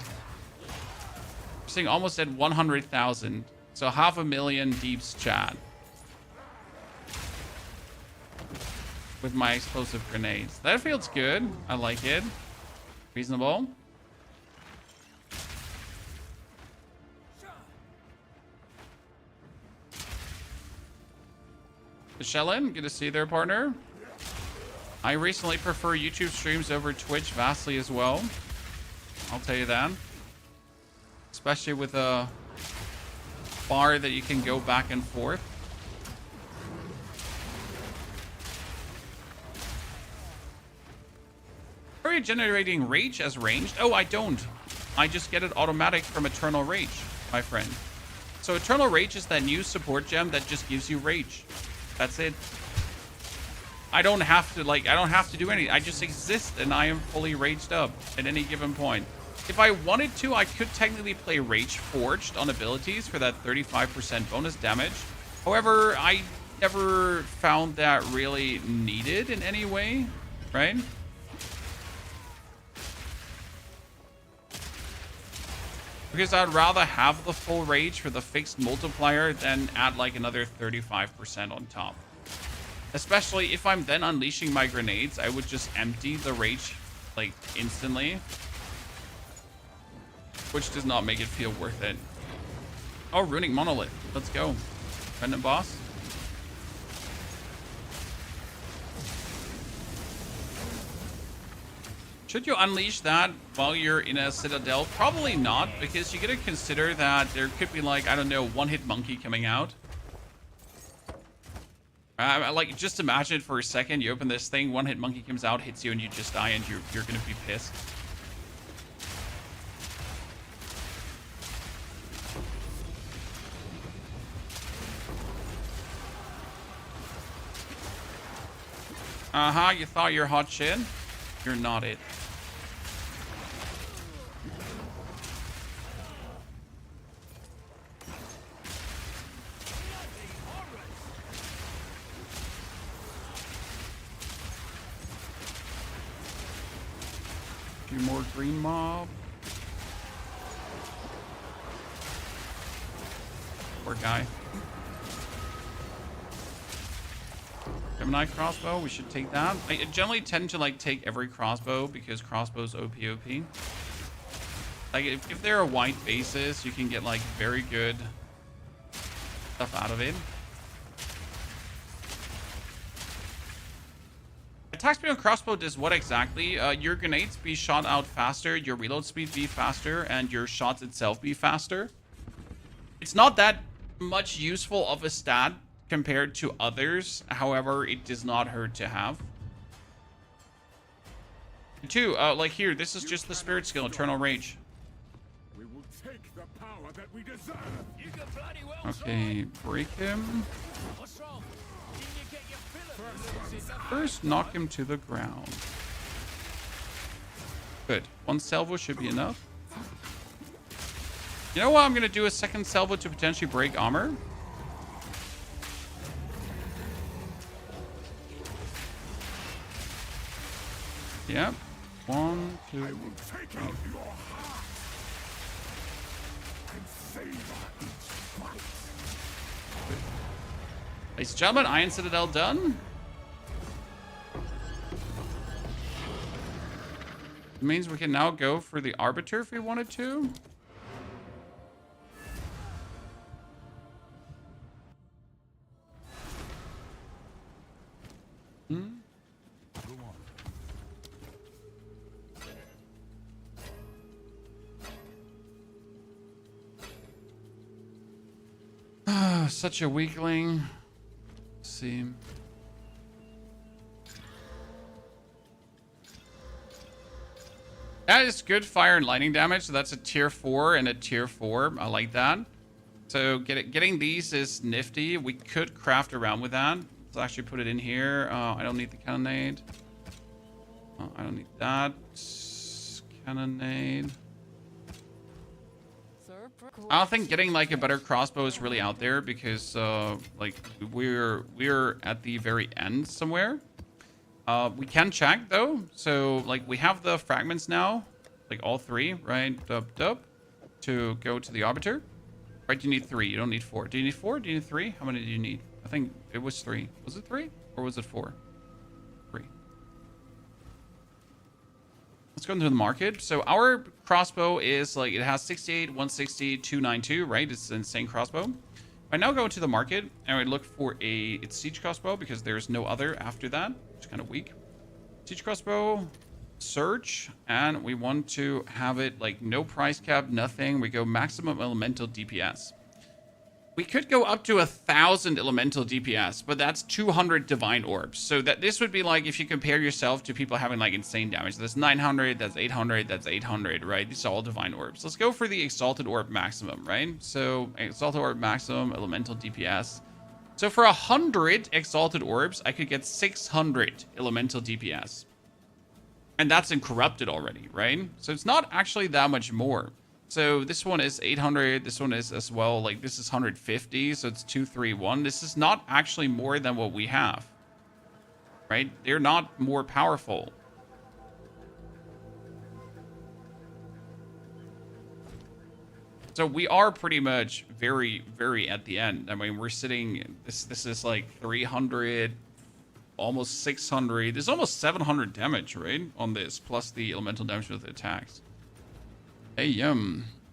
100,000. So 500,000 deeps, chat. With my explosive grenades. That feels good. I like it. Reasonable. Shellin, good to see you there, partner. I recently prefer YouTube streams over Twitch vastly as well. I'll tell you that. Especially with a bar that you can go back and forth. Are you generating rage as ranged? Oh, I don't. I just get it automatic from Eternal Rage, my friend. So Eternal Rage is that new support gem that just gives you rage. That's it. I don't have to do anything. I just exist and I am fully raged up at any given point. If I wanted to, I could technically play Rage Forged on abilities for that 35% bonus damage. However, I never found that really needed in any way, right? Because I'd rather have the full rage for the fixed multiplier than add like another 35% on top. Especially if I'm then unleashing my grenades, I would just empty the rage like instantly. Which does not make it feel worth it. Oh, Runic Monolith. Let's go. Defendant boss. Should you unleash that while you're in a citadel? Probably not, because you gotta consider that there could be like, I don't know, one-hit monkey coming out. Like, just imagine for a second, you open this thing, one-hit monkey comes out, hits you, and you just die, and you're gonna be pissed. You thought you're hot shit? You're not it. Few more green mob. Poor guy. Gemini crossbow, we should take that. I generally tend to like take every crossbow because crossbows OP. Like if they're a white basis, you can get like very good stuff out of it. Attack speed on crossbow does what exactly? Your grenades be shot out faster, your reload speed be faster, and your shots itself be faster. It's not that much useful of a stat compared to others. However, it does not hurt to have. Two, like here, this is just the spirit skill, Eternal Rage. We will take the power that we deserve. You can bloody well. Okay, break him. What's wrong? Didn't you get your fill of First, knock him to the ground. Good. One salvo should be enough. You know what? I'm gonna do a second salvo to potentially break armor. Yep. 1, 2, 3. Ladies and gentlemen, Iron Citadel done. It means we can now go for the Arbiter if we wanted to. Such a weakling. Let's see. That is good fire and lightning damage. So that's a tier 4 and a tier 4. I like that. So getting these is nifty. We could craft around with that. Let's actually put it in here. I don't need the cannonade. Oh, I don't need that. Cannonade. I don't think getting like a better crossbow is really out there because like we're at the very end somewhere. We can check though. So like we have the fragments now, like all three, right? Dub to go to the arbiter. Right, you need 3. You don't need 4. Do you need 4? Do you need 3? How many do you need? I think it was 3. Was it 3 or was it 4? 3. Let's go into the market. So our crossbow is like, it has 68, 160, 292, right? It's an insane crossbow. I now go to the market and I look for it's siege crossbow because there's no other after that. It's kind of weak. Siege crossbow, search, and we want to have it like no price cap, nothing. We go maximum elemental DPS. We could go up to 1,000 elemental DPS, but that's 200 divine orbs. So that this would be like if you compare yourself to people having like insane damage. That's 900, that's 800, that's 800, right? These are all divine orbs. Let's go for the exalted orb maximum, right? So exalted orb maximum, elemental DPS. So for 100 exalted orbs, I could get 600 elemental DPS. And that's incorrupted already, right? So it's not actually that much more. So this one is 800. This one is as well, like this is 150. So it's 231. This is not actually more than what we have, right? They're not more powerful. So we are pretty much very, very at the end. I mean, we're sitting, this is like 300, almost 600. There's almost 700 damage, right? On this, plus the elemental damage with the attacks. Hey,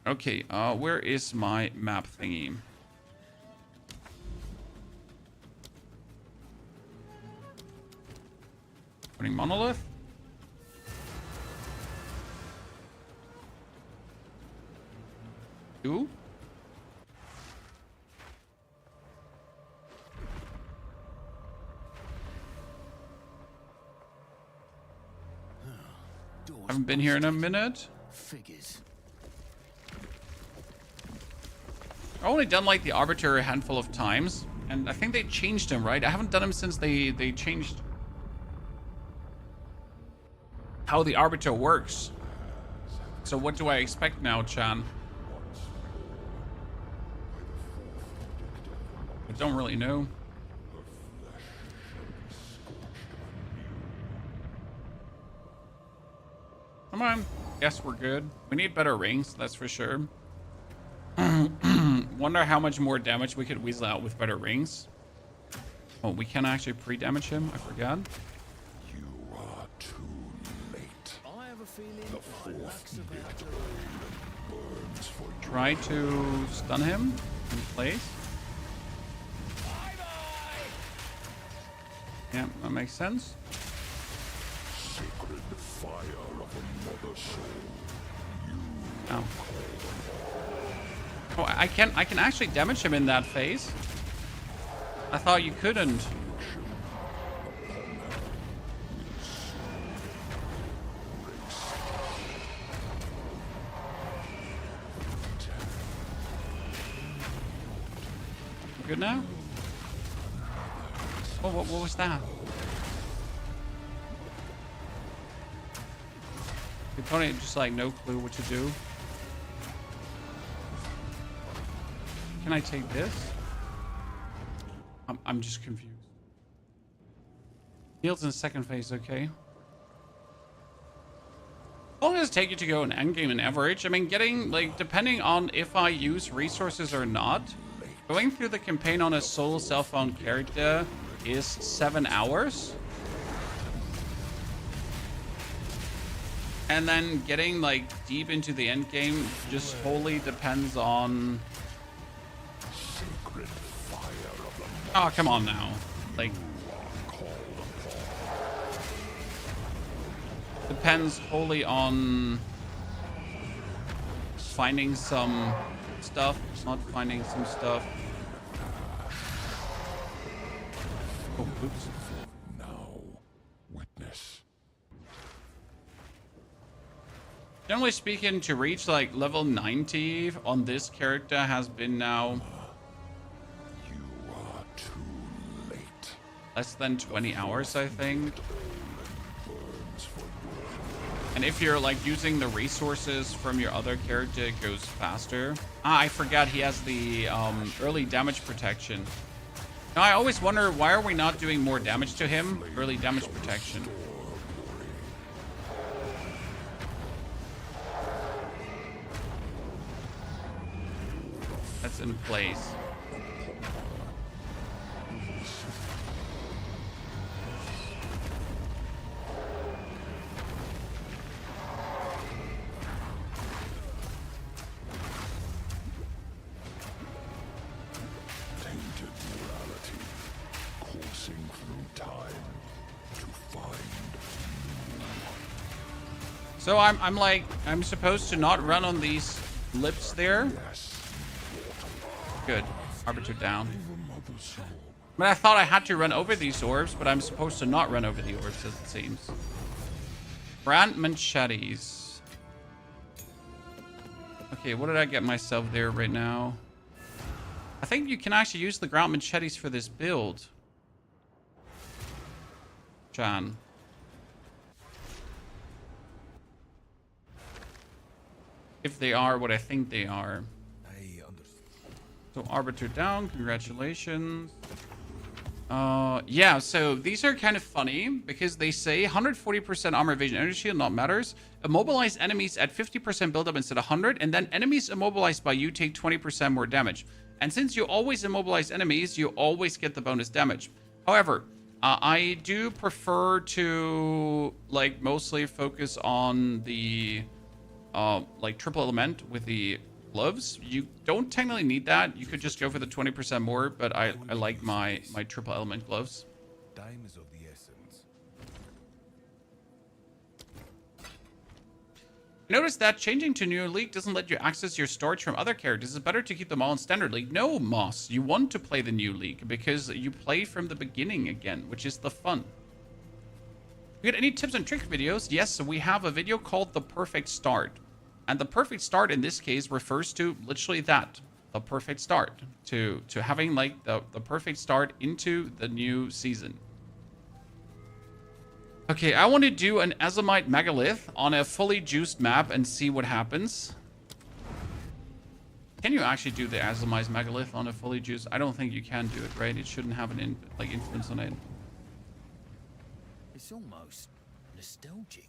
okay, where is my map thingy? Putting monolith? Two? Haven't been here in a minute. Figures. I've only done like the arbiter a handful of times, and I think they changed him, right? I haven't done him since they changed how the arbiter works. So what do I expect now, Chan? I don't really know. Come on. Yes, we're good. We need better rings, that's for sure. Wonder how much more damage we could weasel out with better rings. Oh, we can actually pre-damage him. I forgot. You are too late. I have a feeling my luck's about to burns for you. Try to stun him in place. Yeah, that makes sense. Sacred fire of another soul. Oh. Oh, I can actually damage him in that phase. I thought you couldn't. Good now? Oh, what was that? The opponent just like no clue what to do. Can I take this? I'm just confused. Heals in the second phase, okay. How long does it take you to go in endgame and average? I mean, getting, like, depending on if I use resources or not, going through the campaign on a solo self-found character is 7 hours. And then getting, like, deep into the endgame just wholly depends on... Oh, come on now. Like... Depends wholly on... finding some stuff, not finding some stuff. Oh, oops. Now, witness. Generally speaking, to reach like level 90 on this character has been now You are too late. less than 20 hours, I think. Burns for And if you're like using the resources from your other character, it goes faster. I forgot he has the early damage protection. Now, I always wonder, why are we not doing more damage to him? Early damage protection. That's in place. So I'm supposed to not run on these lips there. Good. Arbiter down. I mean, I thought I had to run over these orbs, but I'm supposed to not run over the orbs, as it seems. Brand machetes. Okay, what did I get myself there right now? I think you can actually use the ground machetes for this build. John. If they are what I think they are. So Arbiter down, congratulations. Yeah, so these are kind of funny because they say 140% armor evasion energy shield, not matters. Immobilize enemies at 50% buildup instead of 100, and then enemies immobilized by you take 20% more damage. And since you always immobilize enemies, you always get the bonus damage. However, I do prefer to like mostly focus on the like triple element with the gloves. You don't technically need that. You could just go for the 20% more, but I like my triple element gloves. Time is of the essence. Notice that changing to new league doesn't let you access your storage from other characters. It's better to keep them all in standard league. No, Moss, you want to play the new league because you play from the beginning again, which is the fun. You got any tips and trick videos? Yes, we have a video called The Perfect Start. And the perfect start in this case refers to literally that. The perfect start. To having like the perfect start into the new season. Okay, I want to do an Azomite megalith on a fully juiced map and see what happens. Can you actually do the Azomite megalith on a fully juiced? I don't think you can do it, right? It shouldn't have an influence on it. It's almost nostalgic.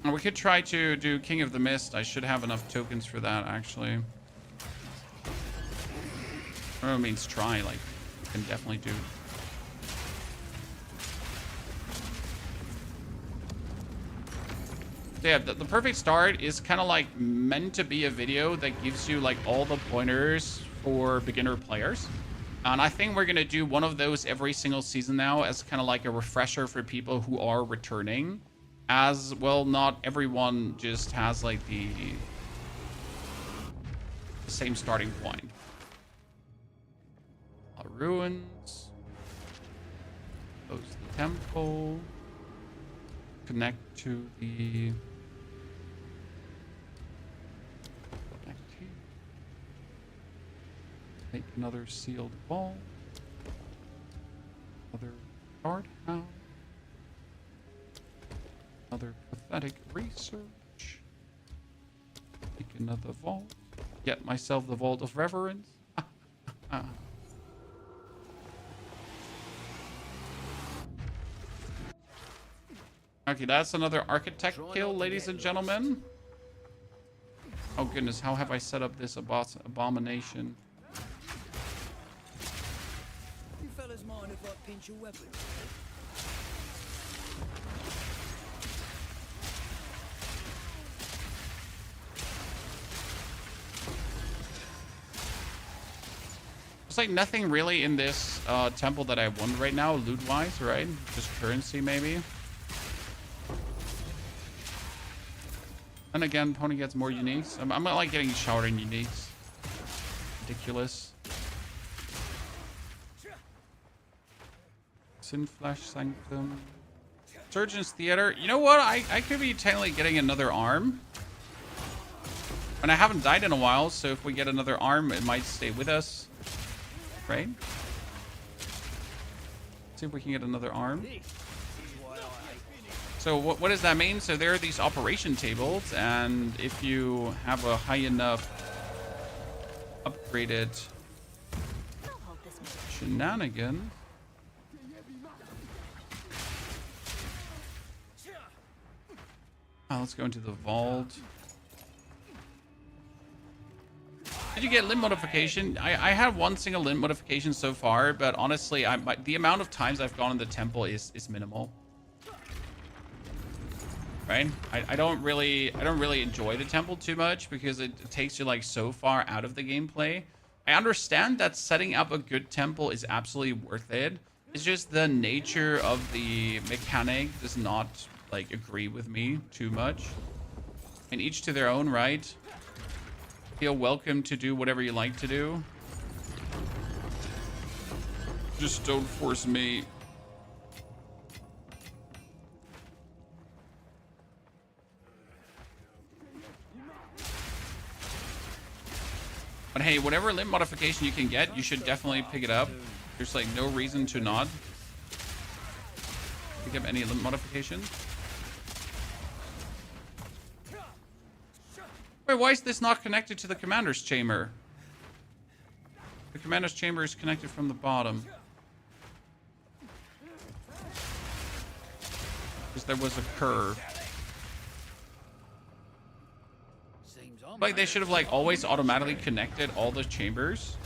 We could try to do King of the Mist. I should have enough tokens for that, actually. Or it means try, like, you can definitely do. So yeah, the perfect start is kind of like meant to be a video that gives you like all the pointers for beginner players. And I think we're going to do one of those every single season now as kind of like a refresher for people who are returning. As well, not everyone just has like the same starting point. Ruins. Close the temple. Connect to the... Make another sealed vault. Another guard house. Another pathetic research. Make another vault. Get myself the Vault of Reverence. Okay, that's another architect kill, ladies and gentlemen. Oh goodness, how have I set up this abomination? You fellas mind if I pinch your weapon? There's like nothing really in this temple that I want right now, loot-wise, right? Just currency, maybe. And again, Pony gets more uniques. I'm not like getting showered in uniques. Ridiculous. Sin Flesh Sanctum. Surgeon's Theater. You know what? I could be technically getting another arm. And I haven't died in a while, so if we get another arm, it might stay with us. Right? See if we can get another arm. This is why I hate So what does that mean? So there are these operation tables, and if you have a high enough upgraded I'll hold this one. shenanigan. Oh, let's go into the vault. Did you get limb modification? I had one single limb modification so far, but honestly, the amount of times I've gone in the temple is minimal. Right? I don't really enjoy the temple too much because it takes you like so far out of the gameplay. I understand that setting up a good temple is absolutely worth it. It's just the nature of the mechanic does not like agree with me too much. And each to their own, right? Feel welcome to do whatever you like to do. Just don't force me. But hey, whatever limb modification you can get, you should definitely pick it up. There's like no reason to not pick up any limb modification. Wait, why is this not connected to the commander's chamber? The commander's chamber is connected from the bottom. Because there was a curve. seems I'm Like they should have like always automatically connected all the chambers.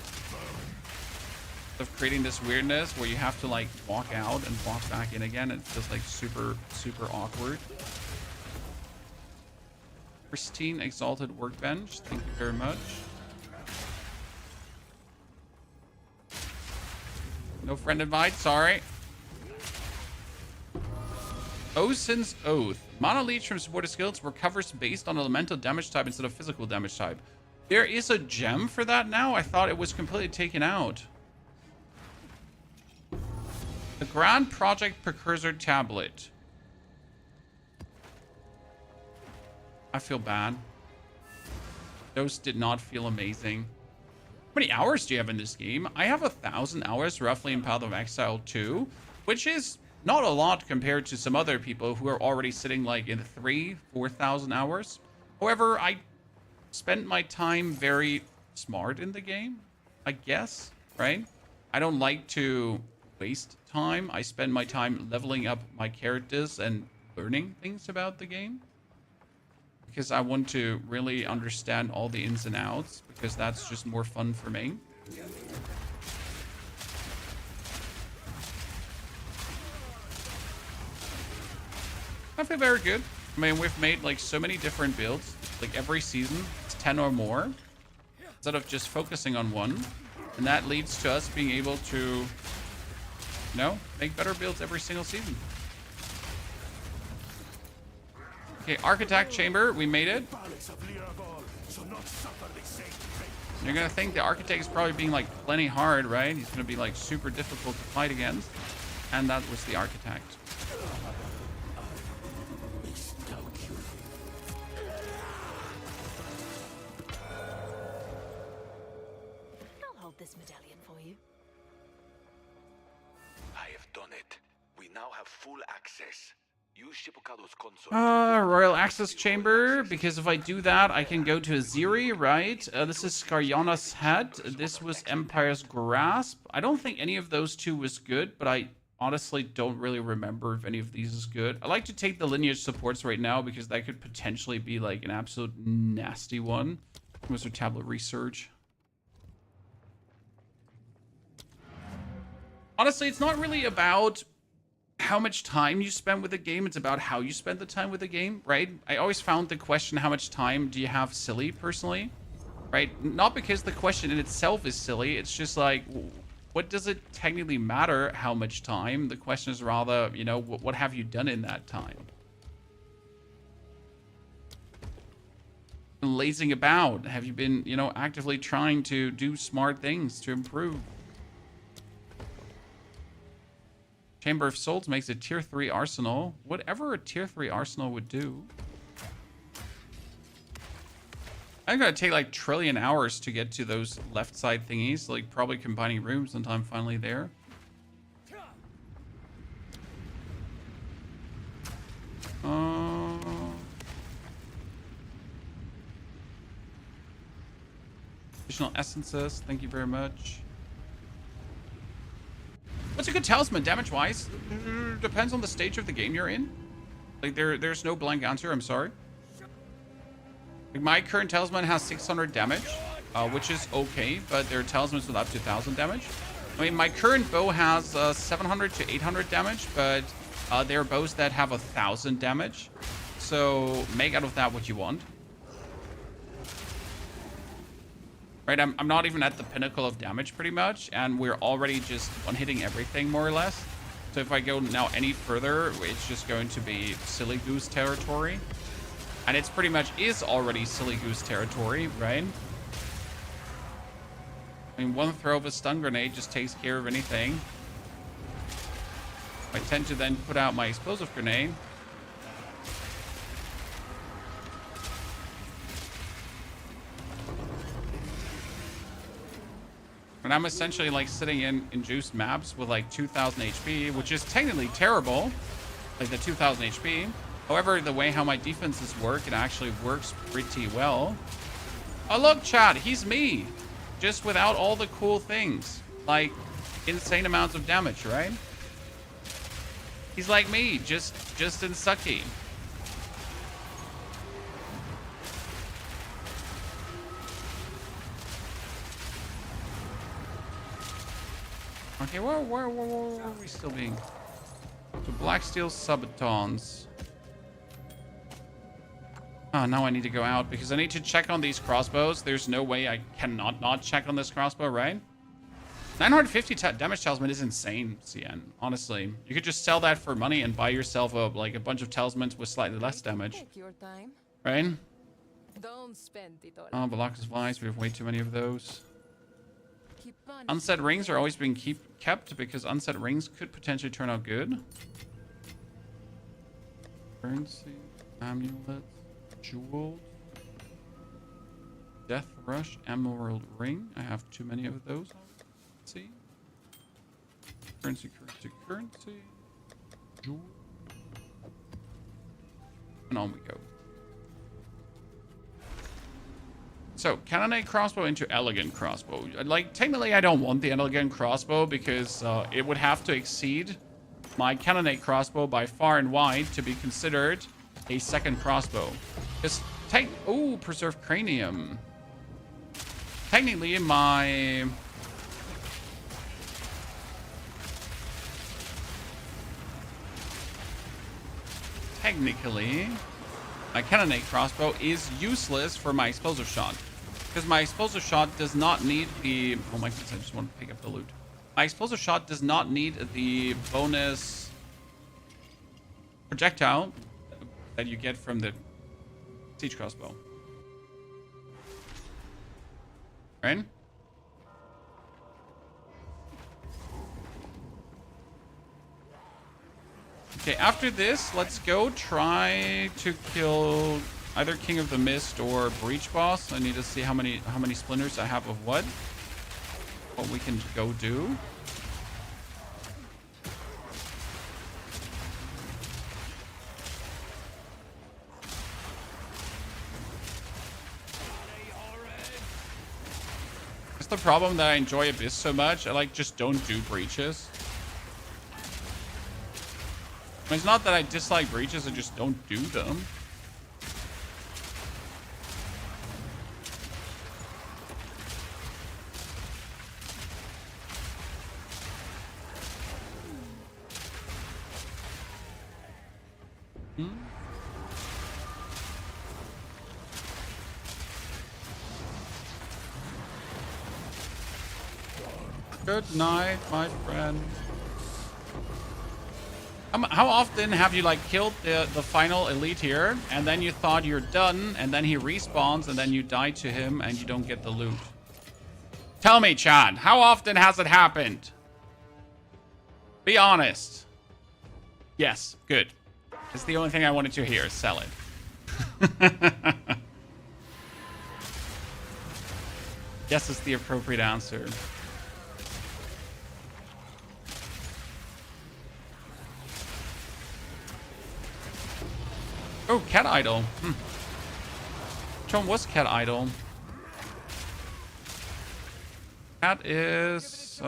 Of creating this weirdness where you have to like walk out and walk back in again. It's just like super awkward. Pristine exalted workbench. Thank you very much. No friend invite, sorry. Osin's Oath. Mana leech from supported skills recovers based on elemental damage type instead of physical damage type. There is a gem for that now? I thought it was completely taken out. The Grand Project Precursor Tablet. I feel bad. Those did not feel amazing. How many hours do you have in this game? I have 1,000 hours roughly in Path of Exile 2, which is not a lot compared to some other people who are already sitting like in 3,000-4,000 hours. However, I spent my time very smart in the game, I guess, right? I don't like to waste time. I spend my time leveling up my characters and learning things about the game. Because I want to really understand all the ins and outs, because that's just more fun for me. I feel very good. I mean, we've made like so many different builds. Like every season, it's 10 or more. Instead of just focusing on one. And that leads to us being able to, you know, make better builds every single season. Okay, Architect Chamber, we made it. You're gonna think the Architect is probably being like plenty hard, right? He's gonna be like super difficult to fight against. And that was the Architect. I'll hold this medallion for you. I have done it. We now have full access. Use Shippocado's console. Royal Access Chamber, because if I do that, I can go to Aziri, right? This is Scaryana's Head. This was Empire's Grasp. I don't think any of those two was good, but I honestly don't really remember if any of these is good. I like to take the lineage supports right now because that could potentially be like an absolute nasty one. Mr. Tablet Research. Honestly, it's not really about how much time you spend with the game. It's about how you spend the time with the game, right? I always found the question, how much time do you have, silly, personally, right? Not because the question in itself is silly. It's just like, what does it technically matter how much time? The question is rather, you know, what have you done in that time? Lazing about. Have you been, you know, actively trying to do smart things to improve? Chamber of Souls makes a tier 3 arsenal. Whatever a tier 3 arsenal would do. I'm gonna take like trillion hours to get to those left side thingies, like probably combining rooms until I'm finally there. Additional essences. Thank you very much. What's a good talisman damage-wise? Depends on the stage of the game you're in. Like, there's no blank answer. I'm sorry. Like, my current talisman has 600 damage, which is okay, but there are talismans with up to 1,000 damage. I mean, my current bow has 700 to 800 damage, but there are bows that have 1,000 damage. So make out of that what you want. Right, I'm not even at the pinnacle of damage pretty much, and we're already just one-hitting everything more or less. So if I go now any further, it's just going to be silly goose territory. And it's pretty much is already silly goose territory, right? I mean, one throw of a stun grenade just takes care of anything. I tend to then put out my explosive grenade. And I'm essentially like sitting in juiced maps with like 2,000 HP, which is technically terrible, like the 2,000 HP. However, the way how my defenses work, it actually works pretty well. Oh, look, chat, he's me. Just without all the cool things, like insane amounts of damage, right? He's like me, just in sucky. Okay, where are we still being? So black steel subatons. Oh, now I need to go out because I need to check on these crossbows. There's no way I cannot not check on this crossbow, right? 950 damage talisman is insane, CN. Honestly, you could just sell that for money and buy yourself like a bunch of talismans with slightly less damage, Take your time. right? Don't spend it all. Oh, Balaka's Vice. We have way too many of those. Keep on. Unset rings are always being kept because unset rings could potentially turn out good. Currency, amulets, jewels, death rush, emerald ring. I have too many of those. Let's see. Currency, jewel, and on we go. So, cannonade crossbow into elegant crossbow. Like, technically, I don't want the elegant crossbow because it would have to exceed my cannonade crossbow by far and wide to be considered a second crossbow. Because, preserved cranium. Technically, my cannonade crossbow is useless for my explosive shot. Because my explosive shot does not need the... Oh my goodness, I just want to pick up the loot. My explosive shot does not need the bonus projectile that you get from the siege crossbow. Right? Okay, after this, let's go try to kill either King of the Mist or Breach Boss. I need to see how many splinters I have of what we can go do. That's the problem that I enjoy Abyss so much. I like just don't do breaches. It's not that I dislike breaches, I just don't do them. Good night, my friend. How often have you like killed the final elite here and then you thought you're done and then he respawns and then you die to him and you don't get the loot? Tell me, Chad, how often has it happened? Be honest. Yes, good. It's the only thing I wanted to hear. Sell it. Yes, it's the appropriate answer. Oh, Cat Idol. Which one was Cat Idol? That is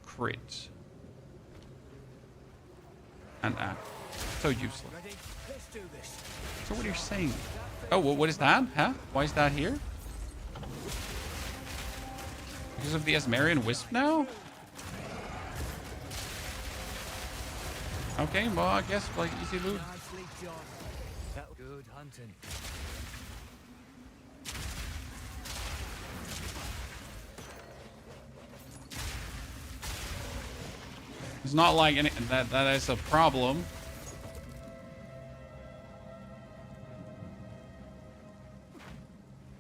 crit. And so useless. Ready? Let's do this. So what are you saying? Oh, well, what is that? Huh? Why is that here? Because of the Asmarian Wisp now? Okay, well, I guess, like, easy loot. Nicely done. That good hunting. It's not like any, that is a problem.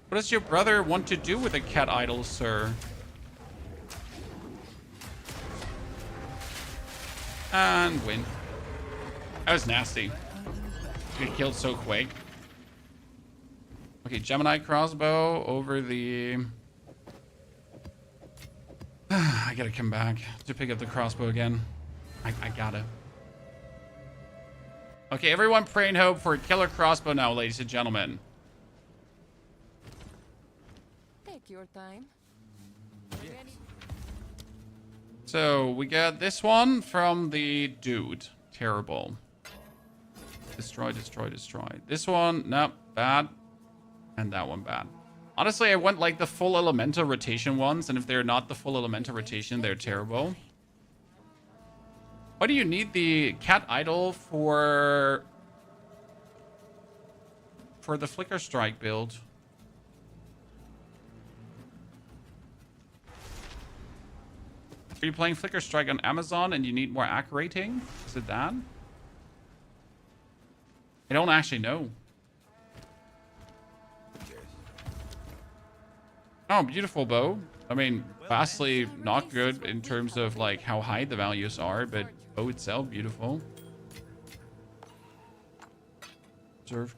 What does your brother want to do with a cat idol, sir? And win. That was nasty. Get killed so quick. Okay, Gemini crossbow over the... I gotta come back to pick up the crossbow again. I gotta. Okay, everyone pray and hope for a killer crossbow now, ladies and gentlemen. Take your time. So, we got this one from the dude. Terrible. Destroy, destroy, destroy. This one, nope, bad. And that one, bad. Honestly, I want like the full elemental rotation ones, and if they're not the full elemental rotation, they're terrible. Why do you need the cat idol for the flicker strike build? Are you playing flicker strike on Amazon and you need more acc rating? Is it that? I don't actually know. Oh, beautiful bow. I mean, vastly not good in terms of like how high the values are, but bow itself, beautiful. Observe.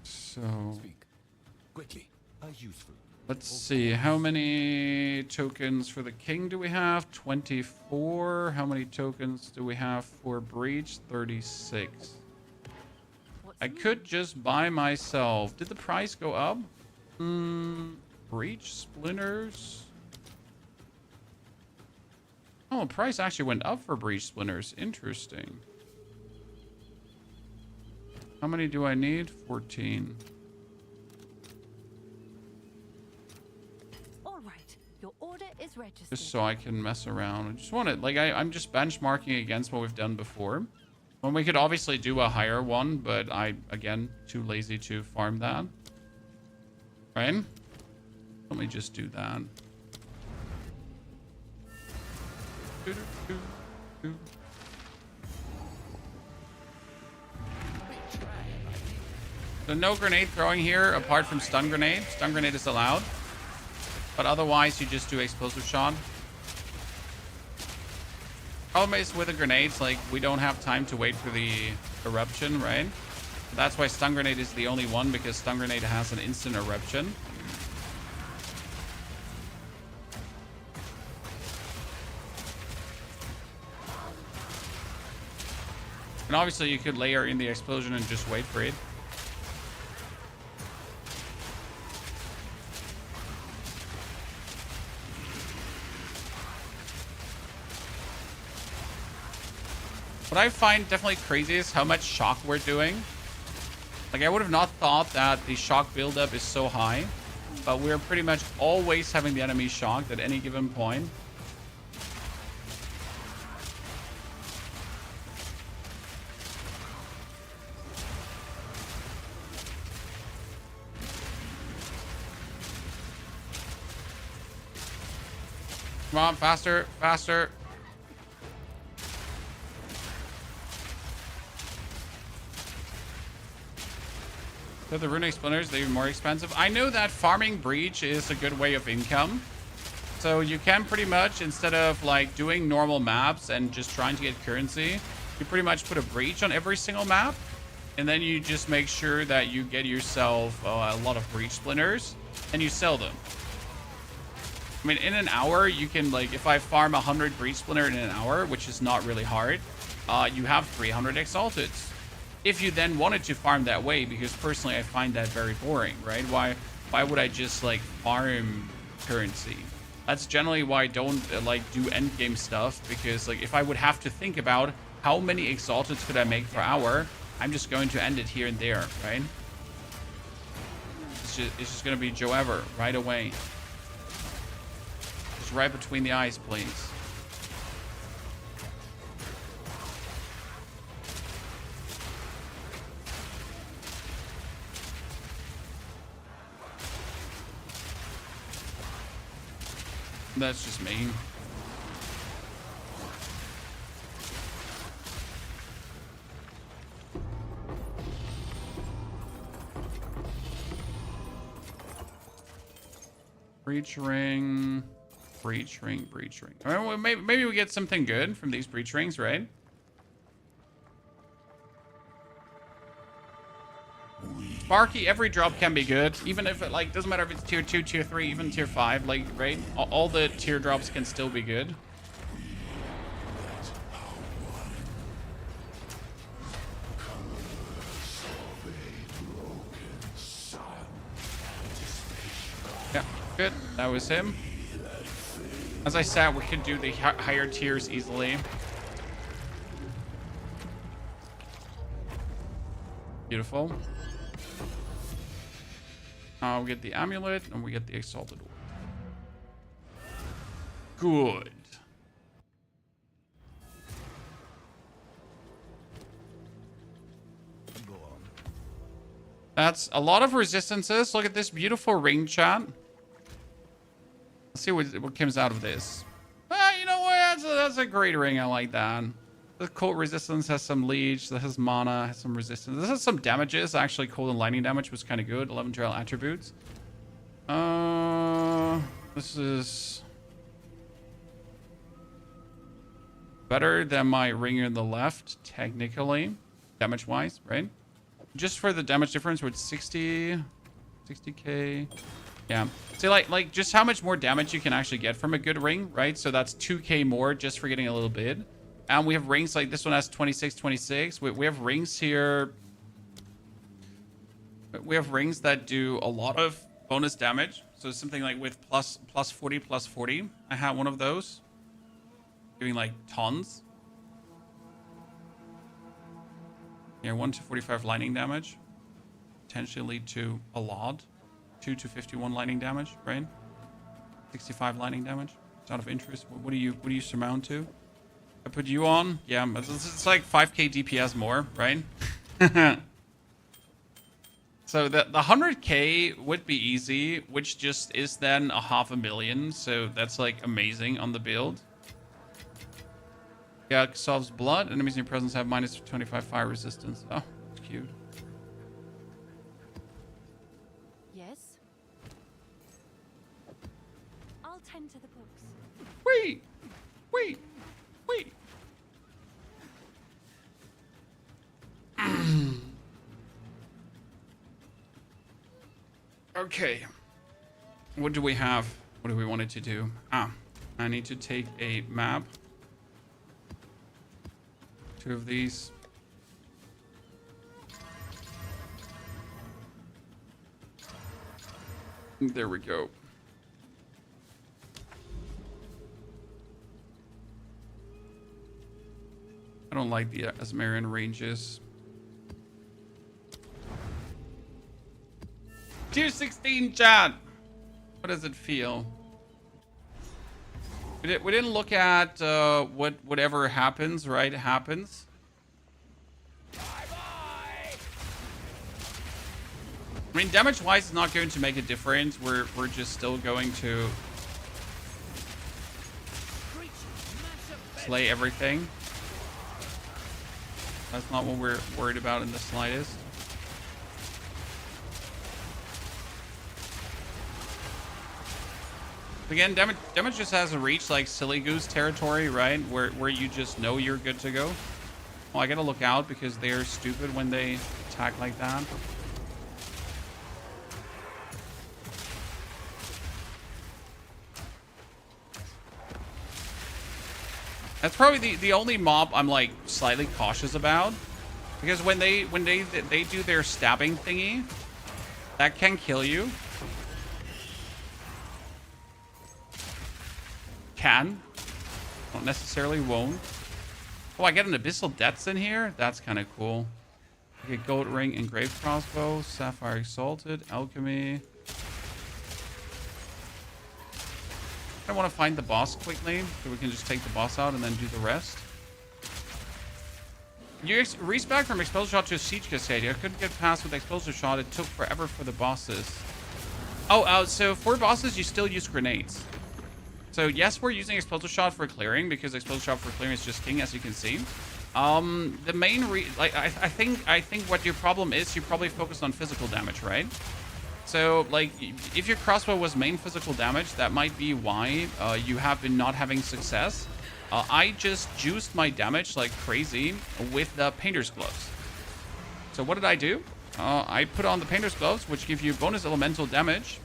So, Speak. Quickly. Useful. let's see. How many tokens for the king do we have? 24. How many tokens do we have for breach? 36. I could just buy myself. Did the price go up? Breach splinters. Oh, the price actually went up for breach splinters. Interesting. How many do I need? 14. All right. Your order is registered. Just so I can mess around. I just want it. Like, I'm just benchmarking against what we've done before. When we could obviously do a higher one, but I, again, too lazy to farm that. Right? Let me just do that. So no grenade throwing here apart from stun grenade. Stun grenade is allowed. But otherwise, you just do explosive shot. Problem is with the grenades, like, we don't have time to wait for the eruption, right? That's why stun grenade is the only one, because stun grenade has an instant eruption. And obviously you could layer in the explosion and just wait for it. What I find definitely crazy is how much shock we're doing. Like, I would have not thought that the shock buildup is so high, but we're pretty much always having the enemy shocked at any given point. Come on, faster, faster. So the runic splinters, they're more expensive. I know that farming breach is a good way of income. So you can pretty much, instead of like doing normal maps and just trying to get currency, you pretty much put a breach on every single map. And then you just make sure that you get yourself a lot of breach splinters and you sell them. I mean, in an hour, you can, like, if I farm 100 breach splinter in an hour, which is not really hard, you have 300 exalteds. if you then wanted to farm that way, because personally I find that very boring, right? Why would I just like farm currency? That's generally why I don't like do endgame stuff, because like if I would have to think about how many exalteds could I make per hour, I'm just going to end it here and there, right? It's just gonna be Joe Ever right away. Just right between the eyes, please. That's just me. Breach ring, breach ring, breach ring. All right, well, maybe we get something good from these breach rings, right? Sparky, every drop can be good, even if it like doesn't matter if it's tier 2, tier 3, even tier 5, like, right? All the tier drops can still be good. Yeah, good. That was him. As I said, we could do the higher tiers easily. Beautiful. We get the amulet and we get the exalted orb. Good. Go on. That's a lot of resistances. Look at this beautiful ring, chat. Let's see what comes out of this. You know what? That's a great ring. I like that. The cult resistance has some leech. This has mana, has some resistance. This has some damages. Actually, cold and lightning damage was kind of good. 11 trail attributes. This is better than my ring on the left, technically, damage-wise, right? Just for the damage difference, with 60k. Yeah. See, like just how much more damage you can actually get from a good ring, right? So that's 2k more just for getting a little bit. And we have rings like this one has 26. We have rings here. We have rings that do a lot of bonus damage. So something like with plus 40. I have one of those. Doing like tons. Yeah, 1 to 45 lightning damage. Potentially lead to a lot. 2 to 51 lightning damage, right? 65 lightning damage. It's out of interest. What do you surmount to? I put you on. Yeah, it's like 5k DPS more, right? So the 100k would be easy, which just is then 500,000. So that's like amazing on the build. Yeah, solves blood. Enemies in your presence have minus 25 fire resistance. Oh, it's cute. Yes? I'll tend to the books. Wait. Okay. What do we have? What do we want it to do? I need to take a map. 2 of these. There we go. I don't like the Asmarian ranges. Tier 16, chat. What does it feel? We didn't look at whatever happens, right? Happens. I mean, damage-wise, it's not going to make a difference. We're just still going to slay everything. That's not what we're worried about in the slightest. Again, damage just hasn't reached like silly goose territory, right? Where you just know you're good to go. Well, I gotta look out because they're stupid when they attack like that. That's probably the only mob I'm like slightly cautious about. Because when they do their stabbing thingy, that can kill you. Can. Not necessarily won't. Oh, I get an Abyssal Depths in here? That's kind of cool. I get Gold Ring, Engraved Crossbow, Sapphire Exalted, Alchemy. I want to find the boss quickly, so we can just take the boss out and then do the rest. You respec from Explosive Shot to Siege Cascade. I couldn't get past with Explosive Shot. It took forever for the bosses. Oh, so for bosses, you still use grenades. So yes, we're using Explosive Shot for clearing because Explosive Shot for clearing is just king, as you can see. The main I think what your problem is, you probably focused on physical damage, right? So like, if your crossbow was main physical damage, that might be why you have been not having success. I just juiced my damage like crazy with the Painter's Gloves. So what did I do? I put on the Painter's Gloves, which give you bonus elemental damage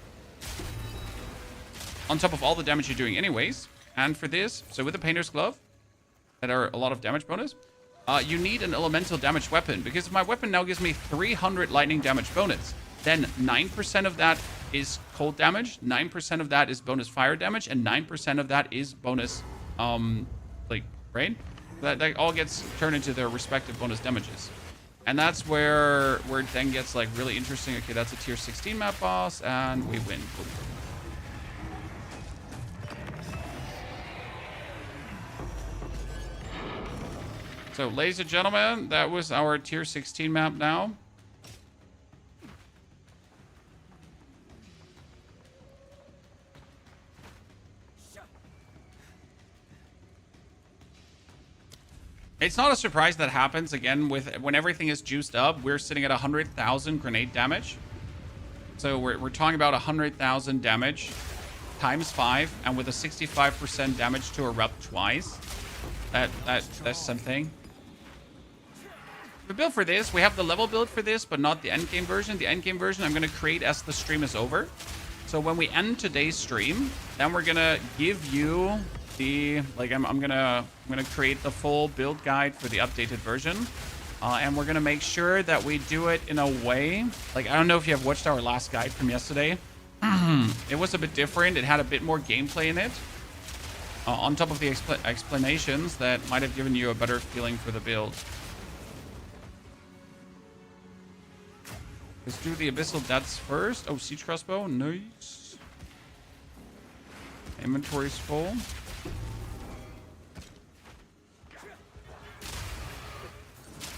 on top of all the damage you're doing anyways. And for this, so with the Painter's Glove, that are a lot of damage bonus, you need an elemental damage weapon, because my weapon now gives me 300 lightning damage bonus. Then 9% of that is cold damage, 9% of that is bonus fire damage, and 9% of that is bonus, like, rain. That all gets turned into their respective bonus damages. And that's where it then gets, like, really interesting. Okay, that's a tier 16 map boss, and we win. Boom. So, ladies and gentlemen, that was our tier 16 map now. It's not a surprise that happens again when everything is juiced up. We're sitting at 100,000 grenade damage. So we're talking about 100,000 damage times 5, and with a 65% damage to erupt twice. That's something. The build for this, we have the level build for this, but not the endgame version. The endgame version I'm going to create as the stream is over. So when we end today's stream, then we're going to give you the, like, I'm gonna create the full build guide for the updated version. And we're going to make sure that we do it in a way, like, I don't know if you have watched our last guide from yesterday. It was a bit different. It had a bit more gameplay in it. On top of the explanations that might have given you a better feeling for the build. Let's do the Abyssal Depths first. Oh, Siege Crossbow. Nice. Inventory's full.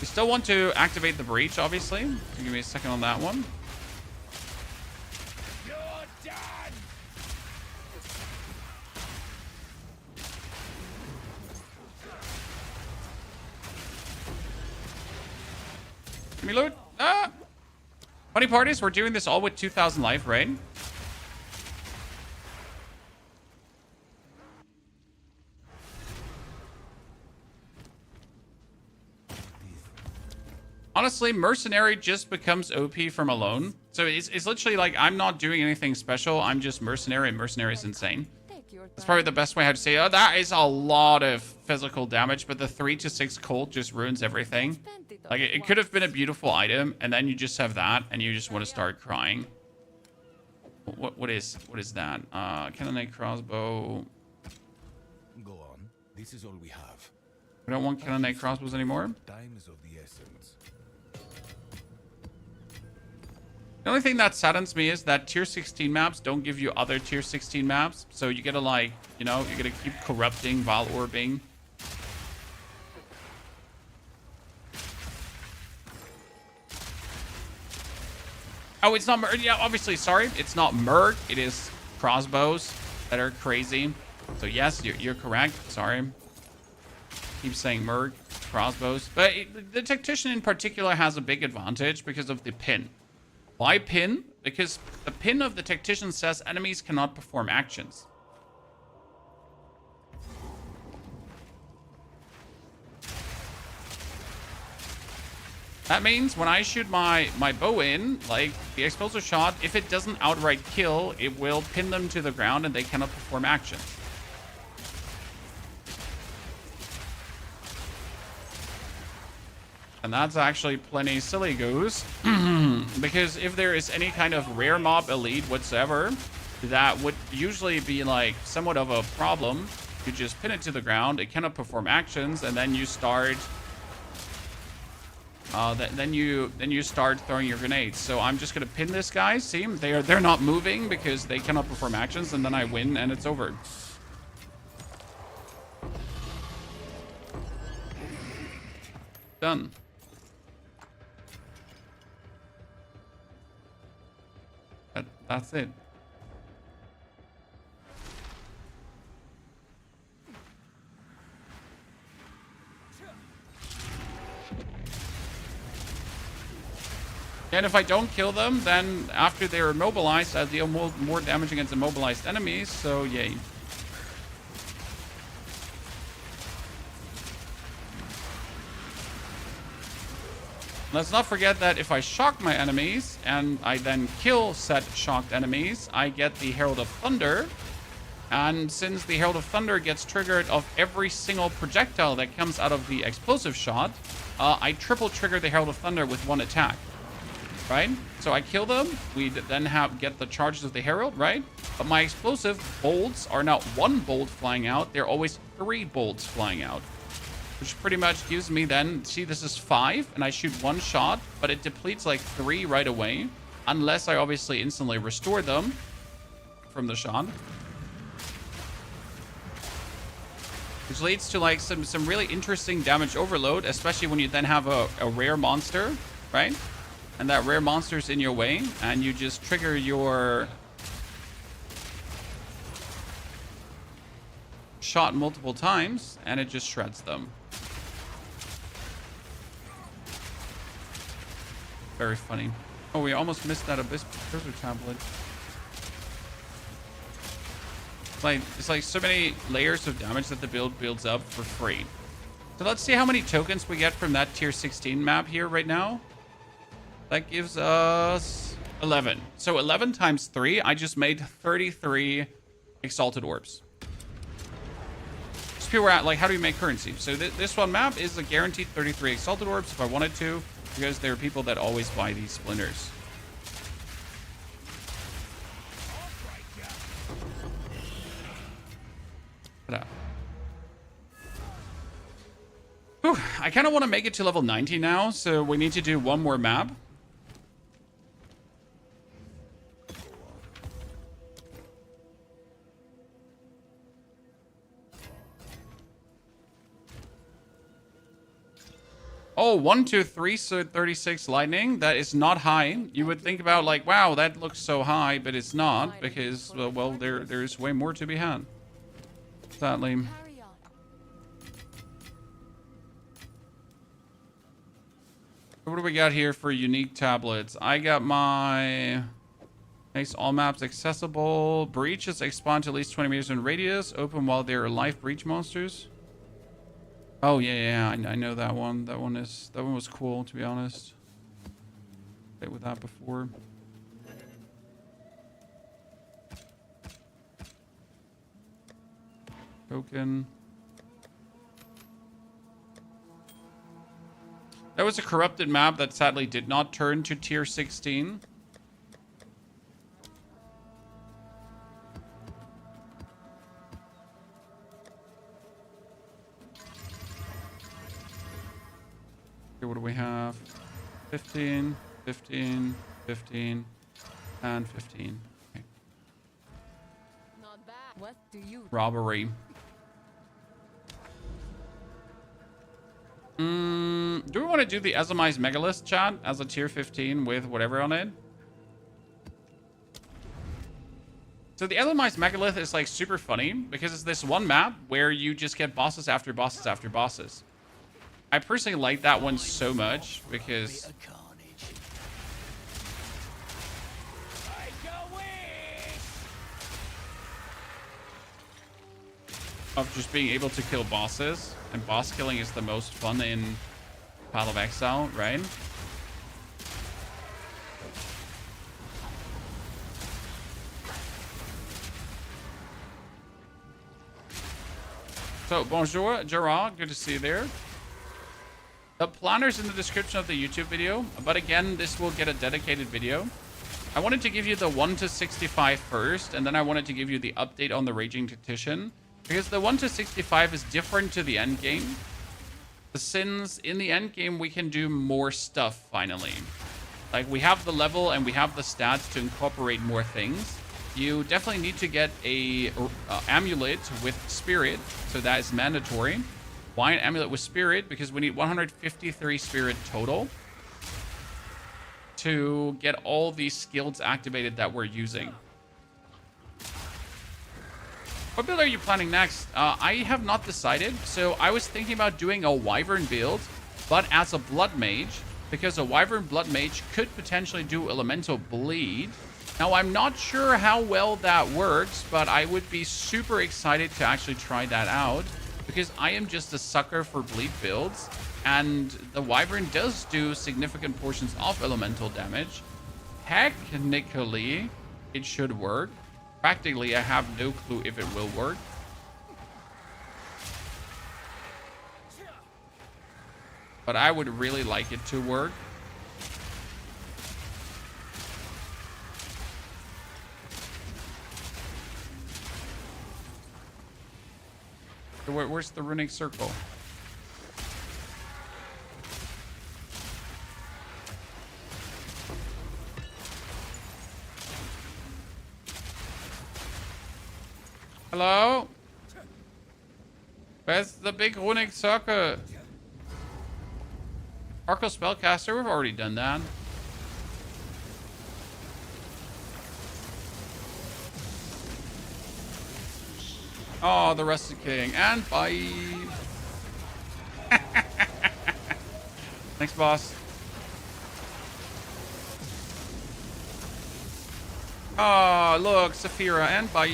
We still want to activate the Breach, obviously. So give me a second on that one. Give me loot. Ah! Funny part is we're doing this all with 2,000 life, right? Honestly, Mercenary just becomes OP from alone. So it's literally like I'm not doing anything special. I'm just Mercenary, and Mercenary is insane. That's probably the best way how to say, oh, that is a lot of physical damage, but the 3 to 6 cold just ruins everything. Like, it could have been a beautiful item, and then you just have that, and you just want to start crying. What is that? Cannonade Crossbow. Go on. This is all we have. We don't want Cannonade Crossbows anymore. Time is of the essence. The only thing that saddens me is that tier 16 maps don't give you other tier 16 maps. So you gotta, like, you know, you gotta keep corrupting while orbing. Oh, it's not Merg. Yeah, obviously, sorry. It's not Merg. It is crossbows that are crazy. So yes, you're correct. Sorry. Keep saying Merg, crossbows. But the Tactician in particular has a big advantage because of the pin. Why pin? Because the pin of the Tactician says enemies cannot perform actions. That means when I shoot my bow in, like the explosive shot, if it doesn't outright kill, it will pin them to the ground and they cannot perform actions. And that's actually plenty silly goose. Because if there is any kind of rare mob elite whatsoever, that would usually be like somewhat of a problem. You just pin it to the ground, it cannot perform actions, and then you start then you start throwing your grenades. So I'm just gonna pin this guy. See, they're not moving because they cannot perform actions, and then I win and it's over. Done. That's it. And if I don't kill them, then after they're immobilized, I deal more damage against immobilized enemies, so yay. Let's not forget that if I shock my enemies, and I then kill said shocked enemies, I get the Herald of Thunder. And since the Herald of Thunder gets triggered of every single projectile that comes out of the explosive shot, I triple trigger the Herald of Thunder with one attack. Right? So I kill them, we then get the charges of the Herald, right? But my explosive bolts are not one bolt flying out, they're always 3 bolts flying out. Which pretty much gives me then, see, this is 5, and I shoot 1 shot, but it depletes like 3 right away. Unless I obviously instantly restore them from the shot. Which leads to like some really interesting damage overload, especially when you then have a rare monster, right? And that rare monster's in your way, and you just trigger your shot multiple times, and it just shreds them. Very funny. Oh, we almost missed that Abyss Precursor tablet. It's like so many layers of damage that the build builds up for free. So let's see how many tokens we get from that tier 16 map here right now. That gives us 11. So 11 times 3, I just made 33 Exalted Orbs. So people were at, like, how do you make currency? So this one map is a guaranteed 33 Exalted Orbs if I wanted to, because there are people that always buy these splinters. Whew, I kind of want to make it to level 90 now, so we need to do one more map. Oh, 1, 2, 3, so 36 lightning. That is not high. You would think about like, wow, that looks so high, but it's not because, well, there's way more to be had. Sadly. What do we got here for unique tablets? I got my... Makes all maps accessible. Breaches expand to at least 20 meters in radius. Open while there are live breach monsters. Oh, yeah, I know that one. That one was cool, to be honest. Played with that before. Token. That was a corrupted map that sadly did not turn to tier 16. Okay, what do we have? 15, 15, 15, and 15. Okay. Not bad. What do you... Robbery. Do we want to do the Azamai's Megalith chat as a tier 15 with whatever on it? So the Azamai's Megalith is like super funny because it's this one map where you just get bosses after bosses after bosses. I personally like that one so much because of just being able to kill bosses, and boss killing is the most fun in Path of Exile, right? So bonjour Gerard, good to see you there. The planner's in the description of the YouTube video, but again, this will get a dedicated video. I wanted to give you the 1 to 65 first, and then I wanted to give you the update on the Raging Tactician, because the 1 to 65 is different to the end game. Since in the end game we can do more stuff finally. Like, we have the level and we have the stats to incorporate more things. You definitely need to get a amulet with spirit, so that is mandatory. Why an amulet with spirit? Because we need 153 spirit total to get all these skills activated that we're using. What build are you planning next? I have not decided. So I was thinking about doing a Wyvern build, but as a Blood Mage, because a Wyvern Blood Mage could potentially do Elemental Bleed. Now, I'm not sure how well that works, but I would be super excited to actually try that out, because I am just a sucker for bleed builds, and the Wyvern does do significant portions of elemental damage. Technically, it should work. Practically, I have no clue if it will work. But I would really like it to work. Where's the runic circle? Hello? Where's the big runic circle? Arco Spellcaster, we've already done that. Oh, the Rusted King. And bye. Thanks, boss. Oh, look, Saphira. And bye.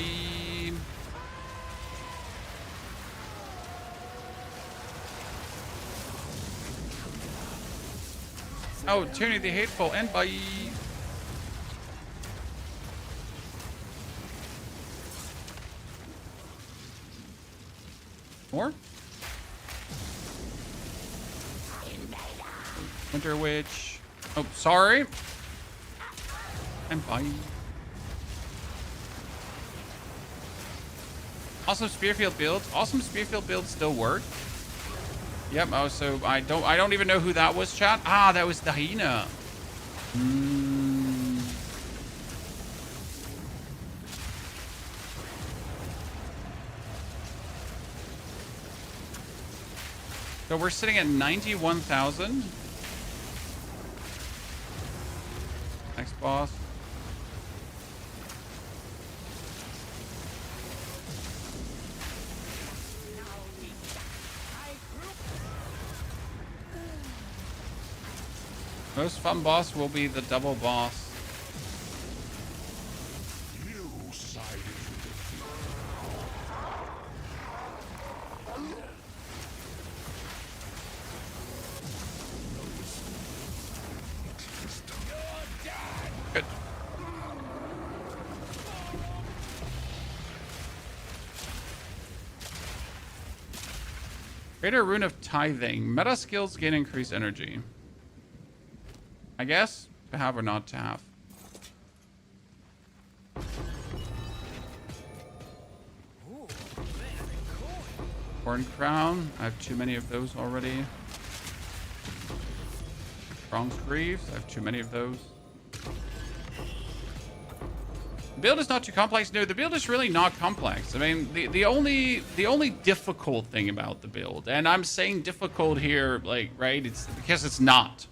Oh, Tony the Hateful. And bye. More? Winter Witch. Oh, sorry. And bye. Awesome Spearfield builds. Awesome Spearfield builds still work. Yep. Oh, so I don't even know who that was, chat. Ah, that was the hyena. So we're sitting at 91,000. Next boss. Most fun boss will be the double boss. Good. Greater Rune of Tithing. Meta skills gain increased energy. I guess to have or not to have. Horn Crown. I have too many of those already. Bronze Greaves. I have too many of those. The build is not too complex. No, the build is really not complex. I mean, the only difficult thing about the build, and I'm saying difficult here, like, right? It's because it's not.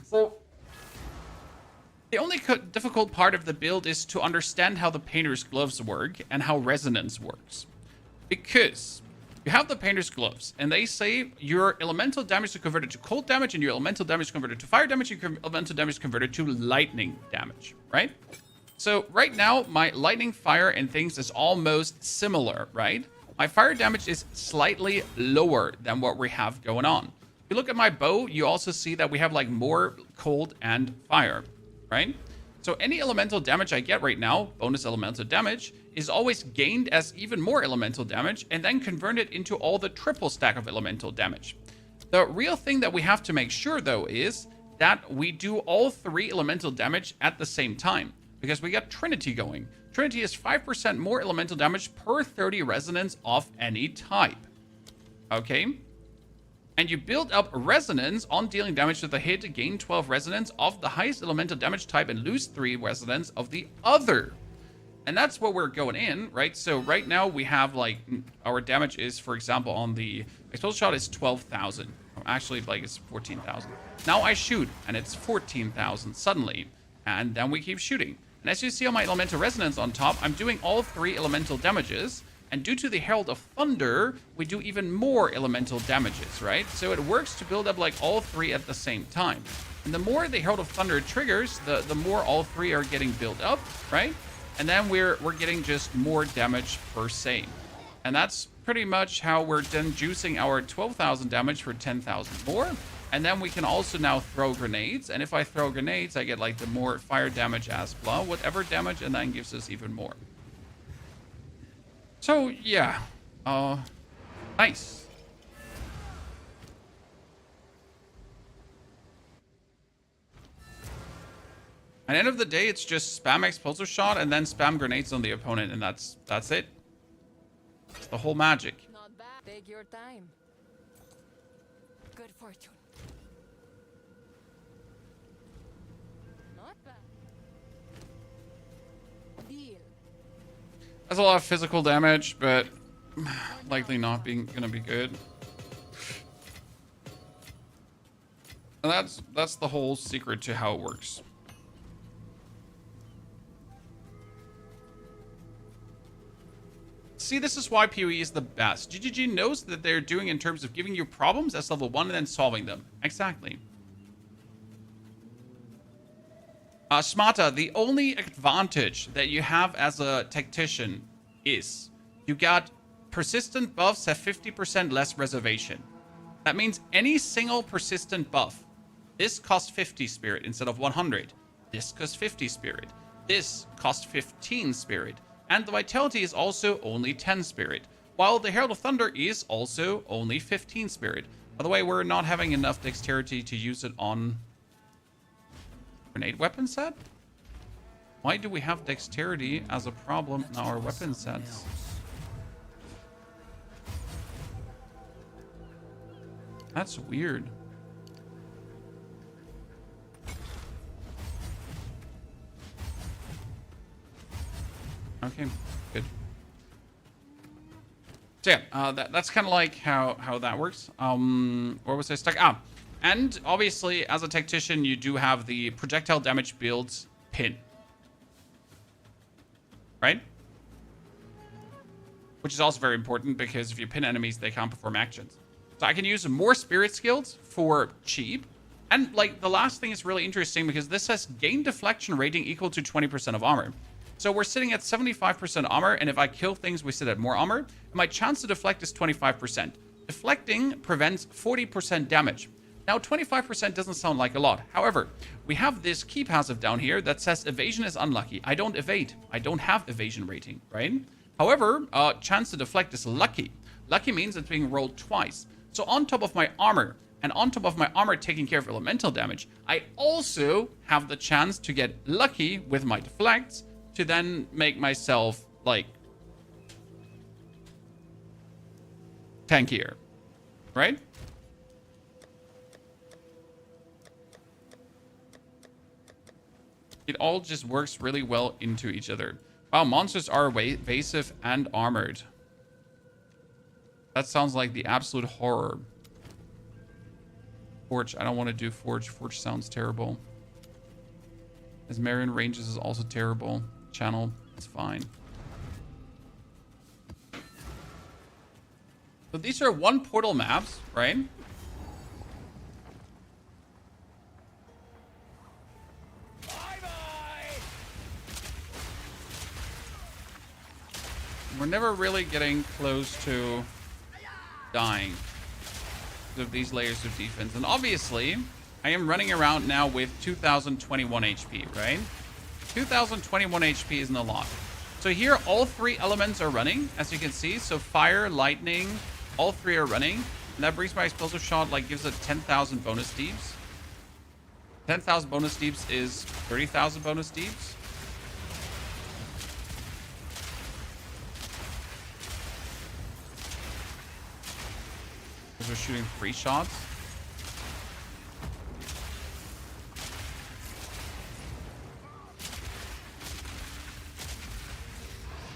So the only difficult part of the build is to understand how the painter's gloves work and how resonance works. Because you have the painter's gloves and they say your elemental damage is converted to cold damage and your elemental damage is converted to fire damage and your elemental damage is converted to lightning damage, right? So right now my lightning, fire, and things is almost similar, right? My fire damage is slightly lower than what we have going on. If you look at my bow, you also see that we have like more cold and fire, right? So any elemental damage I get right now, bonus elemental damage, is always gained as even more elemental damage and then converted into all the triple stack of elemental damage. The real thing that we have to make sure, though, is that we do all 3 elemental damage at the same time, because we got Trinity going. Trinity is 5% more elemental damage per 30 resonance of any type. Okay? And you build up resonance on dealing damage with a hit, gain 12 resonance of the highest elemental damage type, and lose 3 resonance of the other. And that's what we're going in, right? So right now we have, like, our damage is, for example, on the explosive shot is 12,000. Actually, like, it's 14,000. Now I shoot, and it's 14,000 suddenly. And then we keep shooting. And as you see on my elemental resonance on top, I'm doing all 3 elemental damages. And due to the Herald of Thunder, we do even more elemental damages, right? So it works to build up, like, all 3 at the same time. And the more the Herald of Thunder triggers, the more all 3 are getting built up, right? And then we're getting just more damage per se. And that's pretty much how we're then juicing our 12,000 damage for 10,000 more. And then we can also now throw grenades. And if I throw grenades, I get, like, the more fire damage as blah, whatever damage, and then gives us even more. So, yeah. Nice. At the end of the day, it's just spam explosive shot and then spam grenades on the opponent, and that's it. It's the whole magic. Not bad. Take your time. Good fortune. Not bad. Deal. That's a lot of physical damage, but likely not gonna be good. And that's the whole secret to how it works. See, this is why POE is the best. GGG knows that they're doing in terms of giving you problems as level 1 and then solving them. Exactly. Smata, the only advantage that you have as a tactician is you got persistent buffs have 50% less reservation. That means any single persistent buff. This costs 50 spirit instead of 100. This costs 50 spirit. This costs 15 spirit. And the vitality is also only 10 spirit, while the Herald of Thunder is also only 15 spirit. By the way, we're not having enough dexterity to use it on grenade weapon set? Why do we have dexterity as a problem in our weapon sets? That's weird. Okay, good. So yeah, that's kind of like how that works. Where was I stuck? And obviously, as a tactician, you do have the projectile damage builds pin, right? Which is also very important because if you pin enemies, they can't perform actions. So I can use more spirit skills for cheap. And like the last thing is really interesting because this says gain deflection rating equal to 20% of armor. So we're sitting at 75% armor, and if I kill things, we sit at more armor. And my chance to deflect is 25%. Deflecting prevents 40% damage. Now, 25% doesn't sound like a lot. However, we have this key passive down here that says evasion is unlucky. I don't evade. I don't have evasion rating, right? However, chance to deflect is lucky. Lucky means it's being rolled twice. So on top of my armor, and on top of my armor taking care of elemental damage, I also have the chance to get lucky with my deflects, to then make myself, like, tankier, right? It all just works really well into each other. Wow, monsters are evasive and armored. That sounds like the absolute horror. Forge, I don't want to do Forge. Forge sounds terrible. As Marion ranges is also terrible. Channel, it's fine. So these are 1 portal maps, right? We're never really getting close to dying because of these layers of defense. And obviously, I am running around now with 2021 HP, right? 2021 HP isn't a lot. So here, all 3 elements are running, as you can see. So fire, lightning, all 3 are running. And that brings my explosive shot, like, gives it 10,000 bonus deeps. 10,000 bonus deeps is 30,000 bonus deeps. Because we're shooting 3 shots.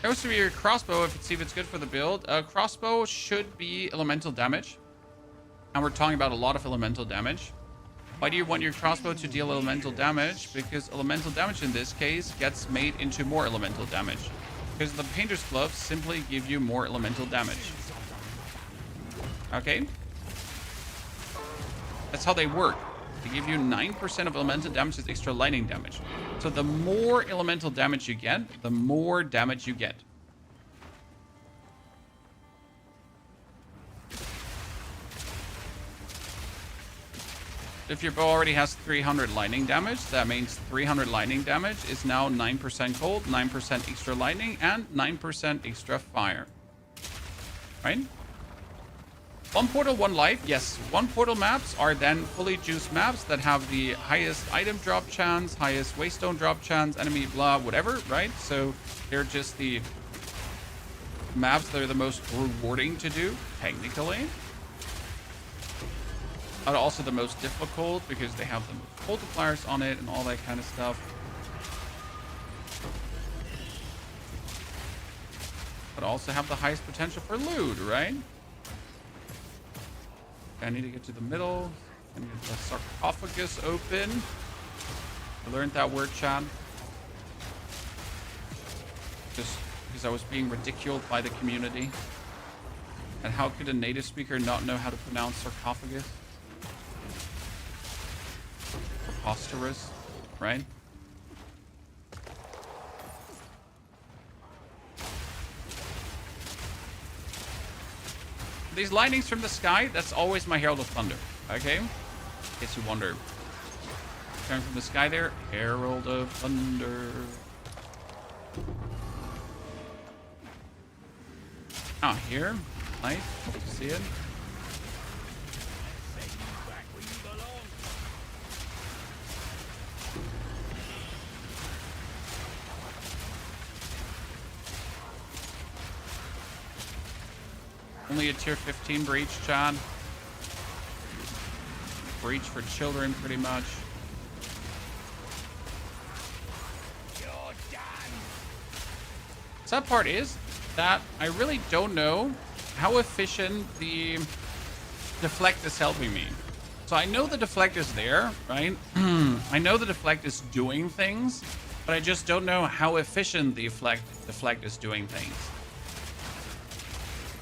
Goes to your crossbow if see if it's good for the build. Crossbow should be elemental damage. And we're talking about a lot of elemental damage. Why do you want your crossbow to deal elemental damage? Because elemental damage in this case gets made into more elemental damage. Because the painter's gloves simply give you more elemental damage. Okay? That's how they work. They give you 9% of elemental damage as extra lightning damage. So the more elemental damage you get, the more damage you get. If your bow already has 300 lightning damage, that means 300 lightning damage is now 9% cold, 9% extra lightning, and 9% extra fire. Right? One portal, one life. Yes, one portal maps are then fully juiced maps that have the highest item drop chance, highest waystone drop chance, enemy blah, whatever, right? So they're just the maps that are the most rewarding to do, technically. But also the most difficult because they have the most multipliers on it and all that kind of stuff. But also have the highest potential for loot, right? I need to get to the middle. I need the sarcophagus open. I learned that word, Chad. Just because I was being ridiculed by the community. And how could a native speaker not know how to pronounce sarcophagus? Preposterous, right? These lightnings from the sky, that's always my Herald of Thunder, okay? In case you wonder. Coming from the sky there, Herald of Thunder. Ah, here. Nice. Hope to see it. Only a tier 15 breach, Chad. Breach for children, pretty much. Sad part is that I really don't know how efficient the deflect is helping me. So I know the deflect is there, right? I know the deflect is doing things, but I just don't know how efficient the deflect is doing things.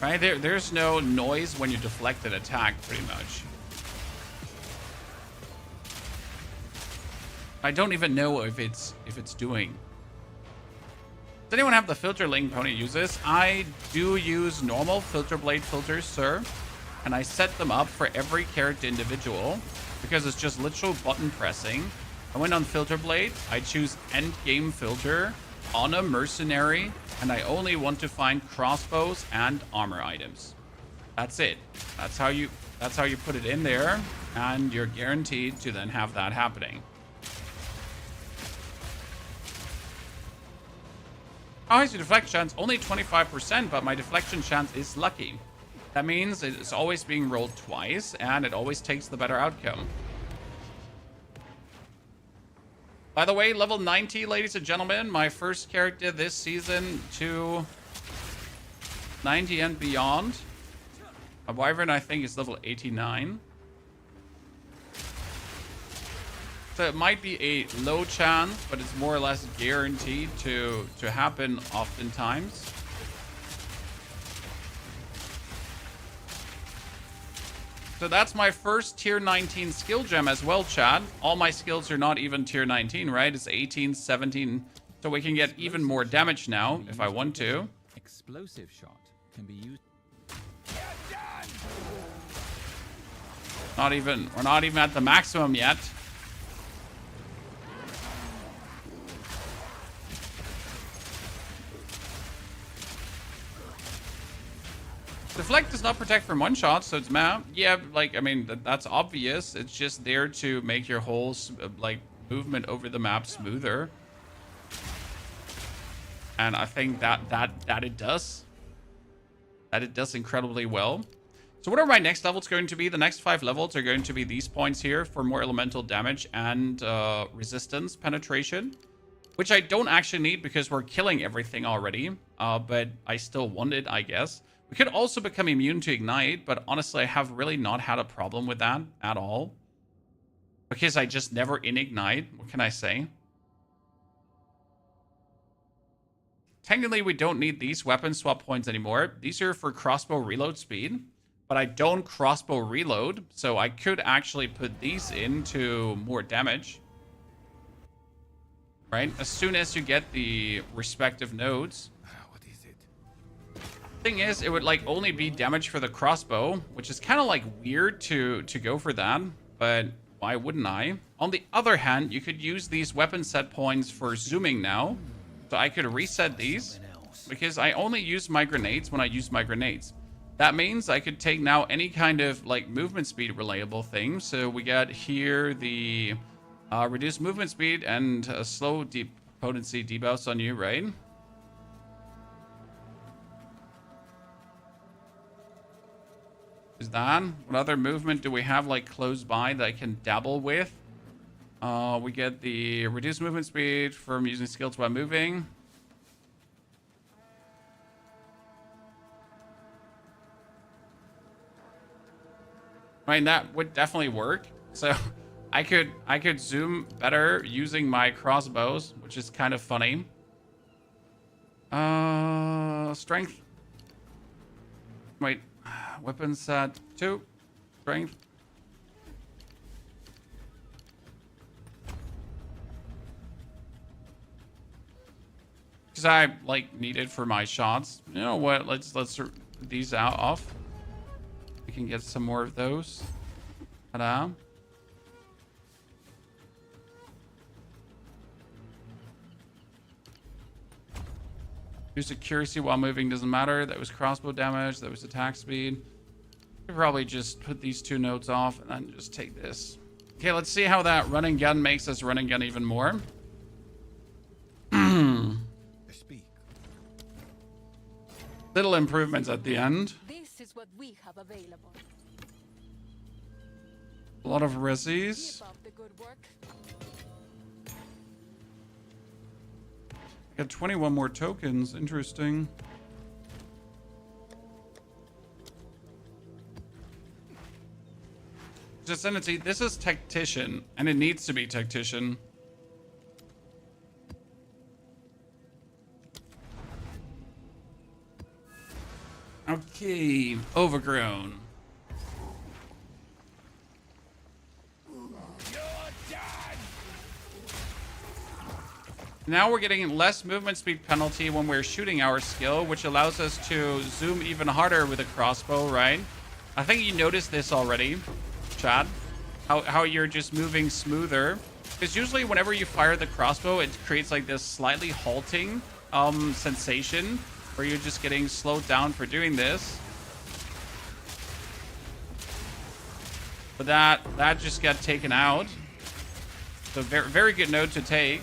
Right? There's no noise when you deflect an attack, pretty much. I don't even know if it's doing. Does anyone have the filter link Pony uses? I do use normal filter blade filters, sir. And I set them up for every character individual because it's just literal button pressing. I went on filter blade. I choose Endgame filter on a mercenary, and I only want to find crossbows and armor items. That's it. That's how you put it in there, and you're guaranteed to then have that happening. How high is your deflection chance? Only 25%, but my deflection chance is lucky. That means it's always being rolled twice, and it always takes the better outcome. By the way, level 90, ladies and gentlemen, my first character this season to 90 and beyond. A Wyvern, I think, is level 89. So it might be a low chance, but it's more or less guaranteed to happen oftentimes. So that's my first tier 19 skill gem as well, Chad. All my skills are not even tier 19, right? It's 18, 17. So we can get even more damage now if I want to. Explosive shot can be used. We're not even at the maximum yet. Deflect is not protect from one shot, so it's map. Yeah, like, I mean, that's obvious. It's just there to make your whole, like, movement over the map smoother. And I think that it does. That it does incredibly well. So what are my next levels going to be? The next 5 levels are going to be these points here for more elemental damage and resistance penetration, which I don't actually need because we're killing everything already. But I still want it, I guess. We could also become immune to ignite, but honestly, I have really not had a problem with that at all. Because I just never in-ignite. What can I say? Technically, we don't need these weapon swap points anymore. These are for crossbow reload speed, but I don't crossbow reload, so I could actually put these into more damage. Right? As soon as you get the respective nodes. What is it? Thing is, it would like only be damage for the crossbow, which is kind of like weird to go for that, but why wouldn't I? On the other hand, you could use these weapon set points for zooming now. So I could reset these because I only use my grenades when I use my grenades. That means I could take now any kind of like movement speed relatable thing. So we got here the reduced movement speed and slow potency debuffs on you, right? Is that? What other movement do we have like close by that I can dabble with? We get the reduced movement speed from using skills while moving. I mean, that would definitely work. So I could zoom better using my crossbows, which is kind of funny. Strength. Wait, weapon set 2. Strength. Because I like need it for my shots. You know what? Let's put these off. We can get some more of those. Ta-da. Use accuracy while moving doesn't matter. That was crossbow damage. That was attack speed. Could probably just put these 2 nodes off and then just take this. Okay, let's see how that run and gun makes us run and gun even more. Little improvements at the end. This is what we have available. A lot of resis. Keep up the good work. Got 21 more tokens. Interesting. Vicinity. This is Tactician, and it needs to be Tactician. Okay, overgrown. Now we're getting less movement speed penalty when we're shooting our skill, which allows us to zoom even harder with a crossbow, right? I think you noticed this already, Chad. How you're just moving smoother. Because usually whenever you fire the crossbow, it creates like this slightly halting sensation where you're just getting slowed down for doing this. But that just got taken out. So very, very good note to take.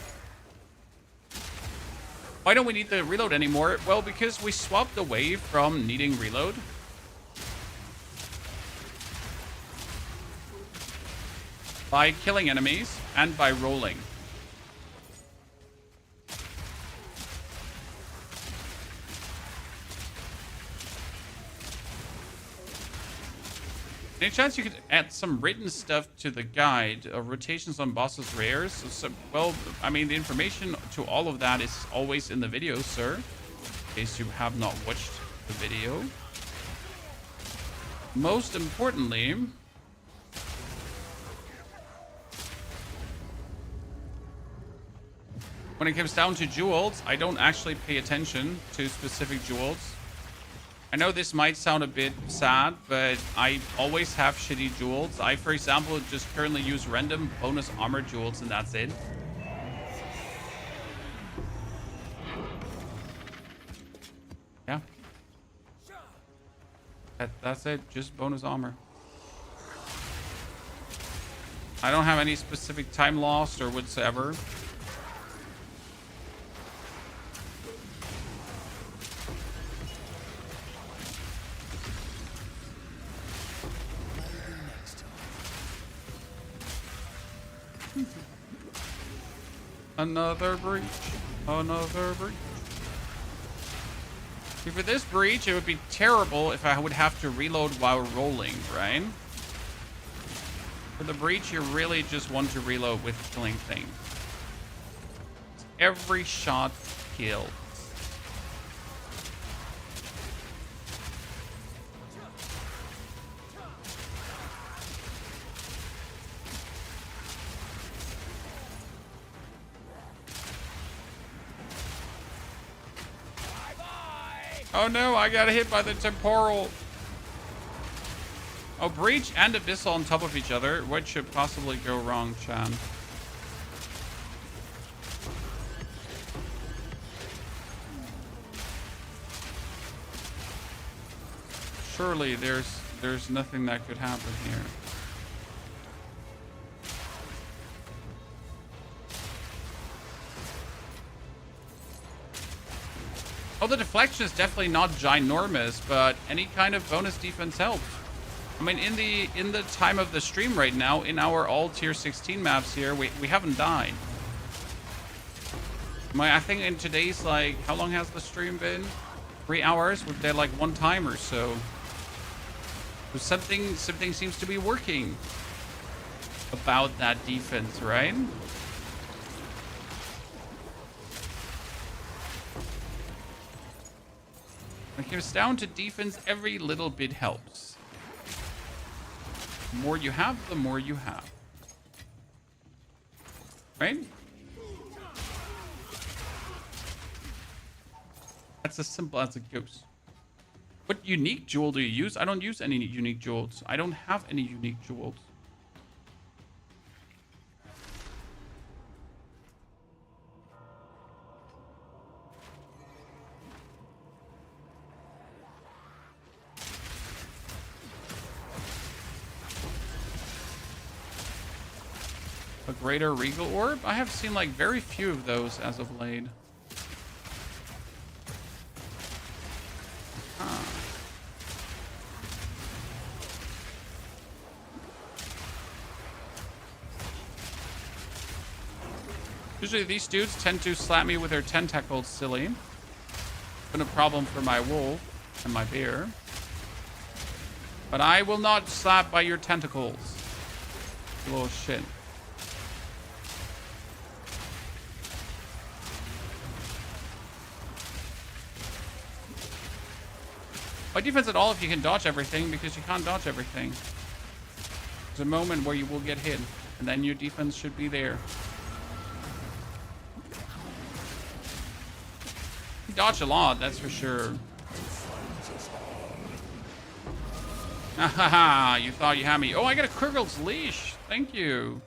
Why don't we need the reload anymore? Well, because we swapped away from needing reload. By killing enemies and by rolling. Any chance you could add some written stuff to the guide? Rotations on bosses rares? Well, I mean, the information to all of that is always in the video, sir. In case you have not watched the video. Most importantly, when it comes down to jewels, I don't actually pay attention to specific jewels. I know this might sound a bit sad, but I always have shitty jewels. I, for example, just currently use random bonus armor jewels, and that's it. Yeah. That's it. Just bonus armor. I don't have any specific time lost or whatsoever. Another breach. Another breach. See, for this breach, it would be terrible if I would have to reload while rolling, right? For the breach, you really just want to reload with killing things. Every shot kills. Oh no, I got hit by the temporal. Oh, breach and abyssal on top of each other. What should possibly go wrong, Chan? Surely there's nothing that could happen here. Oh, the deflection is definitely not ginormous, but any kind of bonus defense helps. I mean, in the time of the stream right now, in our all tier 16 maps here, we haven't died. I think in today's, like, how long has the stream been? 3 hours? We've done like 1 time or so. So something seems to be working about that defense, right? When it comes down to defense, every little bit helps. The more you have, the more you have. Right? That's as simple as it goes. What unique jewel do you use? I don't use any unique jewels. I don't have any unique jewels. A greater regal orb? I have seen like very few of those as of late. Huh. Usually these dudes tend to slap me with their tentacles, silly. Been a problem for my wolf and my bear. But I will not slap by your tentacles. You little shit. Why defense at all if you can dodge everything? Because you can't dodge everything. There's a moment where you will get hit, and then your defense should be there. You dodge a lot, that's for sure. Haha, you thought you had me. Oh, I got a Kurgel's leash. Thank you.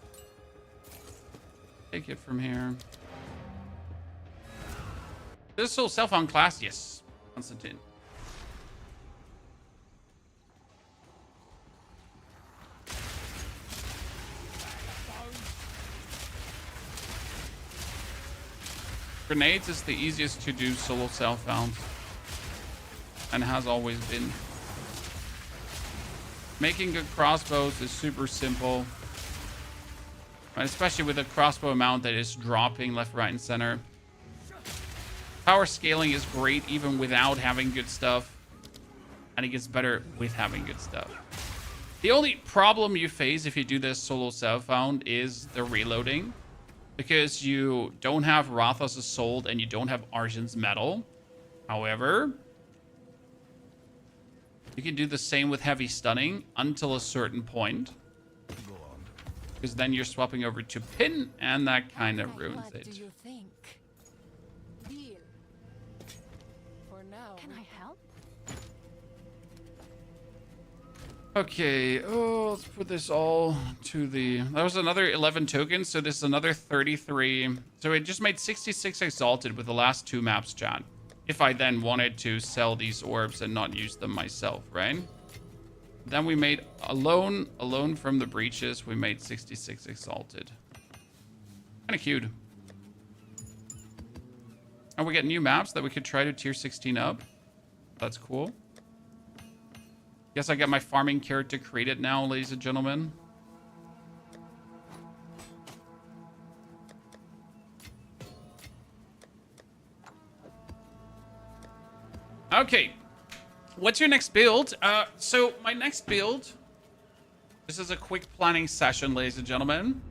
Take it from here. This is still self-on class? Yes. Constantine. Grenades is the easiest to do solo self-found. And has always been. Making good crossbows is super simple. Right, especially with a crossbow amount that is dropping left, right, and center. Power scaling is great even without having good stuff. And it gets better with having good stuff. The only problem you face if you do this solo self-found is the reloading. Because you don't have Rathos' Assault and you don't have Argent's Metal. However, you can do the same with Heavy Stunning until a certain point. Because then you're swapping over to Pin and that kind of ruins What it. do you think? Deal. For now. Can I help? Okay, oh, let's put this all to the... That was another 11 tokens, so this is another 33. So it just made 66 Exalted with the last 2 maps, chat. If I then wanted to sell these orbs and not use them myself, right? Then we made alone from the breaches. We made 66 exalted. Kind of cute. And we get new maps that we could try to tier 16 up. That's cool. Guess I got my farming character created now, ladies and gentlemen. Okay. What's your next build? So my next build, this is a quick planning session, ladies and gentlemen.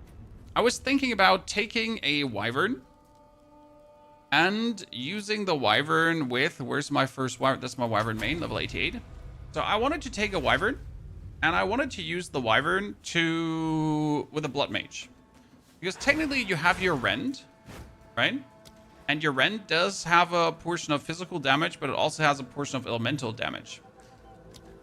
I was thinking about taking a wyvern and using the wyvern with, where's my first wyvern? That's my wyvern main, level 88. So I wanted to take a wyvern and I wanted to use the wyvern with a blood mage. Because technically you have your rend, right? And your rend does have a portion of physical damage, but it also has a portion of elemental damage.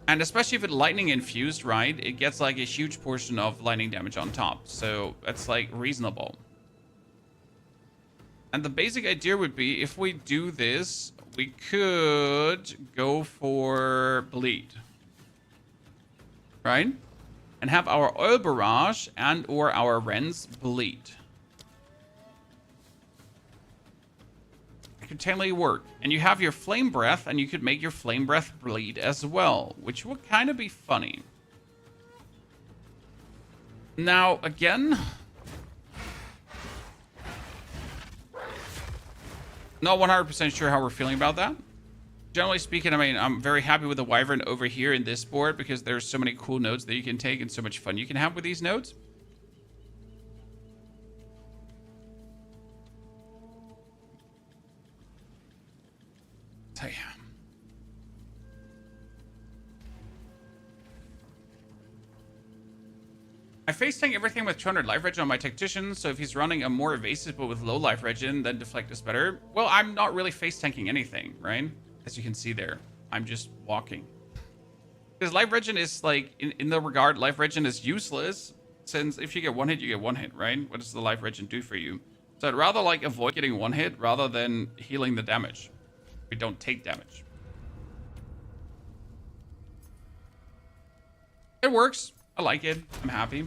And especially if it's lightning infused, right? It gets like a huge portion of lightning damage on top. So that's like reasonable. And the basic idea would be if we do this, we could go for bleed. Right? And have our oil barrage and or our rends bleed. Could technically work. And you have your flame breath, and you could make your flame breath bleed as well, which would kind of be funny. Now, again, not 100% sure how we're feeling about that. Generally speaking, I mean, I'm very happy with the wyvern over here in this board because there's so many cool nodes that you can take and so much fun you can have with these nodes. So yeah. I face tank everything with 200 life regen on my Tactician, so if he's running a more evasive but with low life regen, then deflect is better. Well, I'm not really face tanking anything, right? As you can see there, I'm just walking. Because life regen is like, in the regard, life regen is useless, since if you get one hit, you get one hit, right? What does the life regen do for you? So I'd rather like avoid getting one hit rather than healing the damage. We don't take damage. It works. I like it. I'm happy.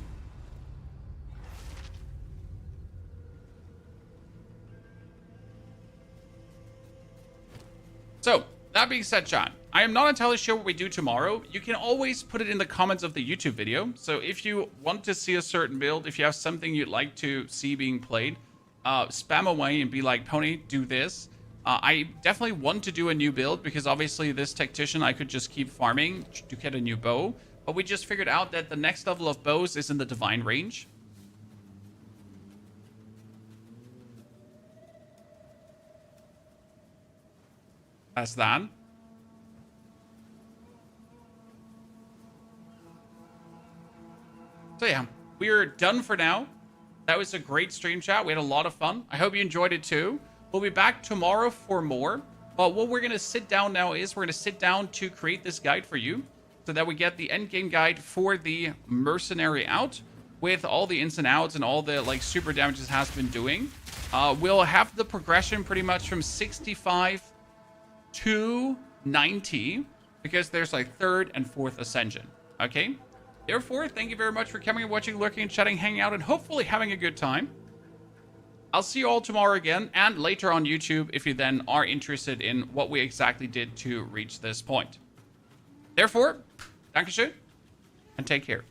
So, that being said, John, I am not entirely sure what we do tomorrow. You can always put it in the comments of the YouTube video. So if you want to see a certain build, if you have something you'd like to see being played, spam away and be like, Pony, do this. I definitely want to do a new build because obviously this Tactician I could just keep farming to get a new bow. But we just figured out that the next level of bows is in the divine range. That's that. So yeah, we're done for now. That was a great stream chat. We had a lot of fun. I hope you enjoyed it too. We'll be back tomorrow for more. But what we're going to sit down now is we're going to sit down to create this guide for you so that we get the endgame guide for the mercenary out with all the ins and outs and all the like super damage it has been doing. We'll have the progression pretty much from 65 to 90 because there's like third and fourth ascension. Okay? Therefore, thank you very much for coming and watching, lurking, and chatting, hanging out, and hopefully having a good time. I'll see you all tomorrow again and later on YouTube if you then are interested in what we exactly did to reach this point. Therefore, Dankeschön and take care.